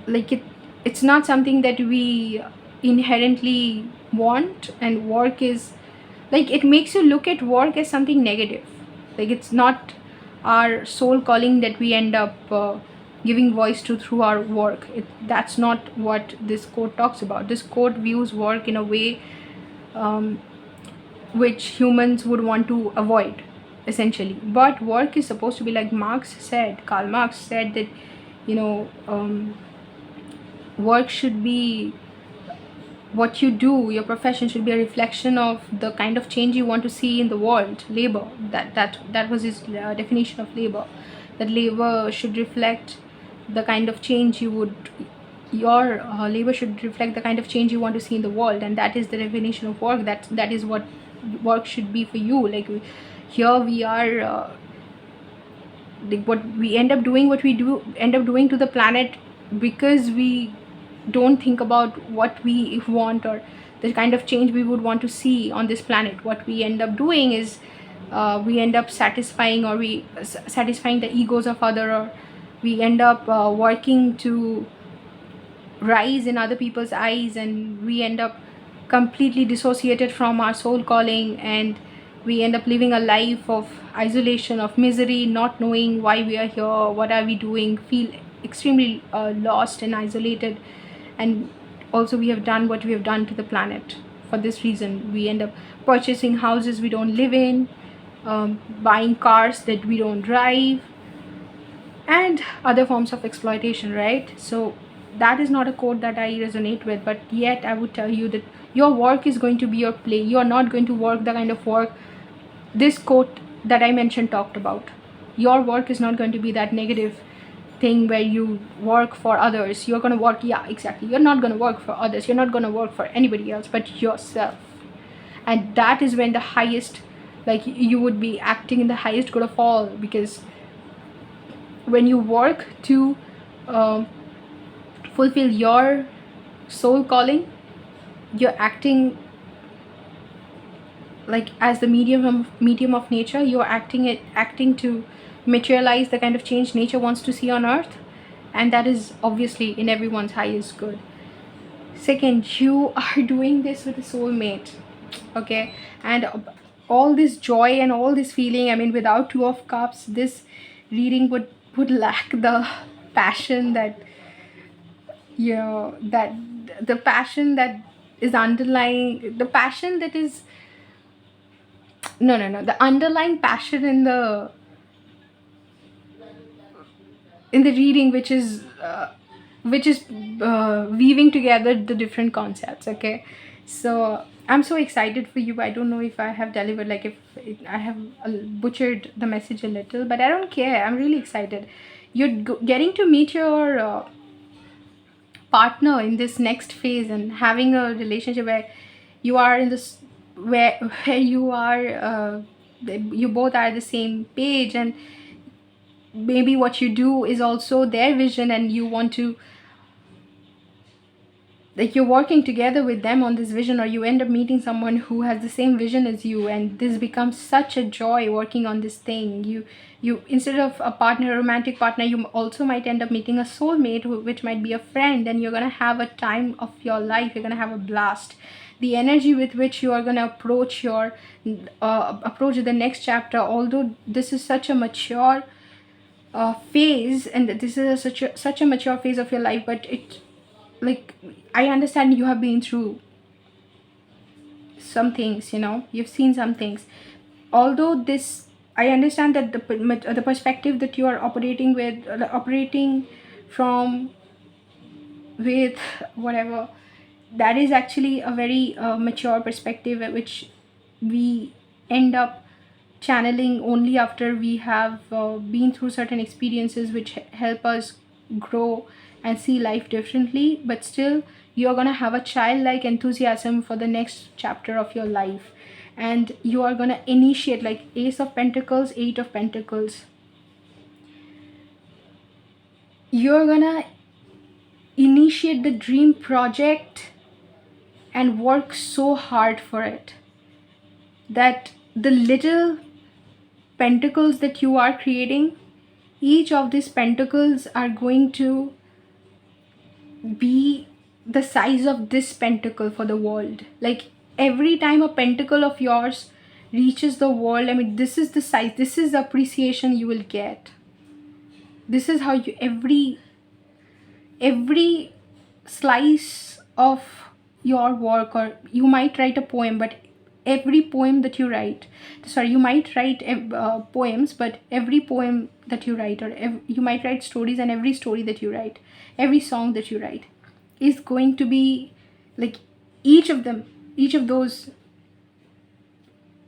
Speaker 1: like it's not something that we inherently want. And work is like, it makes you look at work as something negative, like it's not our soul calling that we end up giving voice to through our work. That's not what this quote talks about. This quote views work in a way which humans would want to avoid essentially. But work is supposed to be, like Karl Marx said that work should be, what you do, your profession should be a reflection of the kind of change you want to see in the world. Labor, that was his definition of labor, that labor should reflect the kind of change your labor should reflect the kind of change you want to see in the world. And that is the definition of work. That is what work should be for you. Like here we are like what we end up doing to the planet, because we don't think about what we want or the kind of change we would want to see on this planet. What we end up doing is we end up satisfying the egos of other, or we end up working to rise in other people's eyes, and we end up completely dissociated from our soul calling, and we end up living a life of isolation, of misery, not knowing why we are here, what are we doing, feel extremely lost and isolated. And also we have done what we have done to the planet. For this reason we end up purchasing houses we don't live in, buying cars that we don't drive, and other forms of exploitation, right? So that is not a quote that I resonate with, but yet I would tell you that your work is going to be your play. You are not going to work the kind of work this quote that I mentioned talked about. Your work is not going to be that negative thing where you work for others. You're going to work, yeah, exactly, you're not going to work for others, you're not going to work for anybody else but yourself. And that is when the highest, like you would be acting in the highest good of all, because when you work to um, fulfill your soul calling, you're acting like as the medium of nature. You're acting to materialize the kind of change nature wants to see on earth, and that is obviously in everyone's highest good. Second, you are doing this with a soulmate, okay? And all this joy and all this feeling, I mean, without Two of Cups, this reading would lack the passion that, you know, that the passion that is underlying, the passion that is, no, the underlying passion in the reading, which is weaving together the different concepts, okay? So I'm so excited for you. I don't know if I have delivered, like, if I have butchered the message a little, but I don't care. I'm really excited. You're getting to meet your partner in this next phase, and having a relationship where you are in this, where you are you both are the same page, and maybe what you do is also their vision, and you want to, like, you're working together with them on this vision, or you end up meeting someone who has the same vision as you, and this becomes such a joy working on this thing. You instead of a partner, a romantic partner, you also might end up meeting a soulmate which might be a friend, and you're going to have a time of your life. You're going to have a blast. The energy with which you are going to approach the next chapter, although this is such a mature phase, and this is such a mature phase of your life, but it, like, I understand you have been through some things, you've seen some things. Although this, I understand that the perspective that you are operating from, with whatever, that is actually a very mature perspective, which we end up channeling only after we have been through certain experiences which help us grow and see life differently. But still, you're going to have a childlike enthusiasm for the next chapter of your life, and you are going to initiate, like Ace of Pentacles, Eight of Pentacles. You're going to initiate the dream project and work so hard for it that the little pentacles that you are creating, each of these pentacles are going to be the size of this pentacle for the world. Like, every time a pentacle of yours reaches the world, I mean, this is the size, this is the appreciation you will get. This is how you, every slice of your work, or you might write a poem, but every poem that you write, you might write poems, but every poem that you write, or you might write stories, and every story that you write, every song that you write is going to be, like, each of those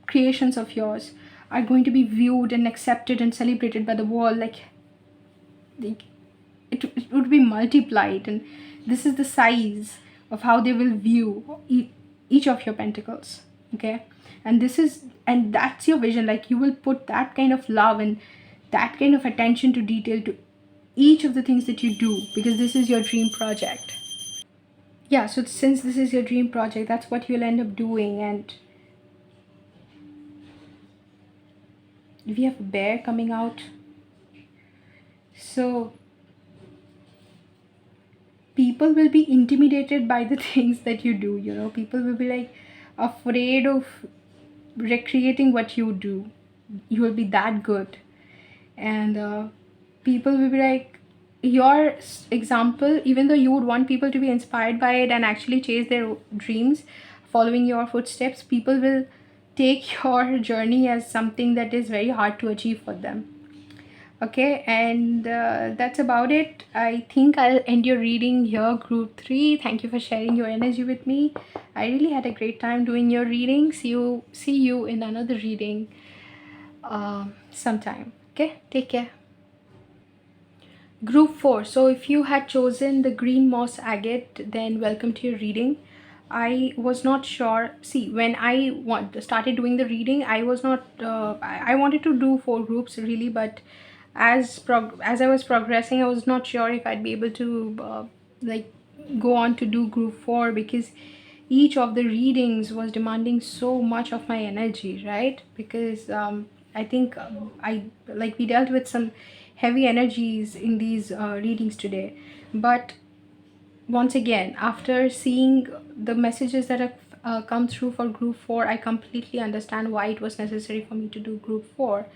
Speaker 1: creations of yours are going to be viewed and accepted and celebrated by the world. Like it would be multiplied, and this is the size of how they will view each of your pentacles, okay? And that's your vision. Like, you will put that kind of love and that kind of attention to detail to each of the things that you do, because this is your dream project. Yeah, so since this is your dream project, that's what you'll end up doing. And we have a bear coming out. So people will be intimidated by the things that you do, people will be like afraid of recreating what you do. You will be that good. And people will be like, your example, even though you would want people to be inspired by it and actually chase their dreams, following your footsteps, people will take your journey as something that is very hard to achieve for them. Okay, and that's about it. I think I'll end your reading here, group 3. Thank you for sharing your energy with me. I really had a great time doing your reading. See you in another reading sometime. Okay, take care. Group 4. So if you had chosen the green moss agate, then welcome to your reading. I was not sure. See, when I started doing the reading, I was not I wanted to do 4 groups really, but as I was progressing, I was not sure if I'd be able to like go on to do group 4, because each of the readings was demanding so much of my energy, right? Because I think I like we dealt with some heavy energies in these readings today. But once again, after seeing the messages that have come through for group 4, I completely understand why it was necessary for me to do group 4.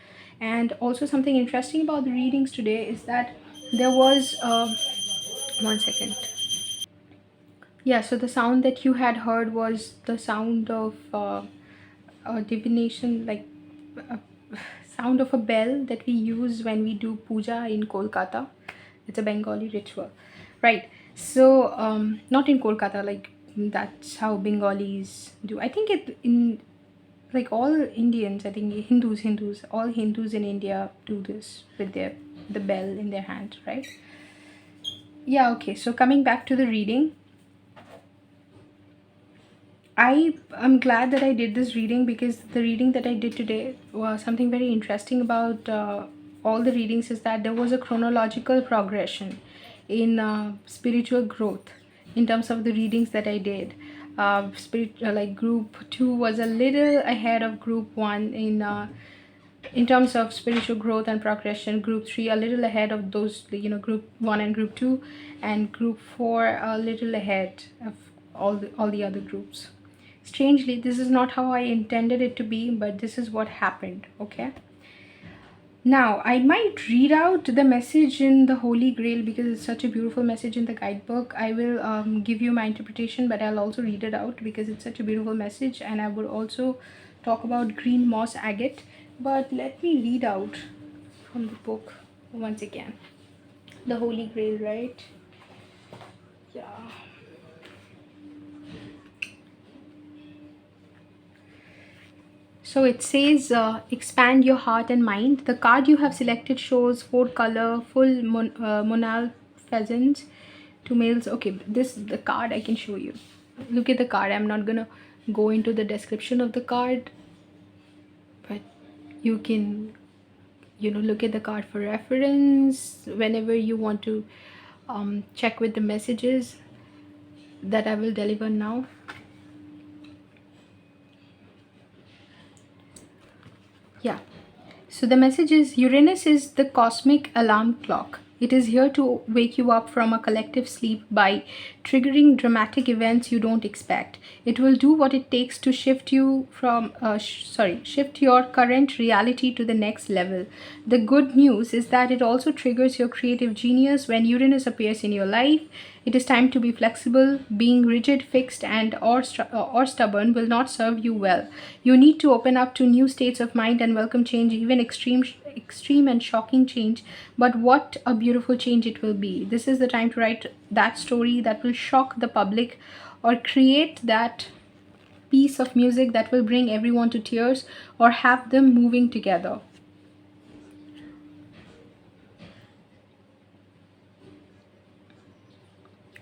Speaker 1: And also, something interesting about the readings today is that there was one second. Yeah, so the sound that you had heard was the sound of divination, like uh, sound of a bell that we use when we do puja in Kolkata. It's a Bengali ritual, right? So not in Kolkata, like that's how Bengalis do. I think it in like all Indians. I think Hindus, all Hindus in India do this with their the bell in their hand, right? Yeah. Okay. So coming back to the reading, I am glad that I did this reading, because the reading that I did today was something very interesting about all the readings is that there was a chronological progression in spiritual growth in terms of the readings that I did. Like group 2 was a little ahead of group 1 in terms of spiritual growth and progression. Group 3 a little ahead of those, group 1 and group 2, and group 4 a little ahead of all the other groups. Strangely, this is not how I intended it to be, but this is what happened. Okay, now I might read out the message in the Holy Grail because it's such a beautiful message in the guidebook. I will give you my interpretation, but I'll also read it out because it's such a beautiful message, and I will also talk about green moss agate. But let me read out from the book once again. The Holy Grail, right? Yeah. So it says, expand your heart and mind. The card you have selected shows 4 color, full monal pheasants, 2 males. Okay, this the card I can show you. Look at the card. I'm not gonna go into the description of the card, but you can, look at the card for reference whenever you want to check with the messages that I will deliver now. Yeah. So the message is Uranus is the cosmic alarm clock. It is here to wake you up from a collective sleep by triggering dramatic events you don't expect. It will do what it takes to shift you from shift your current reality to the next level. The good news is that it also triggers your creative genius when Uranus appears in your life. It is time to be flexible. Being rigid, fixed, and or stubborn will not serve you well. You need to open up to new states of mind and welcome change, even extreme and shocking change. But what a beautiful change it will be. This is the time to write that story that will shock the public, or create that piece of music that will bring everyone to tears or have them moving together.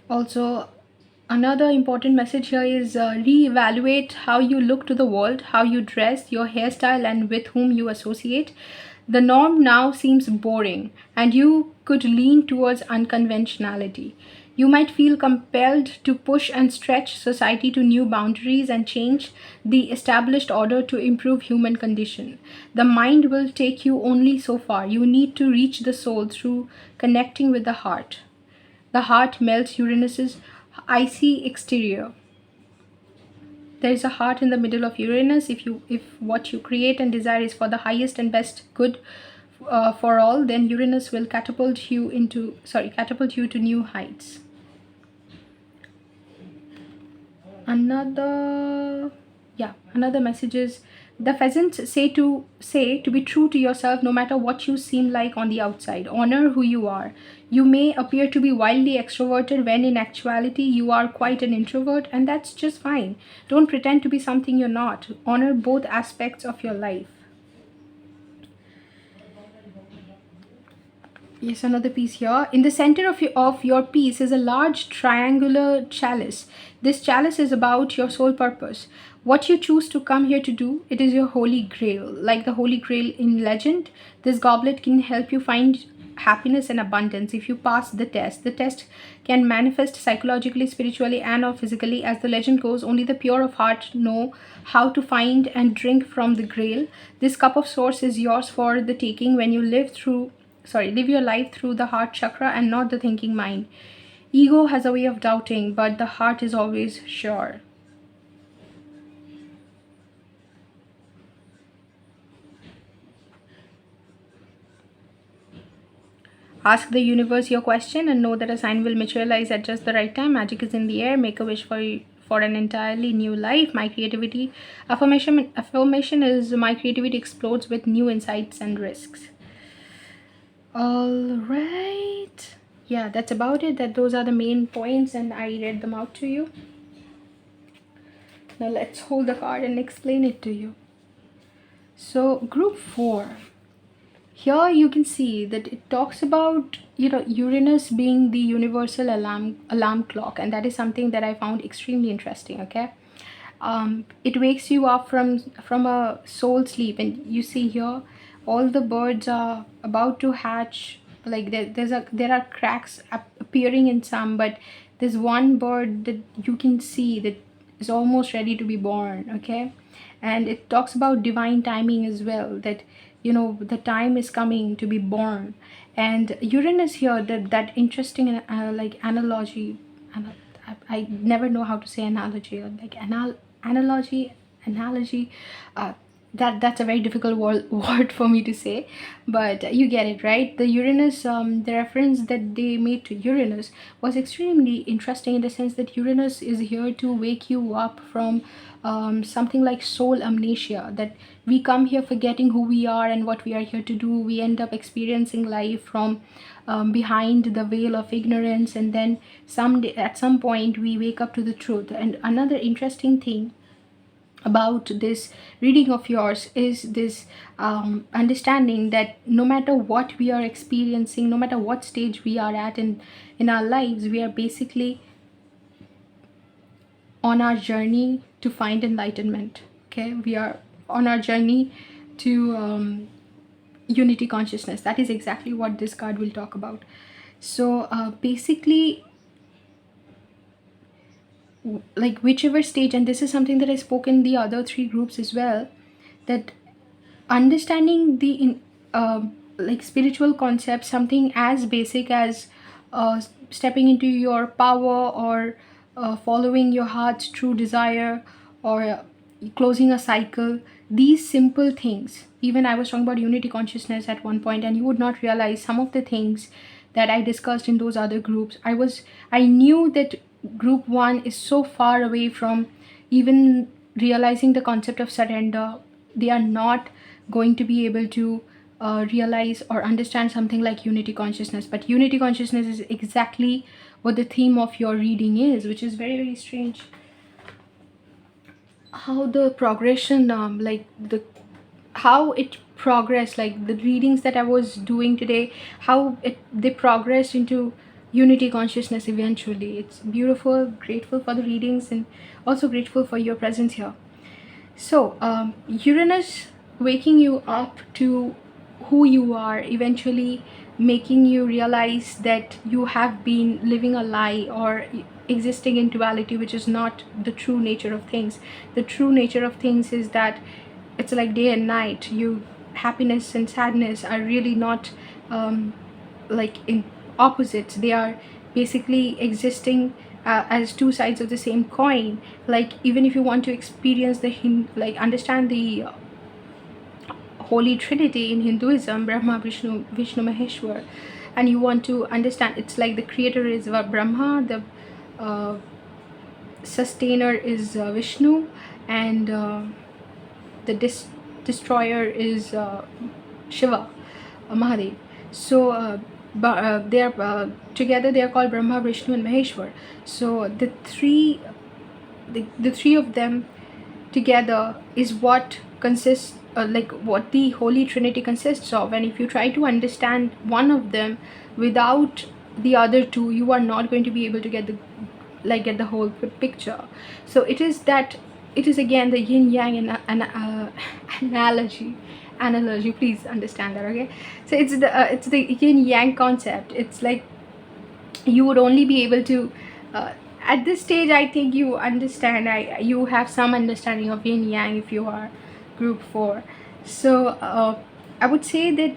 Speaker 1: Also, another important message here is reevaluate how you look to the world, how you dress, your hairstyle, and with whom you associate. The norm now seems boring, and you could lean towards unconventionality. You might feel compelled to push and stretch society to new boundaries and change the established order to improve human condition. The mind will take you only so far. You need to reach the soul through connecting with the heart. The heart melts Uranus's icy exterior. There is a heart in the middle of Uranus. If what you create and desire is for the highest and best good for all, then Uranus will catapult you to new heights. Another message is the pheasants say to be true to yourself no matter what you seem like on the outside. Honor who you are. You may appear to be wildly extroverted when in actuality you are quite an introvert, and that's just fine. Don't pretend to be something you're not. Honor both aspects of your life. Yes, another piece here. In the center of your piece is a large triangular chalice. This chalice is about your sole purpose. What you choose to come here to do, it is your holy grail. Like the holy grail in legend, this goblet can help you find happiness and abundance if you pass the test. The test can manifest psychologically, spiritually, and or physically. As the legend goes, only the pure of heart know how to find and drink from the grail. This cup of source is yours for the taking when you live your life through the heart chakra and not the thinking mind. Ego has a way of doubting, but the heart is always sure. Ask the universe your question and know that a sign will materialize at just the right time. Magic is in the air. Make a wish for an entirely new life. My creativity affirmation is my creativity explodes with new insights and risks. All right. Yeah, that's about it. Those are the main points, and I read them out to you. Now let's hold the card and explain it to you. So group 4. Here you can see that it talks about Uranus being the universal alarm clock, and that is something that I found extremely interesting. Okay, it wakes you up from a soul sleep, and you see here all the birds are about to hatch. Like there are cracks appearing in some, but there's one bird that you can see that is almost ready to be born. Okay, and it talks about divine timing as well, that the time is coming to be born. And Uranus here, that interesting like analogy, I never know how to say analogy, like analogy. That's a very difficult word for me to say, but you get it, right? The Uranus, the reference that they made to Uranus was extremely interesting, in the sense that Uranus is here to wake you up from something like soul amnesia, that we come here forgetting who we are and what we are here to do. We end up experiencing life from behind the veil of ignorance, and then someday at some point we wake up to the truth. And another interesting thing about this reading of yours is this understanding that no matter what we are experiencing, no matter what stage we are at in our lives, we are basically on our journey to find enlightenment. Okay, we are on our journey to unity consciousness. That is exactly what this card will talk about. So basically, like whichever stage, and this is something that I spoke in the other 3 groups as well, that understanding the like spiritual concepts, something as basic as stepping into your power, or following your heart's true desire, or closing a cycle. These simple things, even I was talking about unity consciousness at one point, and you would not realize some of the things that I discussed in those other groups. I knew that group 1 is so far away from even realizing the concept of surrender. They are not going to be able to realize or understand something like unity consciousness. But unity consciousness is exactly what the theme of your reading is, which is very, very strange. How the progression, how it progressed, like the readings that I was doing today, how they progressed into unity consciousness eventually. It's beautiful. Grateful for the readings, and also grateful for your presence here. So Uranus waking you up to who you are, eventually making you realize that you have been living a lie or existing in duality, which is not the true nature of things. The true nature of things is that it's like day and night. Happiness and sadness are really not like in opposites. They are basically existing as 2 sides of the same coin. Like even if you want to experience understand the Holy Trinity in Hinduism, Brahma, Vishnu, Maheshwar, and you want to understand, it's like the creator is Brahma, the sustainer is Vishnu, and the destroyer is Shiva, Mahadev. So they are together. They are called Brahma, Vishnu, and Maheshwar. So the three of them together is what consists like what the Holy Trinity consists of, and if you try to understand one of them without the other two, you are not going to be able to get the whole picture. So it is that, it is again the yin yang analogy, please understand that, okay? So it's the yin yang concept. It's like you would only be able to at this stage, I think you understand, you have some understanding of yin yang if you are group 4. So I would say that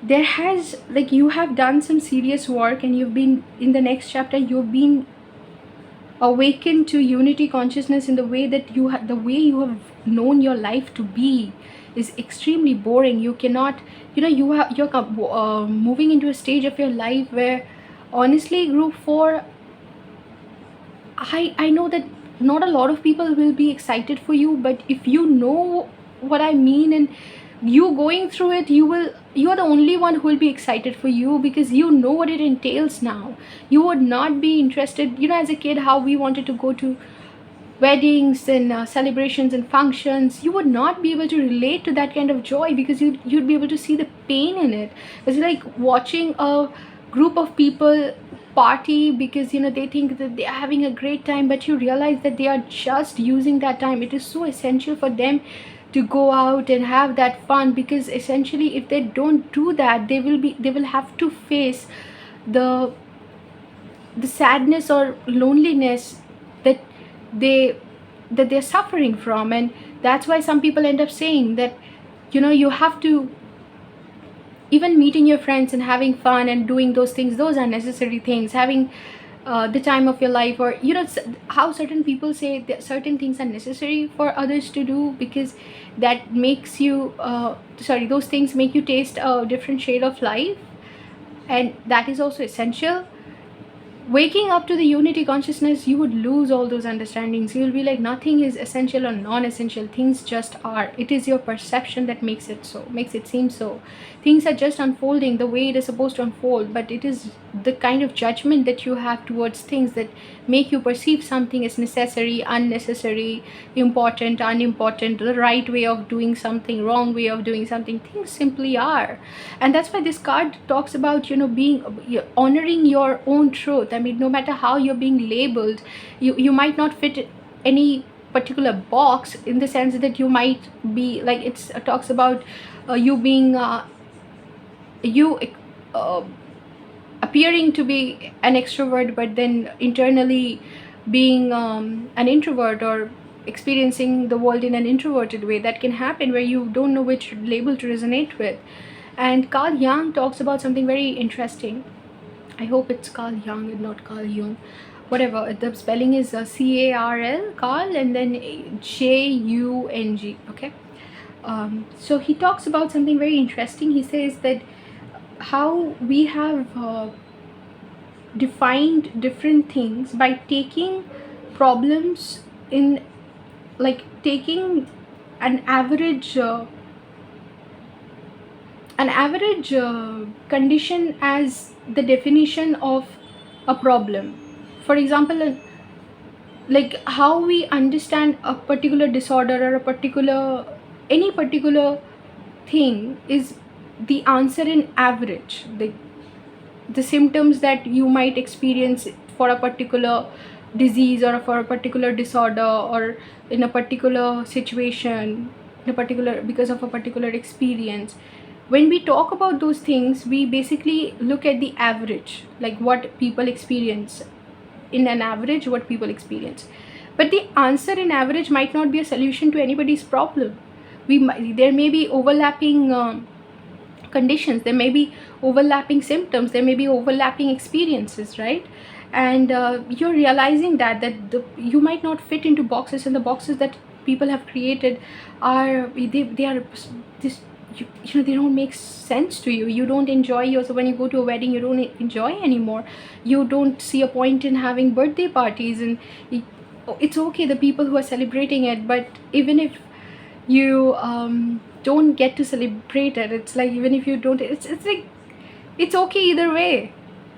Speaker 1: there has, like, you have done some serious work, and you've been, in the next chapter, you've been awakened to unity consciousness in the way that the way you have known your life to be is extremely boring. You cannot, you're moving into a stage of your life where, honestly, group 4, I know that not a lot of people will be excited for you, but if you know what I mean, and you going through it, you're the only one who will be excited for you, because you know what it entails now. You would not be interested, as a kid, how we wanted to go to weddings and celebrations and functions. You would not be able to relate to that kind of joy, because you'd be able to see the pain in it. It's like watching a group of people party because they think that they are having a great time, but you realize that they are just using that time. It is so essential for them to go out and have that fun, because essentially if they don't do that, they will have to face the sadness or loneliness that they're suffering from. And that's why some people end up saying that you have to, even meeting your friends and having fun and doing those things, those are necessary things. Having the time of your life, or how certain people say that certain things are necessary for others to do, because that makes you those things make you taste a different shade of life, and that is also essential. Waking up to the unity consciousness, you would lose all those understandings. You'll be like, nothing is essential or non-essential, things just are. It is your perception that makes it seem so. Things are just unfolding the way it is supposed to unfold, but it is the kind of judgment that you have towards things that make you perceive something as necessary, unnecessary, important, unimportant, the right way of doing something, wrong way of doing something. Things simply are. And that's why this card talks about being honoring your own truth. I mean, no matter how you're being labeled, you might not fit any particular box, in the sense that you might be like, it talks about you being appearing to be an extrovert, but then internally being an introvert, or experiencing the world in an introverted way. That can happen, where you don't know which label to resonate with. And Carl Jung talks about something very interesting. I hope it's Carl Jung and not Carl Jung. Whatever, the spelling is C-A-R-L, Carl, and then J-U-N-G, okay? So he talks about something very interesting. He says that how we have defined different things by taking problems in, like, taking an average condition as the definition of a problem. For example, like how we understand a particular disorder, or any particular thing is the answer in average. The symptoms that you might experience for a particular disease, or for a particular disorder, or in a particular situation, because of a particular experience. When we talk about those things, we basically look at the average, like what people experience in an average, what people experience. But the answer in average might not be a solution to anybody's problem. There may be overlapping conditions, there may be overlapping symptoms, there may be overlapping experiences, right? And you're realizing that you might not fit into boxes, and the boxes that people have created are they are this, they don't make sense to you. You don't enjoy yourself. When you go to a wedding, you don't enjoy anymore. You don't see a point in having birthday parties, and it's okay, the people who are celebrating it, but even if you don't get to celebrate it, it's like, even if you don't, it's like, it's okay either way.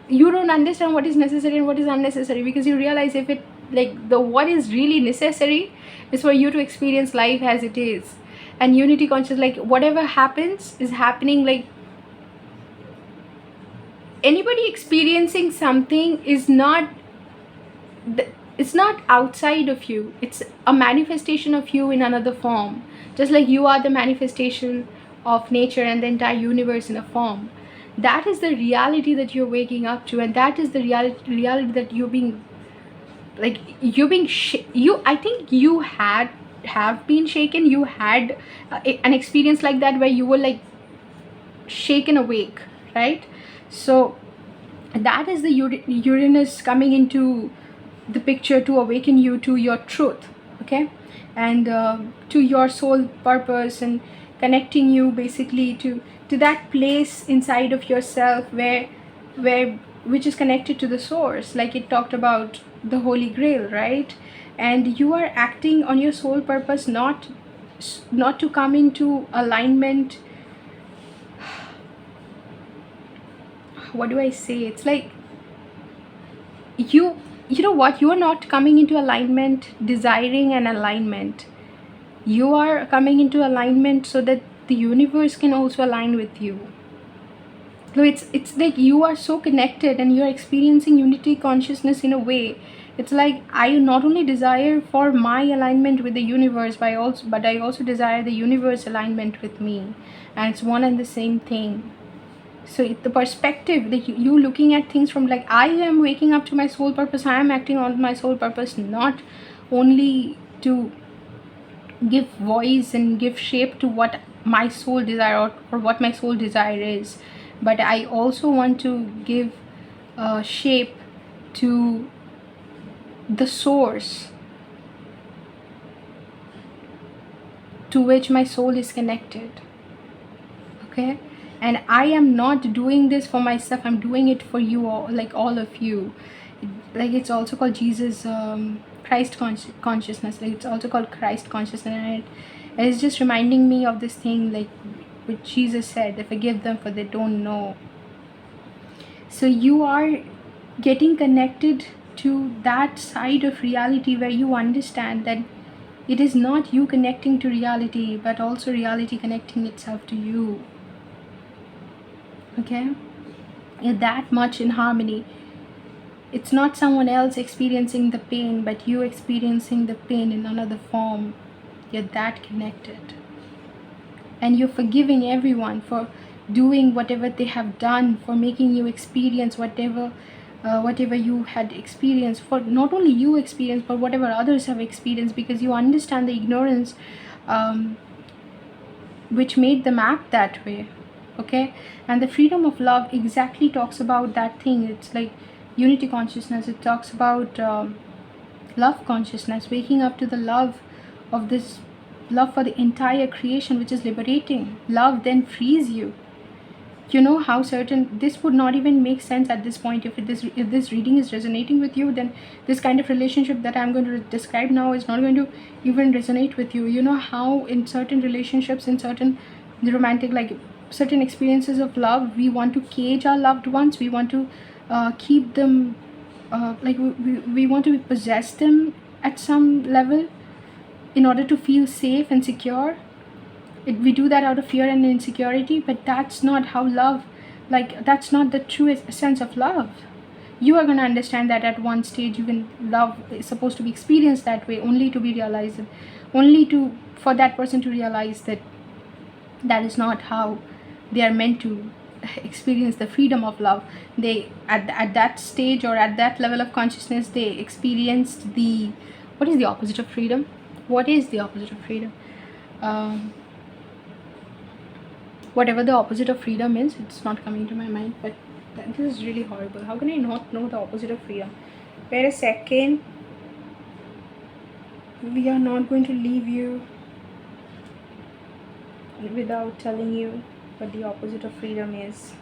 Speaker 1: You don't understand what is necessary and what is unnecessary, because you realize, if it, like, what is really necessary is for you to experience life as it is. And unity consciousness, like whatever happens is happening. Like anybody experiencing something is not, it's not outside of you, it's a manifestation of you in another form. Just like you are the manifestation of nature and the entire universe in a form. That is the reality that you're waking up to, and that is the reality that you're being, like you're being you, I think you have been shaken. You had an experience like that where you were like shaken awake, right? So that is the Uranus coming into the picture to awaken you to your truth, okay? And to your soul purpose, and connecting you basically to that place inside of yourself where which is connected to the source, like it talked about the Holy Grail, right? And you are acting on your soul purpose, not to come into alignment. What do I say? It's like you know what, you are not coming into alignment desiring an alignment. You are coming into alignment so that the universe can also align with you. So it's like you are so connected and you are experiencing unity consciousness in a way. It's like I not only desire for my alignment with the universe, but I also desire the universe alignment with me, and it's one and the same thing. So the perspective that you looking at things from, like I am waking up to my soul purpose, I am acting on my soul purpose, not only to give voice and give shape to what my soul desire, or what my soul desire is, but I also want to give shape to the source to which my soul is connected, okay? And I am not doing this for myself, I'm doing it for you all, like all of you. Like it's also called Jesus, Christ consciousness, like it's also called Christ consciousness. And it's just reminding me of this thing, like which Jesus said, they forgive them for they don't know. So you are getting connected to that side of reality where you understand that it is not you connecting to reality, but also reality connecting itself to you, okay? You're that much in harmony. It's not someone else experiencing the pain, but you experiencing the pain in another form. You're that connected. And you're forgiving everyone for doing whatever they have done, for making you experience whatever you had experienced, for not only you experience, but whatever others have experienced, because you understand the ignorance which made them act that way, okay? And the freedom of love exactly talks about that thing. It's like unity consciousness, it talks about love consciousness, waking up to the love of this love for the entire creation, which is liberating. Love then frees you. You know how certain, this would not even make sense at this point. If this reading is resonating with you, then this kind of relationship that I'm going to describe now is not going to even resonate with you. You know how in certain relationships, in certain romantic, like certain experiences of love, we want to cage our loved ones, we want to keep them like we want to possess them at some level in order to feel safe and secure. We do that out of fear and insecurity, but that's not how love, like that's not the true sense of love. You are going to understand that at one stage, even love is supposed to be experienced that way, only to be realized, only to for that person to realize that that is not how they are meant to experience the freedom of love. They at that stage, or at that level of consciousness, they experienced the, what is the opposite of freedom? What is the opposite of freedom? Whatever the opposite of freedom is, it's not coming to my mind, but this is really horrible. How can I not know the opposite of freedom? Wait a second. We are not going to leave you without telling you what the opposite of freedom is.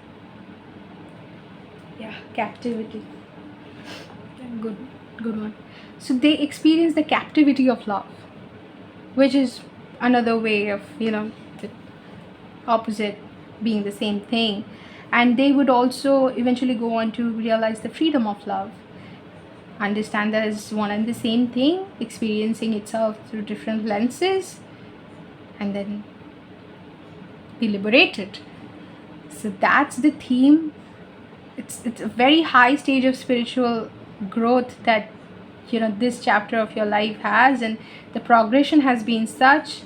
Speaker 1: Yeah, captivity. Good one. So they experience the captivity of love, which is another way of, the opposite being the same thing. And they would also eventually go on to realize the freedom of love, understand that it's one and the same thing, experiencing itself through different lenses, and then be liberated. So that's the theme. It's a very high stage of spiritual growth that this chapter of your life has, and the progression has been such.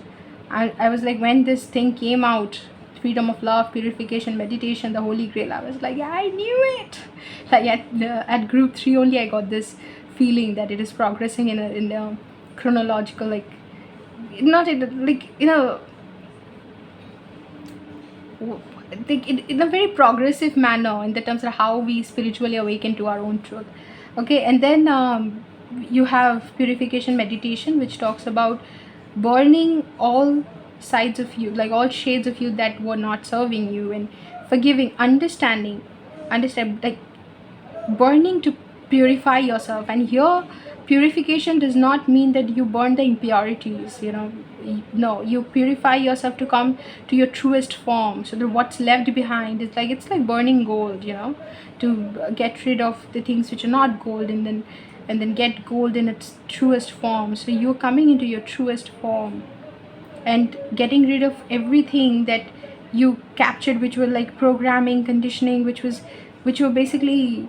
Speaker 1: I was like, when this thing came out, freedom of love, purification, meditation, the holy grail, I was like, yeah, I knew it. Like at group 3 only I got this feeling that it is progressing in a chronological, like, not in, like, in a very progressive manner in the terms of how we spiritually awaken to our own truth. Okay, and then you have purification meditation, which talks about burning all sides of you, like all shades of you that were not serving you, and forgiving, understand, like burning to purify yourself. And here, purification does not mean that you burn the impurities, no, you purify yourself to come to your truest form, so that what's left behind is like, it's like burning gold, to get rid of the things which are not gold, and then get gold in its truest form. So you're coming into your truest form and getting rid of everything that you captured, which were like programming, conditioning, which were basically,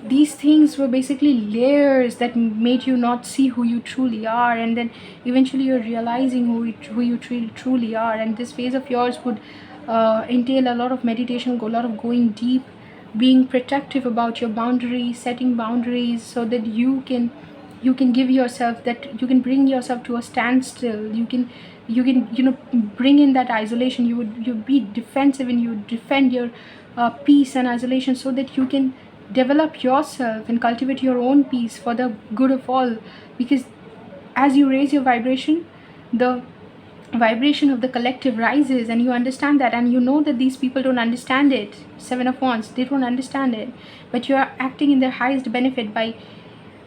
Speaker 1: these things were basically layers that made you not see who you truly are. And then eventually you're realizing who you truly are. And this phase of yours would entail a lot of meditation, a lot of going deep, being protective about your boundaries, setting boundaries, so that you can give yourself that, you can bring yourself to a standstill. You can bring in that isolation. You be defensive, and you defend your peace and isolation, so that you can develop yourself and cultivate your own peace for the good of all. Because as you raise your vibration, the vibration of the collective rises, and you understand that, and you know that these people don't understand it. 7 of Wands, they don't understand it, but you are acting in their highest benefit by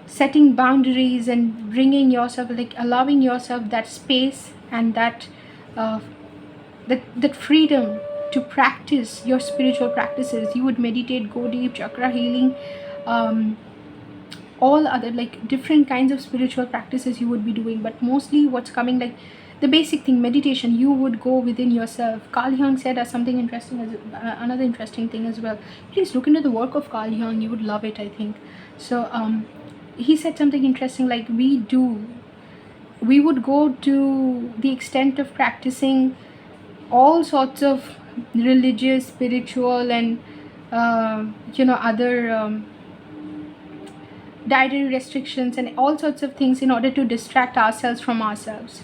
Speaker 1: setting boundaries and bringing yourself, like allowing yourself that space and that that freedom to practice your spiritual practices. You would meditate, go deep, chakra healing, all other like different kinds of spiritual practices you would be doing. But mostly what's coming, like the basic thing, meditation, you would go within yourself. Carl Jung said as something interesting, as another interesting thing as well. Please look into the work of Carl Jung, you would love it, I think. So he said something interesting, like we would go to the extent of practicing all sorts of religious, spiritual, and other dietary restrictions and all sorts of things in order to distract ourselves from ourselves.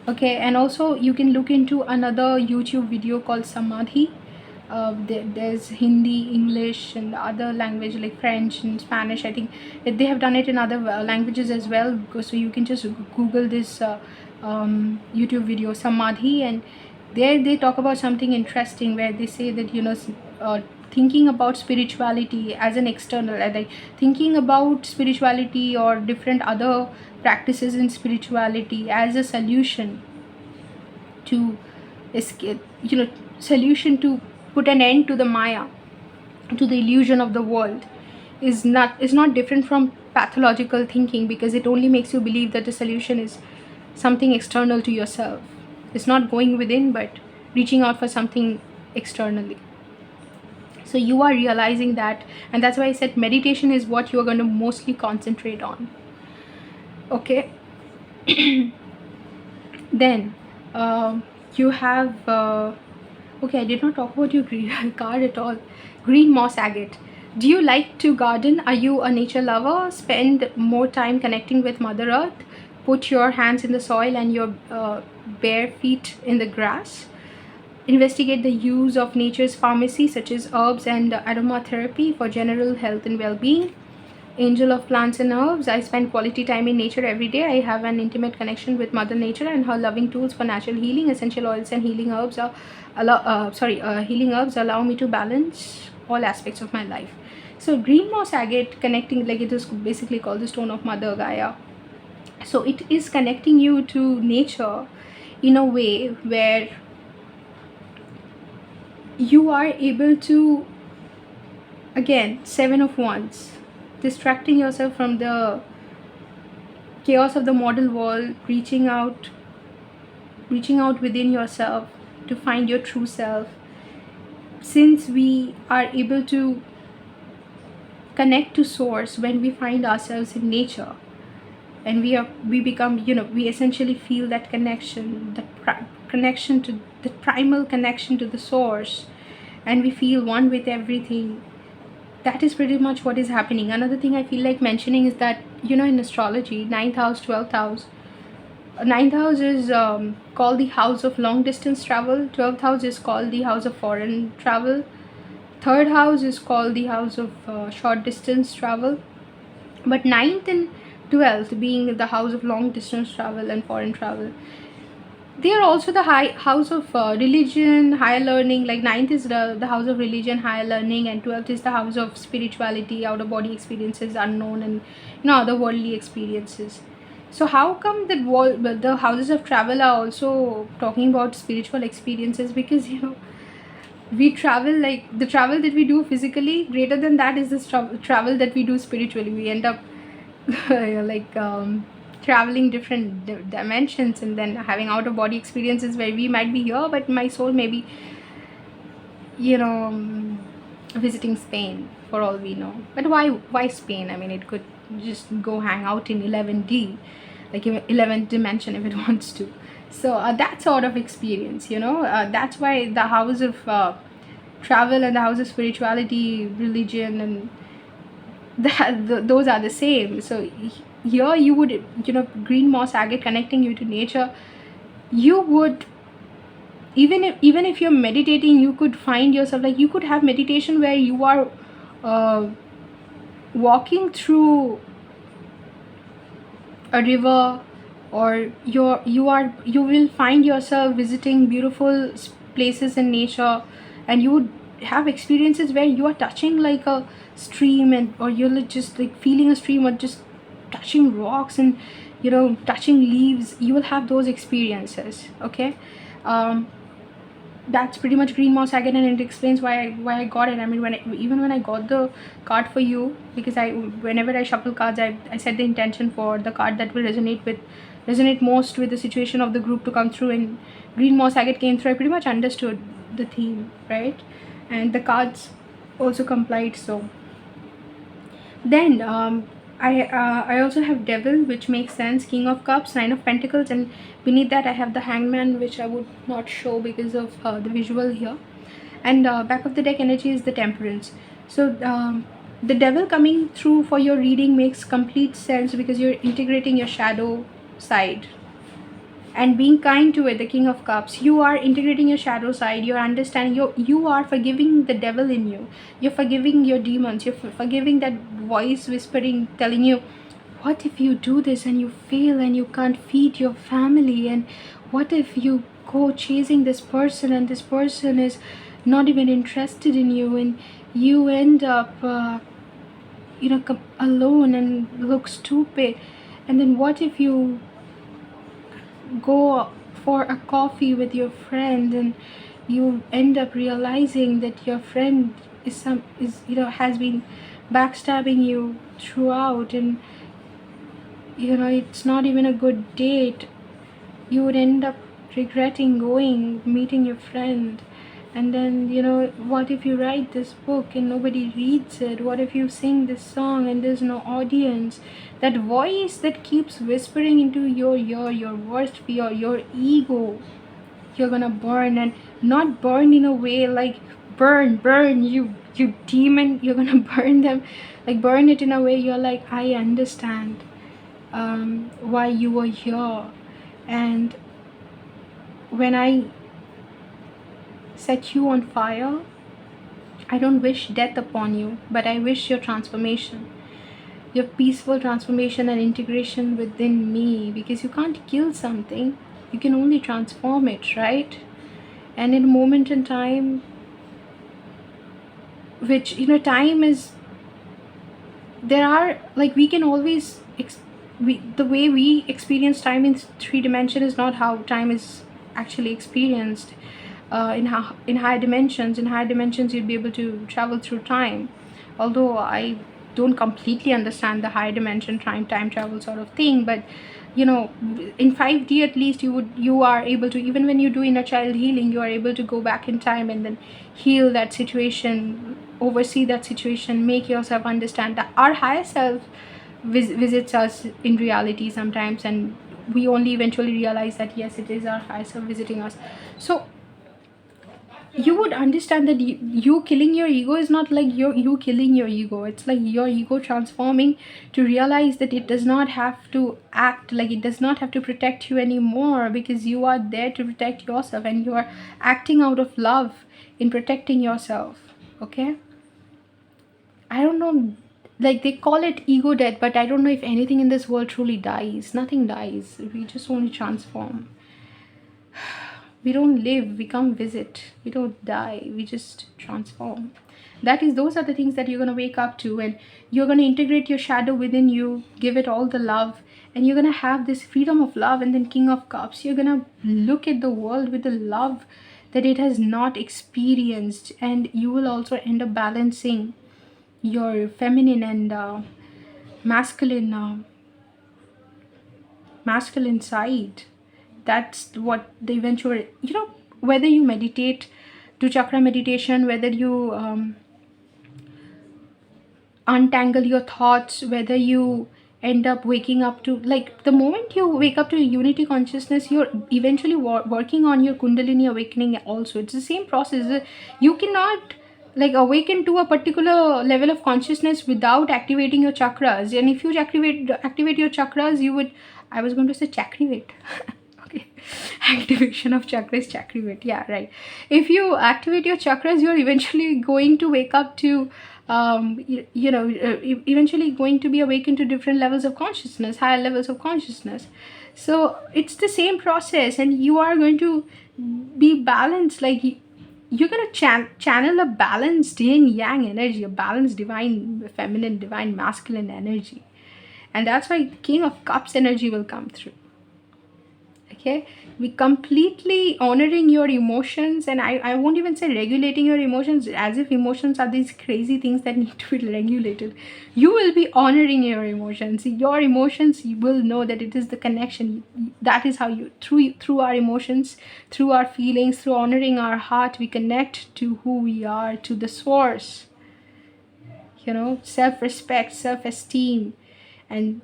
Speaker 1: Okay, and also you can look into another YouTube video called Samadhi. There's Hindi, English, and other language like French and Spanish. I think they have done it in other languages as well. So you can just Google this YouTube video, Samadhi, and there they talk about something interesting, where they say that thinking about spirituality as an external, like thinking about spirituality or different other practices in spirituality as a solution to escape, solution to put an end to the Maya, to the illusion of the world, is not different from pathological thinking, because it only makes you believe that the solution is something external to yourself. It's not going within, but reaching out for something externally. So you are realizing that, and that's why I said meditation is what you are going to mostly concentrate on. Okay. Then you have okay, I did not talk about your green card at all. Green moss agate. Do you like to garden? Are you a nature lover? Spend more time connecting with Mother Earth. Put your hands in the soil and your bare feet in the grass. Investigate the use of nature's pharmacy, such as herbs and aromatherapy, for general health and well-being. Angel of plants and herbs. I spend quality time in nature every day. I have an intimate connection with Mother Nature and her loving tools for natural healing. Essential oils and healing herbs allow me to balance all aspects of my life. So green moss agate, connecting, like it is basically called the stone of Mother Gaia. So it is connecting you to nature in a way where you are able to, again, 7 of Wands, distracting yourself from the chaos of the model world, reaching out reaching out within yourself to find your true self. Since we are able to connect to source when we find ourselves in nature, and we become, we essentially feel that connection, connection to the primal connection to the source, and we feel one with everything. That is pretty much what is happening. Another thing I feel like mentioning is that, in astrology, ninth house, 12th house, ninth house is called the house of long distance travel, 12th house is called the house of foreign travel, third house is called the house of short distance travel. But ninth and 12th being the house of long distance travel and foreign travel, they are also the high house of religion, higher learning. Like ninth is the house of religion, higher learning, and 12th is the house of spirituality, outer body experiences, unknown, and otherworldly experiences. So how come that the houses of travel are also talking about spiritual experiences? Because we travel, like the travel that we do physically, greater than that is the travel that we do spiritually. We end up like traveling different dimensions, and then having out of body experiences where we might be here but my soul may be, visiting Spain, for all we know. But why Spain? I mean, it could just go hang out in 11D, like 11th dimension, if it wants to. So that sort of experience, that's why the house of travel and the house of spirituality, religion, and those are the same. So here you would, green moss agate connecting you to nature, you would, even if you're meditating, you could find yourself, like you could have meditation where you are walking through a river, or you will find yourself visiting beautiful places in nature, and you would have experiences where you are touching like a stream, and or you're just like feeling a stream, or just touching rocks, and touching leaves. You will have those experiences. Okay. That's pretty much green moss agate, and it explains why I got it. I mean, when I got the card for you, because whenever I shuffle cards, I set the intention for the card that will resonate most with the situation of the group to come through, and green moss agate came through. I pretty much understood the theme, right? And the cards also complied. So then I also have devil, which makes sense, king of cups, nine of pentacles, and beneath that I have the hangman, which I would not show because of the visual here. And back of the deck energy is the temperance. So the devil coming through for your reading makes complete sense, because you're integrating your shadow side and being kind to it, the king of cups. You are integrating your shadow side, you're understanding, you are forgiving the devil in you, you're forgiving your demons, you're forgiving that voice whispering, telling you, what if you do this and you fail and you can't feed your family, and what if you go chasing this person and this person is not even interested in you, and you end up alone and look stupid, and then what if you go for a coffee with your friend and you end up realizing that your friend has been backstabbing you throughout, and it's not even a good date. You would end up regretting meeting your friend. And then, what if you write this book and nobody reads it? What if you sing this song and there's no audience? That voice that keeps whispering into your ear, your worst fear, your ego, you're gonna burn. And not burn in a way like burn, you demon, you're gonna burn them. Like burn it in a way you're like, I understand why you were here. And when I set you on fire, I don't wish death upon you, but I wish your transformation, your peaceful transformation and integration within me, because you can't kill something, you can only transform it, right? And in a moment in time, which time is, there are, like, we can always the way we experience time in 3 dimension is not how time is actually experienced. In higher dimensions, you'd be able to travel through time. Although I don't completely understand the higher dimension time travel sort of thing, but you know, in 5D at least you are able to, even when you do inner child healing, you are able to go back in time and then heal that situation, oversee that situation, make yourself understand that our higher self visits us in reality sometimes, and we only eventually realize that yes, it is our higher self visiting us. So you would understand that you killing your ego is not like you killing your ego. It's like your ego transforming to realize that it does not have to act, like it does not have to protect you anymore, because you are there to protect yourself, and you are acting out of love in protecting yourself. Okay, I don't know, like they call it ego death, but I don't know if anything in this world truly dies. Nothing dies, we just only transform. We don't live, we come visit. We don't die, we just transform. Those are the things that you're going to wake up to, and you're going to integrate your shadow within you, give it all the love, and you're going to have this freedom of love. And then King of Cups, you're going to look at the world with the love that it has not experienced, and you will also end up balancing your feminine and masculine masculine side. That's what the eventual, you know, whether you meditate, do chakra meditation, whether you untangle your thoughts, whether you end up waking up to, like the moment you wake up to unity consciousness, you're eventually working on your kundalini awakening also. It's the same process. You cannot like awaken to a particular level of consciousness without activating your chakras. And if you activate your chakras, you would, I was going to say chactivate. Okay, activation of chakras, chactivate, yeah, right. If you activate your chakras, you're eventually going to wake up to eventually going to be awakened to different levels of consciousness, higher levels of consciousness. So it's the same process, and you are going to be balanced. Like you're going to channel a balanced yin yang energy, a balanced divine feminine, divine masculine energy, and that's why King of Cups energy will come through. Okay, we completely honoring your emotions, and I won't even say regulating your emotions, as if emotions are these crazy things that need to be regulated. You will be honoring your emotions. Your emotions, you will know that it is the connection. That is how you, through our emotions, through our feelings, through honoring our heart, we connect to who we are, to the source. You know, self-respect, self-esteem, and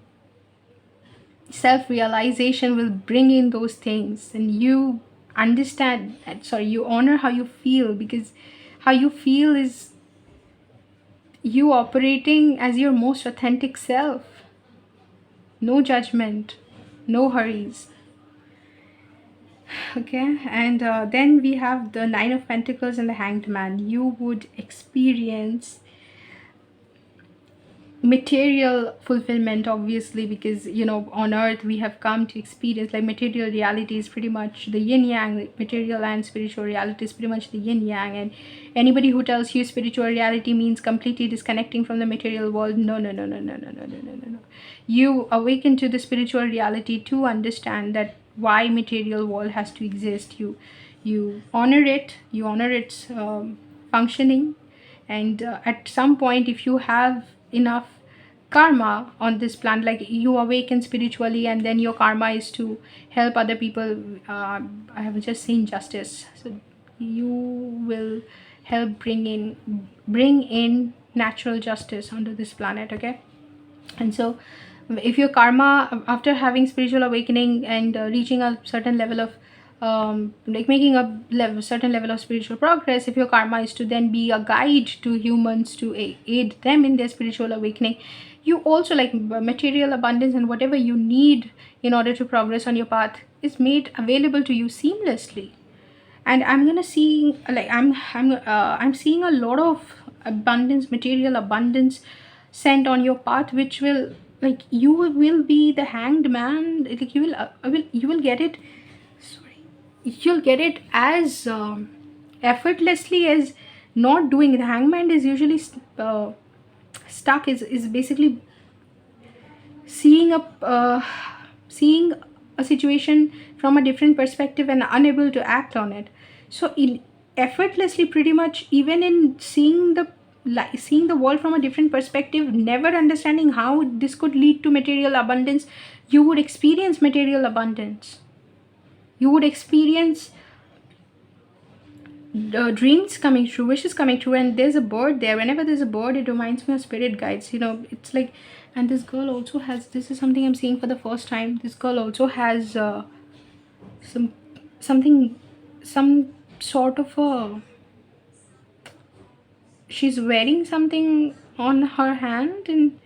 Speaker 1: self-realization will bring in those things, and you understand, sorry, you honor how you feel, because how you feel is you operating as your most authentic self. No judgment, no hurries. Okay, and then we have the Nine of Pentacles and the Hanged Man. You would experience material fulfillment, obviously, because you know, on earth we have come to experience, like, material reality is pretty much the yin yang. Like, material and spiritual reality is pretty much the yin yang, and anybody who tells you spiritual reality means completely disconnecting from the material world, no, no, no, no, no, no, no, no, no, no, no. You awaken to the spiritual reality to understand that why material world has to exist. You honor it, you honor its functioning, and at some point, if you have enough karma on this planet, like you awaken spiritually, and then your karma is to help other people. I have just seen justice, so you will help bring in natural justice onto this planet. Okay, and so if your karma, after having spiritual awakening and reaching a certain level of like making a certain level of spiritual progress, if your karma is to then be a guide to humans, to aid them in their spiritual awakening, you also, like, material abundance and whatever you need in order to progress on your path is made available to you seamlessly. And I'm gonna see, like, I'm seeing a lot of abundance, material abundance sent on your path, which will, like, you will be the Hanged Man. Like, you will get it, sorry, you'll get it as effortlessly as not doing. The hangman is usually stuck, is basically seeing a situation from a different perspective and unable to act on it. So effortlessly, pretty much, even in seeing the seeing the world from a different perspective, never understanding how this could lead to material abundance, you would experience material abundance. You would experience dreams coming true, wishes coming true. And there's a bird there. Whenever there's a bird, it reminds me of spirit guides. It's like, and this girl also has, this is something I'm seeing for the first time. This girl also has some something, some sort of a, she's wearing something on her hand, and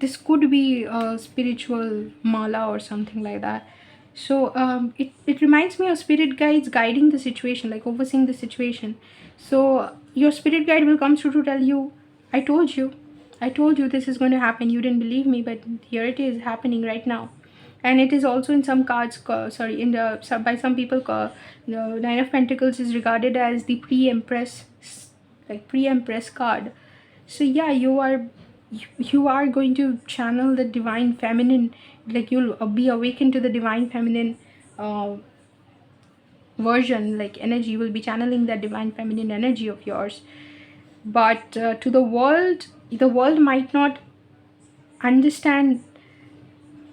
Speaker 1: this could be a spiritual mala or something like that. So it reminds me of spirit guides guiding the situation, like overseeing the situation. So your spirit guide will come through to tell you, I told you this is going to happen. You didn't believe me, but here it is happening right now. And it is also in some cards, in the by some people, the Nine of Pentacles is regarded as the pre-empress, like pre-empress card. So yeah, you are going to channel the divine feminine, like you'll be awakened to the divine feminine uh, version, like energy. You will be channeling that divine feminine energy of yours. But to the world might not understand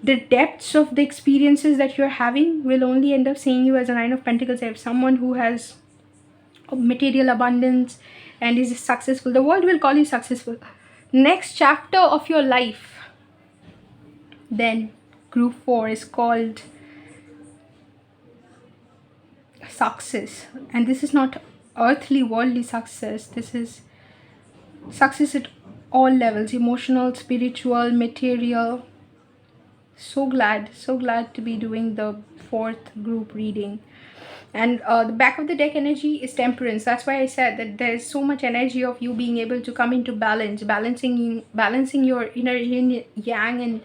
Speaker 1: the depths of the experiences that you're having. Will only end up seeing you as a Nine of Pentacles. If someone who has material abundance and is successful, the world will call you successful. Next chapter of your life, then group 4 is called success. And this is not earthly worldly success. This is success at all levels: emotional, spiritual, material. So glad to be doing the 4th group reading. And the back of the deck energy is temperance. That's why I said that there's so much energy of you being able to come into balance, balancing your inner yin yang and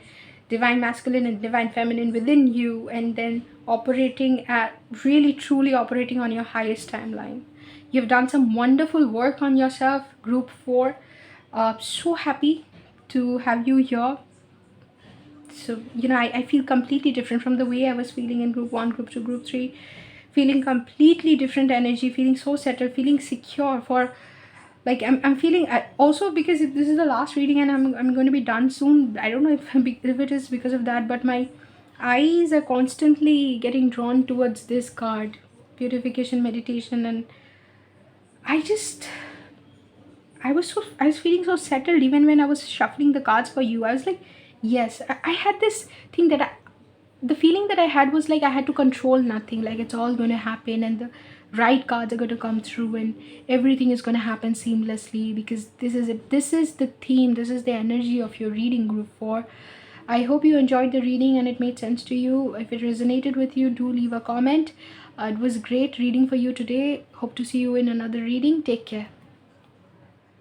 Speaker 1: divine masculine and divine feminine within you, and then operating at, really truly operating on your highest timeline. You've done some wonderful work on yourself, group 4. So happy to have you here. So I feel completely different from the way I was feeling in group 1, group 2, group 3. Feeling completely different energy, feeling so settled, feeling secure. For like, I'm feeling, also because this is the last reading and I'm going to be done soon. I don't know if it is because of that, but my eyes are constantly getting drawn towards this card, purification meditation. And I was feeling so settled. Even when I was shuffling the cards for you, I was like, yes, I had this thing that the feeling that I had was like I had to control nothing. Like, it's all going to happen, and the right cards are going to come through, and everything is going to happen seamlessly, because this is it. This is the theme. This is the energy of your reading, group 4. I hope you enjoyed the reading and it made sense to you. If it resonated with you, do leave a comment. It was great reading for you today. Hope to see you in another reading. Take care.